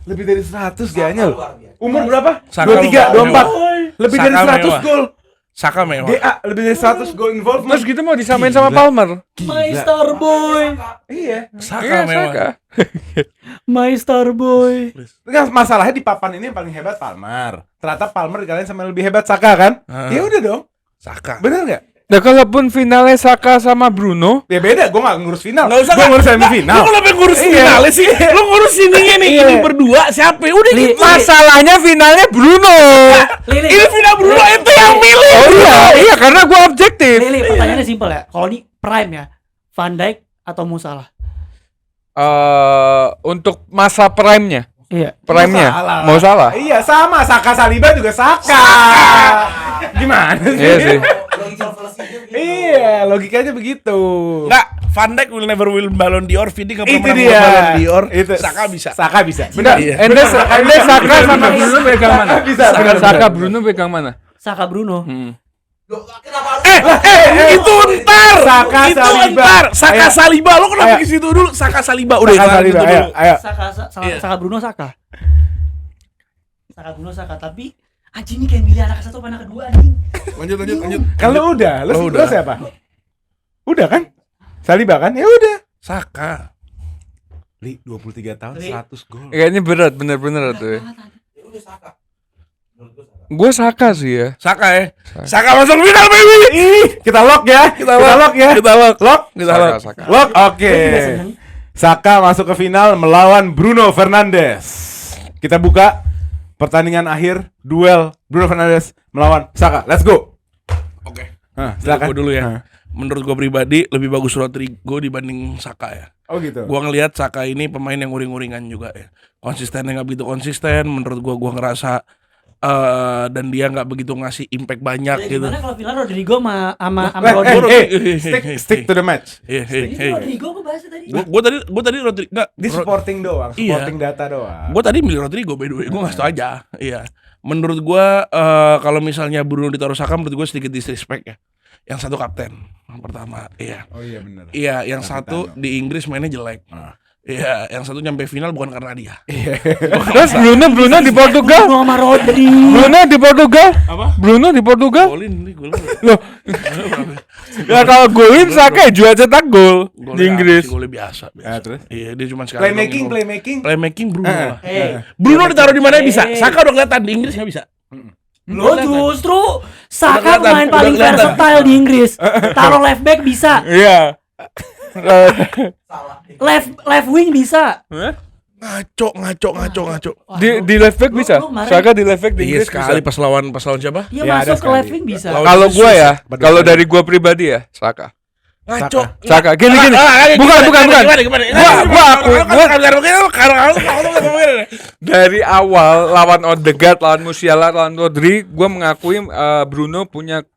Speaker 1: Lebih dari 100 GA-nya loh. Umur berapa?
Speaker 4: Saka
Speaker 1: 23,
Speaker 4: mewah.
Speaker 1: 24. Lebih dari
Speaker 4: Saka
Speaker 1: 100
Speaker 4: mewah.
Speaker 1: gol.
Speaker 4: Saka mewah.
Speaker 1: GA lebih dari 100 gol involvement.
Speaker 3: Terus gitu mau disamain sama Palmer.
Speaker 2: My star boy.
Speaker 1: Iya.
Speaker 4: Saka mewah.
Speaker 3: Saka.
Speaker 2: My star boy.
Speaker 1: Nah, masalahnya di papan ini yang paling hebat Palmer. Ternyata Palmer dikalahin sama yang lebih hebat Saka kan? Ya udah dong.
Speaker 4: Saka.
Speaker 1: Bener nggak?
Speaker 3: Nah, kalaupun finalnya Saka sama Bruno,
Speaker 1: Ya beda, gue gak ngurus final.
Speaker 4: Nggak usah,
Speaker 1: Gue
Speaker 4: Kak.
Speaker 1: ngurus semifinal.
Speaker 4: Lu kenapa ngurus
Speaker 1: Iya.
Speaker 4: finalnya sih? Lu ngurus ininya nih,
Speaker 1: Iya.
Speaker 4: ini berdua siapa? Udah gitu.
Speaker 3: masalahnya finalnya Bruno.
Speaker 2: Lili,
Speaker 4: Ini final Bruno itu yang milih.
Speaker 3: Oh iya, karena gue objektif.
Speaker 2: Lili, pertanyaannya simpel ya. Kalau ini prime ya, Van Dijk atau Mo Salah?
Speaker 3: Untuk masa prime-nya,
Speaker 2: Iya.
Speaker 3: prime-nya mau salah.
Speaker 1: Iya sama, Saka Saliba juga Saka. Gimana sih?
Speaker 3: Iya sih.
Speaker 1: Iya, logikanya begitu.
Speaker 4: Enggak, Van Dijk will never win Ballon d'Or, Vidi enggak
Speaker 1: Itu
Speaker 4: pernah
Speaker 1: dia.
Speaker 4: menang Ballon d'Or.
Speaker 1: Itu.
Speaker 4: Saka bisa.
Speaker 1: Saka bisa.
Speaker 3: Benar.
Speaker 4: Iya.
Speaker 3: Ende Saka sama Bruno pegang mana?
Speaker 1: Bisa,
Speaker 3: Saka,
Speaker 1: benar,
Speaker 3: Saka
Speaker 1: benar.
Speaker 3: Bruno pegang mana?
Speaker 2: Saka Bruno.
Speaker 4: Itu ntar.
Speaker 1: Saka
Speaker 4: itu
Speaker 1: Saliba.
Speaker 4: ntar. Saka
Speaker 1: Ayo.
Speaker 4: Saliba. Lo kenapa
Speaker 1: Ayo.
Speaker 4: ke situ dulu? Saka Saliba. Udah
Speaker 1: Saka
Speaker 4: kelar
Speaker 1: Saliba,
Speaker 4: gitu
Speaker 1: ayo,
Speaker 4: dulu.
Speaker 1: ayo.
Speaker 4: Iya.
Speaker 2: Saka Bruno Saka. Saka Bruno Saka, tapi anjing ini kayak milih anak satu apa anak kedua anjing.
Speaker 4: Lanjut.
Speaker 1: Kalau udah, lu
Speaker 4: Lo udah.
Speaker 1: siapa? Udah kan? Saliba kan? Ya udah.
Speaker 4: Saka.
Speaker 1: Li 23 tahun
Speaker 2: Li.
Speaker 1: 100 gol.
Speaker 3: Kayaknya berat, bener-bener tuh. Gue Saka sih ya.
Speaker 4: Saka ya. Saka masuk final baby.
Speaker 1: Kita lock ya. Kita lock ya.
Speaker 4: Kita lock.
Speaker 1: Lock.
Speaker 4: Kita
Speaker 3: Saka,
Speaker 4: lock.
Speaker 3: Saka.
Speaker 1: Lock. Oke.
Speaker 2: Gue juga seneng.
Speaker 1: Saka masuk ke final melawan Bruno Fernandes. Kita buka pertandingan akhir duel Bruno Fernandes melawan Saka. Let's go.
Speaker 4: Oke.
Speaker 1: Nah,
Speaker 4: Silakan
Speaker 1: silakan
Speaker 4: dulu ya.
Speaker 1: Nah.
Speaker 4: Menurut gue pribadi lebih bagus Rodrigo dibanding Saka ya.
Speaker 1: Oh gitu.
Speaker 4: Gua ngelihat Saka ini pemain yang uring-uringan juga ya. Konsistennya nggak begitu konsisten. Menurut gua ngerasa dan dia nggak begitu ngasih impact banyak
Speaker 2: Ya,
Speaker 4: gitu.
Speaker 2: gimana kalau final Rodrigo sama Rodrigo?
Speaker 1: Stick to the match.
Speaker 2: Ini Rodrigo apa bahasa tadi?
Speaker 4: Gua tadi Rodrigo nggak.
Speaker 1: Di supporting doang,
Speaker 4: Iya.
Speaker 1: supporting data doang.
Speaker 4: Gua tadi milih Rodrigo by the way. Gua nggak tahu aja. Iya. Menurut gua kalau misalnya Bruno ditaruh Saka, menurut gua sedikit disrespect ya. Yang satu kapten yang pertama, iya.
Speaker 1: Oh iya benar.
Speaker 4: Iya, yang satu di Inggris mainnya jelek. Iya, yang satu nyampe final bukan karena dia.
Speaker 3: Terus Bruno di Portugal.
Speaker 2: Bruno sama Rodri.
Speaker 3: Bruno di Portugal.
Speaker 4: Apa?
Speaker 3: Bruno di Portugal.
Speaker 4: Golin nih, golin.
Speaker 3: Loh. Ya kalau golin Saka juga cetak gol
Speaker 4: Golnya
Speaker 3: di Inggris.
Speaker 4: apa sih? Golnya biasa.
Speaker 1: Ah, terus?
Speaker 4: Iya, dia cuma sekali.
Speaker 1: Playmaking.
Speaker 4: Bruno lah.
Speaker 2: Eh,
Speaker 4: Bruno ditaruh di mana bisa?
Speaker 2: Eh.
Speaker 4: Saka udah kelihatan di Inggris nggak bisa.
Speaker 2: lo justru Saka
Speaker 4: kelihatan,
Speaker 2: pemain
Speaker 4: udah
Speaker 2: paling
Speaker 4: kelihatan.
Speaker 2: versatile di Inggris. Taruh left back bisa,
Speaker 3: Iya.
Speaker 2: left wing bisa.
Speaker 4: Ngaco.
Speaker 2: Wah,
Speaker 3: Di left back bisa.
Speaker 2: lu kemarin-
Speaker 3: Saka di left back di
Speaker 4: Iya
Speaker 3: Inggris
Speaker 4: sekali
Speaker 3: bisa.
Speaker 4: pas lawan siapa?
Speaker 2: Dia
Speaker 1: Ya, ada
Speaker 2: masuk ke
Speaker 1: sekali.
Speaker 2: left wing bisa.
Speaker 4: Lawan
Speaker 3: Kalau gua ya,
Speaker 1: Berdua
Speaker 3: kalau
Speaker 1: kali.
Speaker 3: dari gua pribadi ya, Saka.
Speaker 4: Ngaco.
Speaker 3: Saka. Gini. Bukan. Dari awal lawan Odegaard, lawan Musiala, lawan Rodri, gue mengakui Bruno punya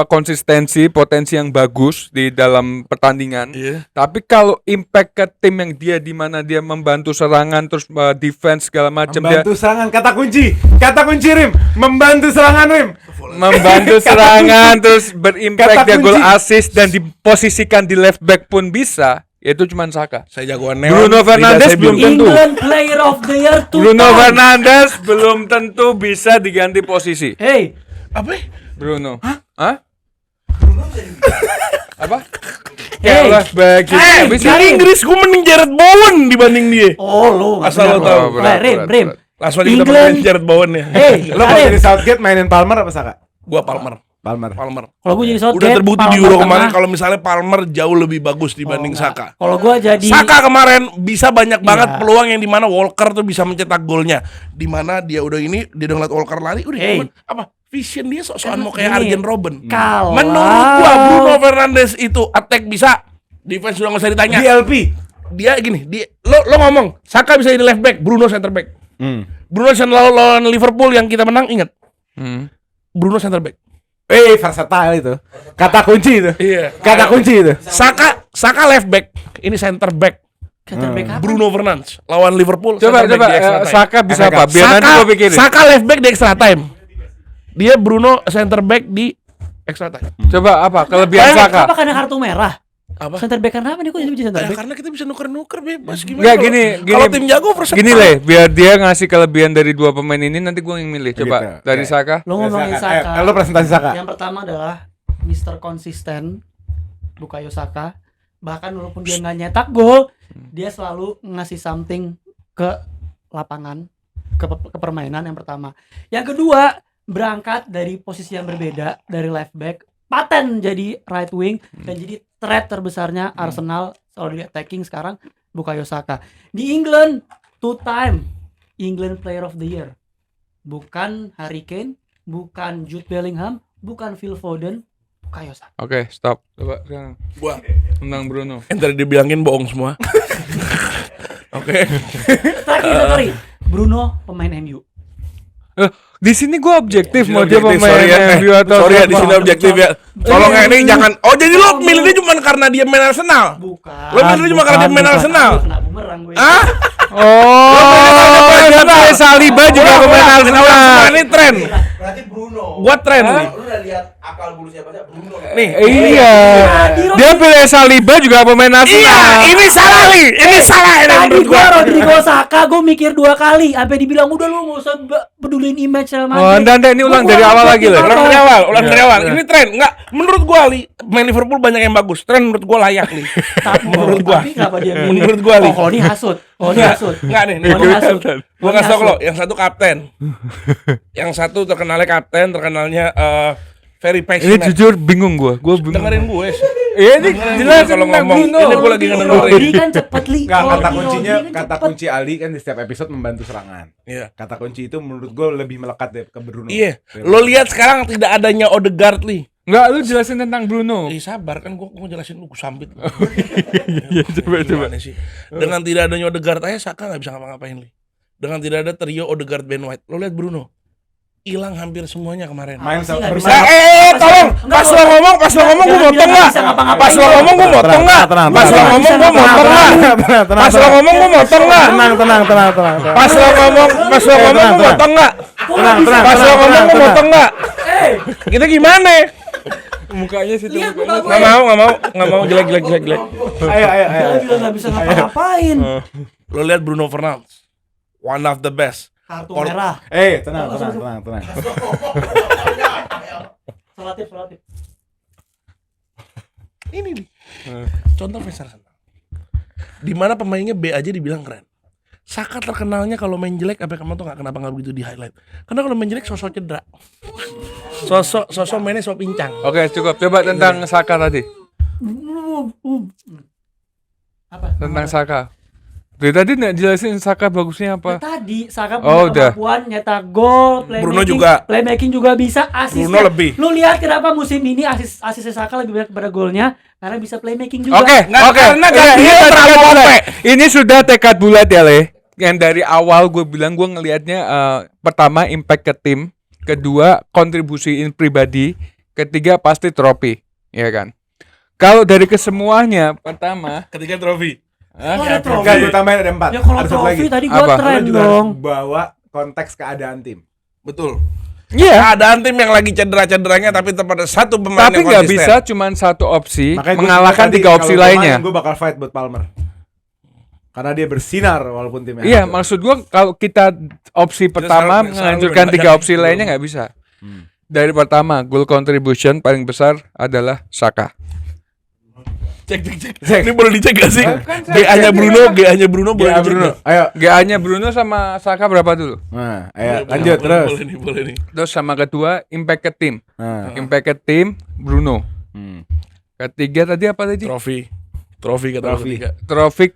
Speaker 3: konsistensi, potensi yang bagus di dalam pertandingan.
Speaker 4: Iya.
Speaker 3: Tapi kalau impact ke tim yang dia di mana dia membantu serangan terus defense segala macam dia
Speaker 1: Membantu serangan, kata kunci Rim. Membantu serangan Rim.
Speaker 3: membantu serangan terus berimpact
Speaker 1: Kata
Speaker 3: dia gol
Speaker 1: kunci.
Speaker 3: assist dan diposisikan di left back pun bisa. Itu cuma Saka.
Speaker 4: Saya jagoan Neon.
Speaker 3: Bruno Fernandes
Speaker 4: lidah saya
Speaker 3: belum
Speaker 4: biru.
Speaker 3: tentu.
Speaker 2: England Player of the Year 2
Speaker 3: Bruno
Speaker 2: times.
Speaker 3: Fernandes belum tentu bisa diganti posisi.
Speaker 2: Hey,
Speaker 4: Apa?
Speaker 3: Bruno. Hah? Apa?
Speaker 2: Hey.
Speaker 3: left back gitu. Bisa.
Speaker 4: Di Inggris gue mending Jared Bowen dibanding dia.
Speaker 2: oh lu
Speaker 4: Asal lo tahu.
Speaker 3: berat,
Speaker 2: Rim.
Speaker 3: berat.
Speaker 4: Langsung aja kita
Speaker 2: England.
Speaker 4: pakai Jared Bowen ya.
Speaker 2: Hey,
Speaker 1: Lo kalau jadi Southgate mainin Palmer apa Saka?
Speaker 4: Gua Palmer.
Speaker 1: Palmer.
Speaker 2: kalau gue jadi Southgate,
Speaker 4: Udah terbukti di
Speaker 2: Palmer
Speaker 4: Euro
Speaker 2: tengah.
Speaker 4: kemarin kalau misalnya Palmer jauh lebih bagus dibanding
Speaker 2: Oh, enggak.
Speaker 4: Saka.
Speaker 2: Kalau gue jadi
Speaker 4: Saka kemarin bisa banyak banget
Speaker 2: Iya.
Speaker 4: peluang yang dimana Walker tuh bisa mencetak golnya. Dimana dia udah ngeliat Walker lari, udah
Speaker 2: Hey.
Speaker 4: cuman apa? Vision dia sok-sokan mau kayak
Speaker 2: Gini,
Speaker 4: Arjen Robben.
Speaker 2: kalau
Speaker 4: Menurut gua Bruno Fernandes itu attack bisa, defense sudah nggak usah ditanya.
Speaker 1: DLP.
Speaker 4: dia gini, lo ngomong Saka bisa jadi left back, Bruno center back. Bruno lawan Liverpool yang kita menang, ingat? Bruno center back.
Speaker 1: Versatile itu. Kata kunci itu.
Speaker 4: Iya.
Speaker 1: Kata kunci itu.
Speaker 4: Saka left back, ini center back.
Speaker 2: Center back apa?
Speaker 4: Bruno Fernandes lawan Liverpool.
Speaker 3: Coba
Speaker 4: center back di extra time.
Speaker 3: Saka bisa apa? Biar nanti gue pikirin.
Speaker 4: Saka left back di extra time. Dia Bruno center back di extra time.
Speaker 3: Coba apa kelebihan Saka?
Speaker 2: Apa karena kartu merah?
Speaker 4: Apa?
Speaker 2: Center back karena apa nih kok jadi center back?
Speaker 4: Karena kita bisa nuker-nuker bebas gimana?
Speaker 3: Enggak gini.
Speaker 4: Kalau tim jago versatile.
Speaker 3: Gini Le, biar dia ngasih kelebihan dari dua pemain ini nanti gue yang milih. Coba
Speaker 1: Gitu.
Speaker 3: dari Saka.
Speaker 2: Lo ngomongin Saka.
Speaker 1: Lo presentasi Saka.
Speaker 2: Yang pertama adalah Mr. Konsisten Bukayo Saka. Bahkan walaupun dia nggak nyetak gol, dia selalu ngasih something ke lapangan, ke permainan yang pertama. Yang kedua, berangkat dari posisi yang berbeda, dari left back, paten jadi right wing dan jadi threat terbesarnya Arsenal selalu di attacking sekarang Bukayo Saka. Di England, 2-time England Player of the Year. Bukan Harry Kane, bukan Jude Bellingham, bukan Phil Foden, Bukayo Saka.
Speaker 3: Oke, stop. Coba sekarang.
Speaker 4: Gua
Speaker 3: Tentang Bruno.
Speaker 4: yang tadi dibilangin bohong semua. Oke.
Speaker 2: Terakhir, Bruno pemain MU.
Speaker 3: Di sini gue objektif mau dia
Speaker 4: Objektif,
Speaker 3: pemain
Speaker 4: sorry ya.
Speaker 3: MU atau
Speaker 4: Sorry ya
Speaker 3: siapa.
Speaker 4: di sini objektif ya. Tolong ya ini jangan. Oh jadi lo milih dia cuma karena dia main Arsenal.
Speaker 2: Bukan.
Speaker 4: Lo milih dia cuma karena dia main Arsenal.
Speaker 2: Kena bumerang gue.
Speaker 4: Ah?
Speaker 3: Oh, dia pilih Saliba juga pemain Arsenal.
Speaker 4: Ini tren.
Speaker 5: Berarti Bruno.
Speaker 4: Gua tren nih.
Speaker 5: Lu udah lihat akal bulu siapa sih? Bruno.
Speaker 4: Nih.
Speaker 3: Iya. Dia pilih Saliba juga pemain
Speaker 4: Iya,
Speaker 3: Arsenal.
Speaker 4: ini salah nih. Ini salah ini
Speaker 2: Tadi
Speaker 4: menurut
Speaker 2: gua
Speaker 4: gua.
Speaker 2: Rodrigo Saka gue mikir 2 kali sampai dibilang udah lu enggak usah peduliin image Real Madrid.
Speaker 3: Oh, enggak, ini ulang
Speaker 2: Gua
Speaker 3: dari awal lagi loh.
Speaker 4: Ulang dari awal, dari awal. Ini tren. Enggak, menurut gua li main Liverpool banyak yang bagus. Tren menurut gua layak nih. Menurut gua.
Speaker 2: Tapi kenapa dia milih?
Speaker 4: Menurut gua li.
Speaker 2: Oh, kalau ini hasut. Oh, ini hasut.
Speaker 4: Enggak nih.
Speaker 2: Oh, ini hasut.
Speaker 4: Gua kasih tau lo, yang satu kapten. Yang satu terkenalnya kapten, terkenalnya very
Speaker 3: Ini
Speaker 4: passionate.
Speaker 3: jujur bingung gue bingung.
Speaker 4: Dengerin gue.
Speaker 3: Iya ini
Speaker 4: Dengerin
Speaker 3: jelas
Speaker 4: gue kalau
Speaker 3: tentang
Speaker 4: ngomong.
Speaker 3: Bruno.
Speaker 4: Ini gue lagi ngedengerin.
Speaker 2: Ini kan cepet li.
Speaker 1: Nggak,
Speaker 2: Kalau
Speaker 1: kata
Speaker 2: di
Speaker 1: kuncinya,
Speaker 2: Rodri kan
Speaker 1: kata
Speaker 2: cepet.
Speaker 1: kunci Ali kan di setiap episode membantu serangan.
Speaker 4: Iya.
Speaker 1: Kata kunci itu menurut gue lebih melekat deh ke Bruno.
Speaker 4: Iya. Lo lihat sekarang tidak adanya Odegaard li.
Speaker 3: Enggak, lu jelasin tentang Bruno.
Speaker 4: Sabar kan gue jelasin lu gue sambit.
Speaker 3: Iya, coba.
Speaker 4: Gimana sih? Dengan tidak adanya Odegaard aja Saka nggak bisa ngapa-ngapain li. Dengan tidak ada trio Odegaard Ben White. Lo lihat Bruno. Hilang hampir semuanya kemarin.
Speaker 1: Main
Speaker 2: Apa sih, nggak
Speaker 1: bermain.
Speaker 2: bisa?
Speaker 4: Tolong.
Speaker 2: Enggak,
Speaker 4: Pas lo ngomong gue motong nggak?
Speaker 2: bisa ngapa-ngapain.
Speaker 4: Pas lo ngomong gue motong nggak?
Speaker 1: Tenang,
Speaker 4: Pas lo
Speaker 1: tenang.
Speaker 4: ngomong gue motong nggak? Pas lo ngomong gue motong nggak?
Speaker 1: Tenang.
Speaker 4: Pas lo ngomong gue motong nggak? Pas lo ngomong gue motong nggak? Kita gimana?
Speaker 3: Mukanya situ
Speaker 2: Lihat muka gue.
Speaker 4: Nggak mau jelek.
Speaker 1: Ayo.
Speaker 2: Dia bilang nggak bisa ngapa-ngapain.
Speaker 4: Lo lihat Bruno Fernandes, one of the best.
Speaker 2: Kartu
Speaker 4: Kalau-
Speaker 2: merah.
Speaker 1: Tenang.
Speaker 2: Relatif.
Speaker 4: Ini nih. Contoh fans Arsenal. Di mana pemainnya B aja dibilang keren. Saka terkenalnya kalau main jelek apa kamu tuh kenapa begitu di highlight? Karena kalau main jelek sosok cedera. Sosok mainnya sok pincang.
Speaker 3: Oke, cukup. Coba tentang Saka tadi.
Speaker 2: Apa?
Speaker 3: Tentang Saka. Dari tadi nggak jelasin Saka bagusnya apa?
Speaker 2: Tadi Saka
Speaker 3: Oh,
Speaker 2: punya
Speaker 3: udah.
Speaker 2: kemampuan nyetak gol,
Speaker 4: Bruno juga.
Speaker 2: playmaking juga bisa, asisnya.
Speaker 4: Bruno lebih.
Speaker 2: Lu lihat kenapa musim ini asisnya Saka lebih banyak kepada golnya karena bisa playmaking juga.
Speaker 3: Oke.
Speaker 4: Karena gantinya terlalu OP.
Speaker 3: Ini sudah tekad bulat ya, Le. Yang dari awal gue bilang gue ngelihatnya pertama impact ke tim, kedua kontribusi pribadi, ketiga pasti trofi, ya kan? Kalau dari kesemuanya, pertama,
Speaker 4: Ketika trofi.
Speaker 2: Oh, ada trofi.
Speaker 1: Enggak, gue tambahin ada 4.
Speaker 2: Ya kalau
Speaker 1: Ada satu
Speaker 2: trofi
Speaker 1: lagi.
Speaker 2: tadi gua
Speaker 3: Apa?
Speaker 2: tren
Speaker 1: Lo juga
Speaker 2: dong.
Speaker 1: bawa konteks keadaan tim.
Speaker 4: Betul.
Speaker 3: iya.
Speaker 4: Keadaan tim yang lagi cedera-cederanya tapi tetap ada satu pemain
Speaker 3: Tapi
Speaker 4: yang
Speaker 3: nggak
Speaker 4: konsisten.
Speaker 3: bisa cuman satu opsi
Speaker 1: Makanya gua
Speaker 3: mengalahkan
Speaker 1: tadi,
Speaker 3: 3 opsi
Speaker 1: kalau
Speaker 3: lainnya.
Speaker 1: Gue bakal fight buat Palmer. Karena dia bersinar walaupun timnya.
Speaker 3: Iya,
Speaker 1: hancur.
Speaker 3: maksud gua kalau kita opsi pertama
Speaker 4: selalu
Speaker 3: menghancurkan
Speaker 4: banyak
Speaker 3: 3 opsi
Speaker 4: itu.
Speaker 3: lainnya nggak bisa. Dari pertama, goal contribution paling besar adalah Saka.
Speaker 4: Cek. Ini boleh dicek gak sih? GA-nya Bruno boleh
Speaker 1: Ya,
Speaker 4: dicek
Speaker 1: Bruno.
Speaker 4: nggak?
Speaker 1: Ayo.
Speaker 3: GA-nya Bruno sama Saka berapa dulu?
Speaker 1: Nah, ayo lanjut terus.
Speaker 4: Boleh nih.
Speaker 3: Terus sama kedua impact ke tim.
Speaker 1: Nah.
Speaker 3: Impact ke tim Bruno.
Speaker 1: Hmm.
Speaker 3: Ketiga tadi apa tadi?
Speaker 4: Trofi kata
Speaker 1: Trofi.
Speaker 4: ketiga.
Speaker 3: Trofik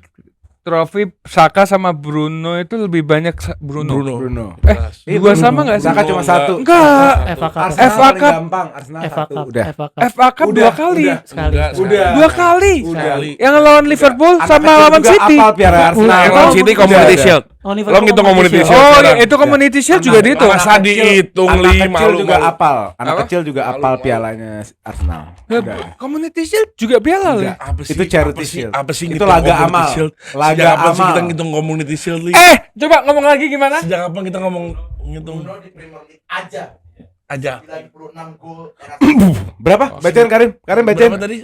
Speaker 3: trofi Saka sama Bruno itu lebih banyak Bruno.
Speaker 1: Bruno.
Speaker 3: Dua sama enggak sih?
Speaker 1: Saka cuma satu.
Speaker 3: Enggak.
Speaker 2: FA Cup.
Speaker 1: Arsenal
Speaker 3: FA
Speaker 1: paling
Speaker 3: Cup.
Speaker 1: gampang. Arsenal
Speaker 2: FA
Speaker 1: satu.
Speaker 2: Cup.
Speaker 1: Udah.
Speaker 2: FA Cup.
Speaker 3: FA Cup
Speaker 1: Udah,
Speaker 3: 2 kali.
Speaker 1: udah.
Speaker 2: Sekali.
Speaker 1: Udah.
Speaker 3: 2 kali.
Speaker 4: Sekali.
Speaker 3: Yang lawan Liverpool
Speaker 1: Anak
Speaker 3: sama
Speaker 1: kecil
Speaker 3: lawan
Speaker 1: juga
Speaker 3: City.
Speaker 1: apal piala Arsenal.
Speaker 4: Yang lawan City Community
Speaker 1: Udah.
Speaker 4: Shield.
Speaker 2: Oh,
Speaker 4: Lo ngitung Community Shield.
Speaker 3: Oh,
Speaker 4: sekarang.
Speaker 3: itu Community Shield juga dihitung.
Speaker 4: Masa dihitung
Speaker 1: Anak
Speaker 4: 5
Speaker 1: kecil juga
Speaker 4: lu.
Speaker 1: apal. Anak
Speaker 3: Apa?
Speaker 1: kecil juga apal pialanya Arsenal. Udah.
Speaker 3: Community Shield juga piala loh.
Speaker 1: Enggak.
Speaker 4: Apa sih?
Speaker 1: Itu charity
Speaker 4: Apa sih?
Speaker 1: shield.
Speaker 4: Apa sih
Speaker 1: Itu
Speaker 4: ngitung
Speaker 1: laga
Speaker 4: Community
Speaker 1: amal.
Speaker 4: Shield?
Speaker 1: Laga
Speaker 4: Sejak kapan sih
Speaker 1: amal.
Speaker 4: kita ngitung Community Shield, Li?
Speaker 3: Coba ngomong lagi gimana?
Speaker 4: Sejak kapan kita ngomong ngitung
Speaker 5: Bruno di Premier League aja.
Speaker 4: aja?
Speaker 5: 96 gol.
Speaker 1: Berapa? Bacain Karim. Karim bacain.
Speaker 4: Berapa tadi?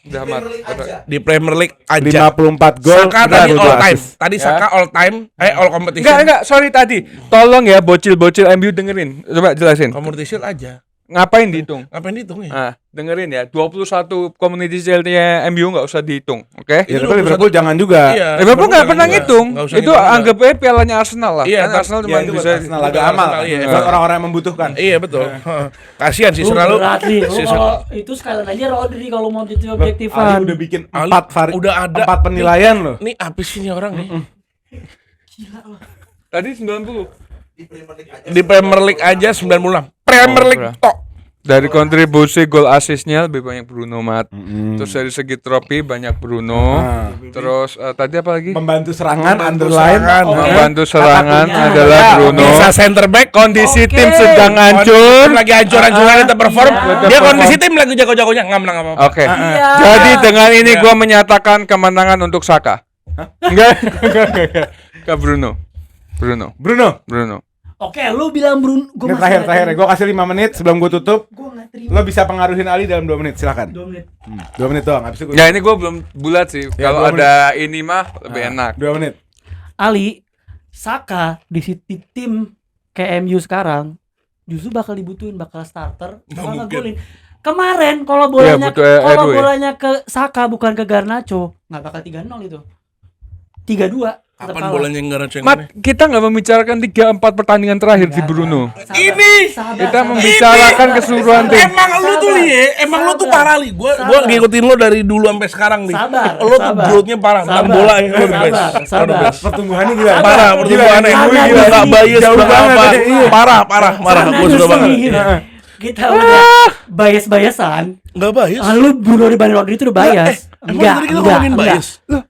Speaker 3: Udah
Speaker 5: Premier
Speaker 3: amat.
Speaker 5: League aja.
Speaker 4: Di Premier League aja.
Speaker 1: 54 gol.
Speaker 4: Saka
Speaker 1: udah
Speaker 4: tadi
Speaker 1: 2
Speaker 4: all time.
Speaker 1: assist.
Speaker 4: Tadi Saka all time, all competition.
Speaker 3: Enggak, sorry tadi. Tolong ya bocil-bocil MU dengerin. Coba jelasin.
Speaker 4: Community Shield aja.
Speaker 3: Ngapain dihitung?
Speaker 4: Ngapain dihitung ya?
Speaker 3: Nah, dengerin ya. 21 Community Shield-nya MU enggak usah dihitung, oke?
Speaker 1: Ya,
Speaker 4: Itu
Speaker 1: tapi Liverpool jangan juga.
Speaker 4: Iya.
Speaker 3: Liverpool nggak
Speaker 4: jangan
Speaker 3: pernah
Speaker 4: juga.
Speaker 3: ngitung.
Speaker 4: Nggak usah
Speaker 3: Itu
Speaker 4: ngitung juga.
Speaker 3: anggap aja pialanya Arsenal lah.
Speaker 4: Iya,
Speaker 3: Kan Arsenal cuma
Speaker 1: Ya, itu buat
Speaker 3: bisa
Speaker 1: Arsenal laga
Speaker 4: Arsenal,
Speaker 1: amal.
Speaker 4: iya.
Speaker 1: Buat orang-orang yang membutuhkan.
Speaker 4: Iya betul. Kasihan sih
Speaker 2: Lu
Speaker 4: selalu.
Speaker 2: berat nih. Lu
Speaker 4: si-
Speaker 2: kalau itu sekalian aja Rodri kalau mau jadi
Speaker 1: Ali
Speaker 2: objektifan.
Speaker 1: udah bikin
Speaker 4: Ali
Speaker 1: 4
Speaker 4: udah ada.
Speaker 1: 4 penilaian loh.
Speaker 4: Nih apa sih nih orang nih?
Speaker 3: Tadi 90.
Speaker 4: Di Premier League aja 96. Premier
Speaker 3: Oh,
Speaker 4: League
Speaker 3: berapa?
Speaker 4: tok.
Speaker 3: Dari kontribusi gol asisnya lebih banyak Bruno Mat. Terus dari segi trofi banyak Bruno.
Speaker 1: Nah.
Speaker 3: Terus tadi apa lagi?
Speaker 1: Pembantu serangan
Speaker 4: Pembantu
Speaker 1: underline.
Speaker 4: serangan.
Speaker 2: Oke.
Speaker 3: Membantu serangan
Speaker 2: Kata-katanya.
Speaker 3: adalah
Speaker 1: Ya,
Speaker 3: Bruno.
Speaker 4: Bisa center back.
Speaker 3: Kondisi
Speaker 2: Oke.
Speaker 3: tim sedang hancur.
Speaker 4: Lagi hancur-hancuran kita perform.
Speaker 2: Iya.
Speaker 4: Dia kondisi tim lagi jago-jagonya nggak menang apa-apa.
Speaker 3: Oke.
Speaker 2: Iya.
Speaker 3: Jadi dengan ini
Speaker 4: Iya.
Speaker 3: gua menyatakan kemenangan untuk Saka. Enggak. Ke Bruno.
Speaker 1: Bruno.
Speaker 2: Oke, lu bilang Bruno.
Speaker 1: Ini terakhir. Gue kasih 5 menit sebelum gue tutup.
Speaker 2: Gue nggak terima.
Speaker 1: Lo bisa pengaruhin Ali dalam 2 menit, silakan.
Speaker 2: 2 menit.
Speaker 1: 2 menit doang, habis itu gue.
Speaker 3: Ya ini gua belum bulat sih.
Speaker 1: Ya,
Speaker 3: Kalau
Speaker 1: 2
Speaker 3: ada ini mah lebih enak.
Speaker 1: 2 menit.
Speaker 2: Ali, Saka di tim kayak MU sekarang justru bakal dibutuhin, bakal starter, bakal ngegolin. Kemarin kalau bolanya
Speaker 3: butuh Edwin.
Speaker 2: bolanya ke Saka bukan ke Garnacho, nggak bakal 3-0 itu. 3-2. tetap
Speaker 4: Kapan
Speaker 2: kalah.
Speaker 4: bolanya nggak yang
Speaker 3: Mat, kita nggak membicarakan 3-4 pertandingan terakhir di Bruno.
Speaker 2: Sabar,
Speaker 4: Ini!
Speaker 3: Kita membicarakan keseluruhan tim.
Speaker 4: Emang lu tuh li, emang lu tuh parah li. Gua
Speaker 2: Sabar.
Speaker 4: ngikutin lu dari dulu sampai sekarang nih.
Speaker 2: Sabar,
Speaker 4: Lu tuh
Speaker 2: sabar.
Speaker 4: growth-nya parah, tentang
Speaker 2: Sabar,
Speaker 4: bola yang lu the best.
Speaker 2: sabar,
Speaker 4: Lu
Speaker 2: sabar.
Speaker 4: the best.
Speaker 1: Pertumbuhannya gila.
Speaker 2: Sabar.
Speaker 4: Parah, pertumbuhannya
Speaker 2: Gila,
Speaker 4: gue
Speaker 2: gila.
Speaker 4: nggak bias,
Speaker 1: Jauh
Speaker 4: udah
Speaker 1: banget,
Speaker 4: apa.
Speaker 1: iya.
Speaker 4: Parah, gua suka banget.
Speaker 2: Kita udah bias-biasan.
Speaker 4: Enggak bias.
Speaker 2: Lu Bruno dibanding Rodri itu udah bias.
Speaker 4: Emang tadi kita ngomongin bias.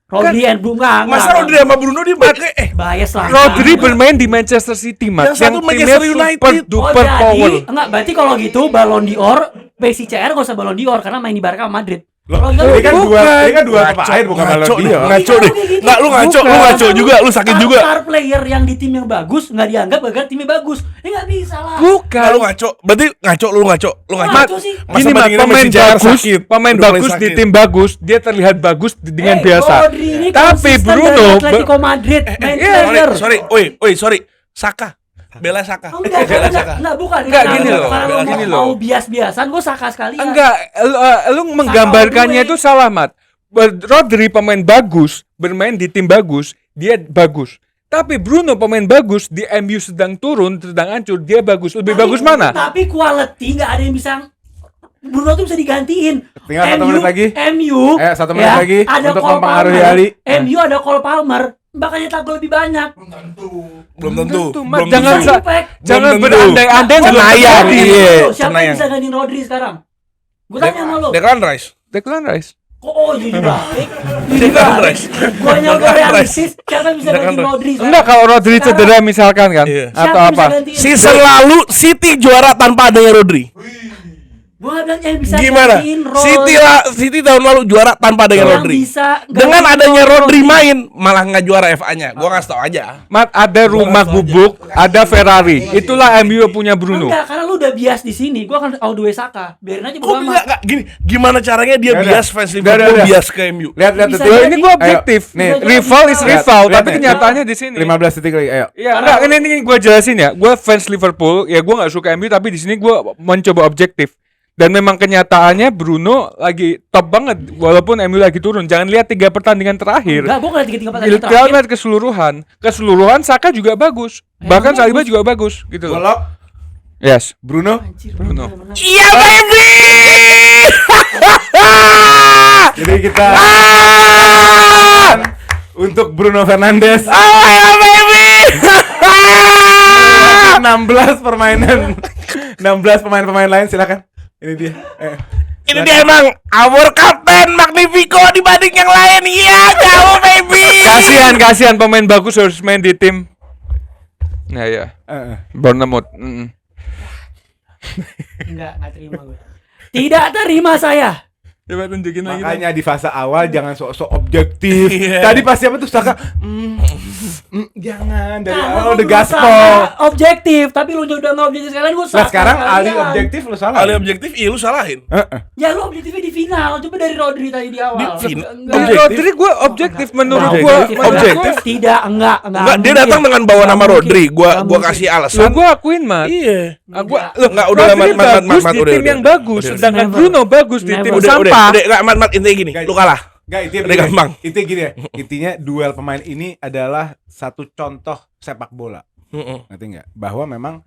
Speaker 2: Rodri and Bunga.
Speaker 4: Masa Rodri sama Bruno dia pakai
Speaker 2: bias lah.
Speaker 3: Rodri bermain di Manchester City, Mat.
Speaker 4: Yang satu Manchester United.
Speaker 3: super
Speaker 2: Oh,
Speaker 3: duper
Speaker 2: jadi,
Speaker 3: power.
Speaker 2: enggak, berarti kalau gitu Ballon d'Or PCCR gak usah Ballon d'Or karena main di Barca sama Madrid. Kalau
Speaker 1: Ini kan
Speaker 2: gitu,
Speaker 1: dua tempat air bukan malah dia.
Speaker 4: Ngaco deh. Enggak lu ngaco juga, lu sakit juga.
Speaker 2: Star player yang di tim yang bagus nggak dianggap gara timnya bagus. Nggak bisa lah.
Speaker 4: Nah, lu ngaco. Berarti lu ngaco.
Speaker 2: Ngaco sih.
Speaker 4: Masa
Speaker 3: Gini, Mat,
Speaker 4: bandinginnya
Speaker 3: pemain
Speaker 4: Messi CR
Speaker 3: bagus,
Speaker 4: sakit.
Speaker 3: pemain
Speaker 4: Udah mulai
Speaker 3: bagus di
Speaker 4: sakit.
Speaker 3: tim bagus, dia terlihat bagus dengan biasa.
Speaker 2: Rodri ini
Speaker 3: Tapi
Speaker 2: konsisten
Speaker 3: Bruno,
Speaker 2: dari Atletico Madrid main player.
Speaker 4: Sorry. Saka. Bela Saka.
Speaker 2: Enggak, bukan.
Speaker 3: Enggak,
Speaker 2: Karena
Speaker 3: gini
Speaker 2: lu-
Speaker 3: loh,
Speaker 2: karena lu
Speaker 3: gini
Speaker 2: mau
Speaker 3: loh.
Speaker 2: bias-biasan, gue Saka sekali.
Speaker 3: Enggak, lu menggambarkannya itu salah, Mat. Rodri pemain bagus, bermain di tim bagus, dia bagus. Tapi Bruno pemain bagus di MU sedang turun, sedang hancur, dia bagus. Lebih bagus mana?
Speaker 2: Tapi quality nggak ada yang bisa. Bruno tuh bisa digantiin.
Speaker 1: Tinggal 1 menit lagi.
Speaker 2: MU.
Speaker 1: Ayo, 1 menit lagi
Speaker 2: Ada
Speaker 1: untuk
Speaker 2: Cole
Speaker 1: mempengaruhi
Speaker 2: Palmer.
Speaker 1: Ali.
Speaker 2: MU ada Cole Palmer. Bakal nyetak gol lebih banyak.
Speaker 4: Belum tentu.
Speaker 3: Mat.
Speaker 4: Belum
Speaker 3: Jangan
Speaker 4: tentu.
Speaker 3: jangan
Speaker 4: tentu.
Speaker 3: berandai-andai
Speaker 2: Gua
Speaker 3: Senayan.
Speaker 2: tanya
Speaker 3: Iya.
Speaker 2: lu, siapa yang
Speaker 4: Senayan.
Speaker 2: bisa gantiin Rodri sekarang? Gue tanya sama lo.
Speaker 4: Declan Rice.
Speaker 3: Declan Rice.
Speaker 2: Oh, jadi balik.
Speaker 4: Declan Rice.
Speaker 2: Gue nyoba realistis. Siapa yang bisa
Speaker 4: Declan
Speaker 2: gantiin
Speaker 4: Rice.
Speaker 2: Rodri? sekarang?
Speaker 3: Enggak, kalau Rodri
Speaker 2: Sekarang.
Speaker 3: cedera misalkan kan,
Speaker 4: Iya.
Speaker 2: Siapa
Speaker 3: atau
Speaker 2: yang
Speaker 3: apa?
Speaker 2: bisa gantiin?
Speaker 4: Season lalu City juara tanpa adanya Rodri.
Speaker 2: Gue bilang yang bisa
Speaker 4: Gimana?
Speaker 2: gantiin Rodri.
Speaker 4: City tahun lalu juara tanpa adanya
Speaker 2: Yang
Speaker 4: Rodri.
Speaker 2: bisa
Speaker 4: Dengan
Speaker 2: gantiin
Speaker 4: adanya Rodri main malah nggak juara FA-nya. Gua kasih tau aja.
Speaker 3: Mat, ada rumah gubuk, ada Ferrari. Itulah MU punya Bruno.
Speaker 2: Enggak, karena lu udah bias di sini. Gue akan all the way Saka. Biarin aja
Speaker 4: Kok
Speaker 2: bodo
Speaker 4: bisa
Speaker 2: amat.
Speaker 4: nggak gini? Gimana caranya dia
Speaker 1: Udah,
Speaker 4: bias fans
Speaker 1: udah,
Speaker 4: Liverpool
Speaker 1: udah.
Speaker 4: bias ke MU?
Speaker 1: Lihat
Speaker 2: Bisa
Speaker 1: detik.
Speaker 3: Loh, ini gua
Speaker 1: Ayo,
Speaker 3: objektif.
Speaker 1: nih,
Speaker 3: Rival is rival,
Speaker 1: Lihat
Speaker 3: tapi
Speaker 1: nih.
Speaker 3: kenyataannya di sini.
Speaker 1: 15 detik lagi, ayo.
Speaker 3: Ya, enggak, ini gue jelasin ya. Gue fans Liverpool, ya gue nggak suka MU, tapi di sini gue mencoba objektif. Dan memang kenyataannya Bruno lagi top banget, walaupun MU lagi turun. Jangan lihat 3 pertandingan terakhir.
Speaker 2: Enggak, gue ngeliat 3-3 pertandingan
Speaker 3: Kita
Speaker 2: terakhir.
Speaker 3: lihat keseluruhan Saka juga bagus. Bahkan Saliba juga bagus gitu loh.
Speaker 1: Golok
Speaker 3: Yes,
Speaker 1: Bruno.
Speaker 2: Anjir,
Speaker 3: Bruno.
Speaker 2: bener-bener.
Speaker 4: Iya baby.
Speaker 1: Jadi kita untuk Bruno Fernandes.
Speaker 4: Oh baby.
Speaker 1: 16 permainan. 16 pemain-pemain lain silakan. Ini dia.
Speaker 4: Ini dia emang our captain Magnifico dibanding yang lain. Iya, jauh baby.
Speaker 3: Kasihan pemain bagus harus main di tim. Nah ya. Bournemouth.
Speaker 2: Enggak terima gue. Tidak terima saya.
Speaker 3: Coba tunjukin lagi.
Speaker 1: Makanya di fase awal jangan sok-sok objektif.
Speaker 4: Iya.
Speaker 1: Tadi pas siapa tuh Saka? Jangan dari
Speaker 2: Karena
Speaker 1: awal
Speaker 2: gua
Speaker 1: udah gaspol.
Speaker 2: berusaha objektif, tapi lu udah nggak objektif sekalian gue
Speaker 1: Nah sekarang Ali objektif lu salah.
Speaker 4: Ali objektif, iya lu salahin.
Speaker 2: Ya lu objektifnya di final, coba dari Rodri tadi di awal.
Speaker 3: Di Rodri gue objektif menurut gue.
Speaker 4: Objektif.
Speaker 2: Tidak, enggak.
Speaker 4: Enggak, dia datang dengan bawa nama Rodri. Gua kasih alasan.
Speaker 3: Gue akuin Mat.
Speaker 4: Iya.
Speaker 3: Enggak
Speaker 4: udah
Speaker 3: Rodri
Speaker 4: Mat,
Speaker 3: bagus di tim yang bagus, sedangkan Bruno bagus di tim sampah.
Speaker 4: Udah, enggak Mat, intinya gini. Lu kalah.
Speaker 1: Enggak, intinya
Speaker 4: Udah gampang.
Speaker 1: Intinya gini ya. Intinya duel pemain ini adalah satu contoh sepak bola. Ngerti enggak? Bahwa memang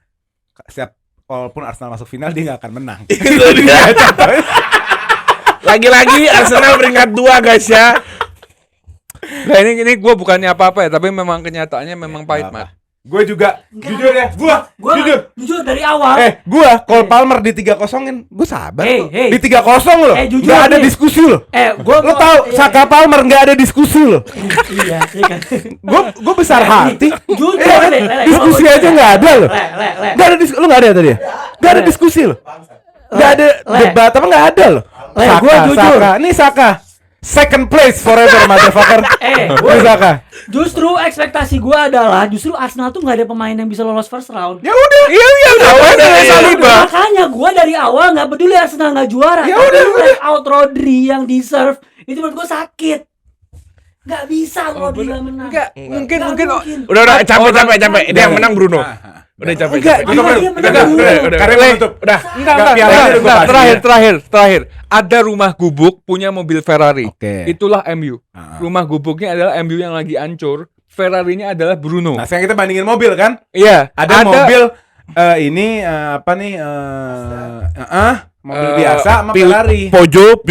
Speaker 1: setiap walaupun Arsenal masuk final dia enggak akan menang.
Speaker 4: Itu dia. Lagi-lagi Arsenal peringkat 2 guys ya.
Speaker 3: Nah ini gue bukannya apa-apa ya, tapi memang kenyataannya memang pahit Mat.
Speaker 1: Gue juga jujur ya,
Speaker 2: jujur dari awal.
Speaker 1: Gue Cole Palmer di 3-0-in, gue sabar kok.
Speaker 2: Hey.
Speaker 1: Di 3-0 loh.
Speaker 2: Jujur
Speaker 1: Nggak ada
Speaker 2: nih.
Speaker 1: diskusi loh. Lo tahu Saka Palmer nggak ada diskusi loh.
Speaker 2: Iya kan.
Speaker 1: Gue besar hati.
Speaker 2: Jujur,
Speaker 1: kan? Diskusi aja nggak ada loh. Nggak ada diskusi. Lo nggak ada tadi ya? Nggak ada diskusi loh. Nggak ada debat apa nggak ada loh.
Speaker 2: Gue jujur.
Speaker 1: Ini Saka. Second place forever motherfucker. Saka.
Speaker 2: Justru ekspektasi gue adalah justru Arsenal tuh nggak ada pemain yang bisa lolos first round.
Speaker 1: Ya udah.
Speaker 3: Iya Saliba.
Speaker 2: Makanya gue dari awal nggak peduli Arsenal nggak juara.
Speaker 1: Ya
Speaker 2: Tapi
Speaker 1: udah.
Speaker 2: let out Rodri yang deserve itu menurut gue sakit. Nggak bisa Rodri nggak menang.
Speaker 3: Enggak, mungkin
Speaker 4: Udah capek. Ini yang menang Bruno. Udah capek.
Speaker 3: Terakhir. Ada rumah gubuk punya mobil Ferrari.
Speaker 1: Oke.
Speaker 3: Itulah MU. Rumah gubuknya adalah MU yang lagi hancur. Ferrarinya adalah Bruno.
Speaker 1: Nah, sekarang kita bandingin mobil kan?
Speaker 3: Iya.
Speaker 1: Ada mobil mobil biasa sama Ferrari.
Speaker 4: Peugeot.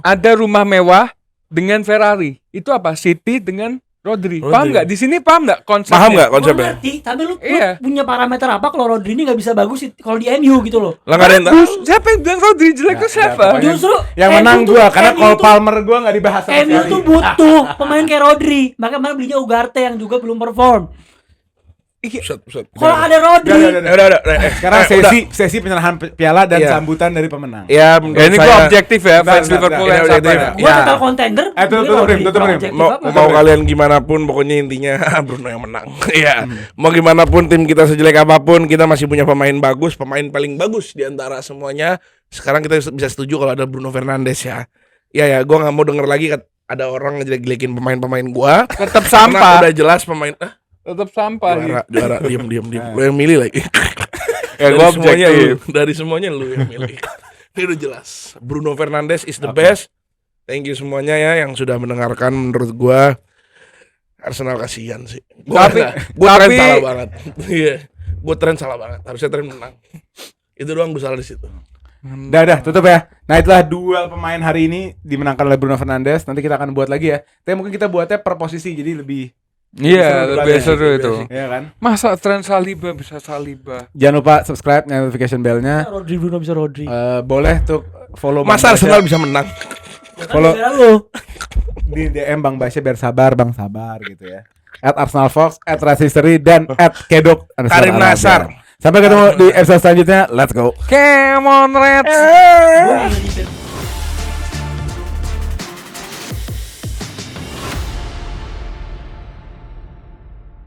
Speaker 3: Ada rumah mewah dengan Ferrari. Itu apa? City dengan Rodri. Paham nggak? Di sini paham nggak konsepnya?
Speaker 4: Paham nggak
Speaker 2: Gue
Speaker 4: konsepnya?
Speaker 2: ngerti, tapi lu
Speaker 3: Iya.
Speaker 2: punya parameter apa kalau Rodri ini nggak bisa bagus kalau di MU gitu loh.
Speaker 4: Lah enggak ada yang
Speaker 3: Bagus. Siapa yang bilang Rodri jelek itu siapa?
Speaker 1: pokoknya
Speaker 2: Justru
Speaker 1: yang
Speaker 2: MU
Speaker 1: menang
Speaker 2: tuh-
Speaker 1: gua karena
Speaker 2: MU
Speaker 1: Cole
Speaker 2: tuh-
Speaker 1: Palmer gua nggak dibahas sama
Speaker 2: MU
Speaker 1: sekali.
Speaker 2: tuh butuh pemain kayak Rodri. Makanya kemarin belinya Ugarte yang juga belum perform.
Speaker 4: Buset.
Speaker 2: Kalau ada Rodri,
Speaker 4: Udah.
Speaker 1: Sekarang sesi penyerahan piala dan
Speaker 4: Iya.
Speaker 1: sambutan dari pemenang.
Speaker 4: Ya,
Speaker 3: Ya, ini gua objektif ya, fans
Speaker 1: Bentar,
Speaker 3: Liverpool
Speaker 1: bentar.
Speaker 3: yang
Speaker 4: Ini
Speaker 3: sabar.
Speaker 4: objektif.
Speaker 2: gua
Speaker 4: Ya.
Speaker 2: total contender.
Speaker 1: Tutup,
Speaker 2: beli Rodri.
Speaker 1: tutup,
Speaker 2: Kalau
Speaker 1: Rim.
Speaker 2: objektif
Speaker 4: mau
Speaker 2: apa?
Speaker 4: mau kalian gimana pun pokoknya intinya Bruno yang menang. Iya. Mau gimana pun tim kita sejelek apapun kita masih punya pemain bagus, pemain paling bagus di antara semuanya. Sekarang kita bisa setuju kalau ada Bruno Fernandes ya. Ya, gua nggak mau denger lagi ada orang ngejelek-jelekin pemain-pemain gua.
Speaker 3: Tetap
Speaker 4: Karena
Speaker 3: sampah.
Speaker 4: udah jelas pemain
Speaker 3: Tetap sampah.
Speaker 4: juara diam. Lu yang milih lagi.
Speaker 3: Ya gua objektif.
Speaker 4: Dari semuanya lu yang milih. Ini udah jelas. Bruno Fernandes is the best. Thank you semuanya ya yang sudah mendengarkan. Menurut gua Arsenal kasihan sih. Gua tren salah banget. Iya. Gua tren salah banget. Harusnya tren menang. Itu doang gua salah di situ.
Speaker 1: Dah, tutup ya. Nah, itulah duel pemain hari ini dimenangkan oleh Bruno Fernandes. Nanti kita akan buat lagi ya. Tapi mungkin kita buatnya per posisi jadi lebih
Speaker 3: Iya, lebih seru itu.
Speaker 1: ya kan?
Speaker 3: Masa tren Saliba bisa Saliba?
Speaker 1: Jangan lupa subscribe, nyalain notification bell-nya.
Speaker 2: Rodri Bruno bisa Rodri.
Speaker 1: Boleh tuh follow
Speaker 4: Masa
Speaker 1: Bang
Speaker 4: Arsenal
Speaker 1: Basya
Speaker 4: bisa menang?
Speaker 1: follow-
Speaker 2: lu.
Speaker 1: di DM Bang Basya biar sabar gitu ya. @ArsenalFox, @Rasistery dan @Kedok
Speaker 4: Karim Nasar.
Speaker 1: Sampai ketemu di episode selanjutnya. Let's go.
Speaker 3: Come on Reds.
Speaker 2: Gua ada di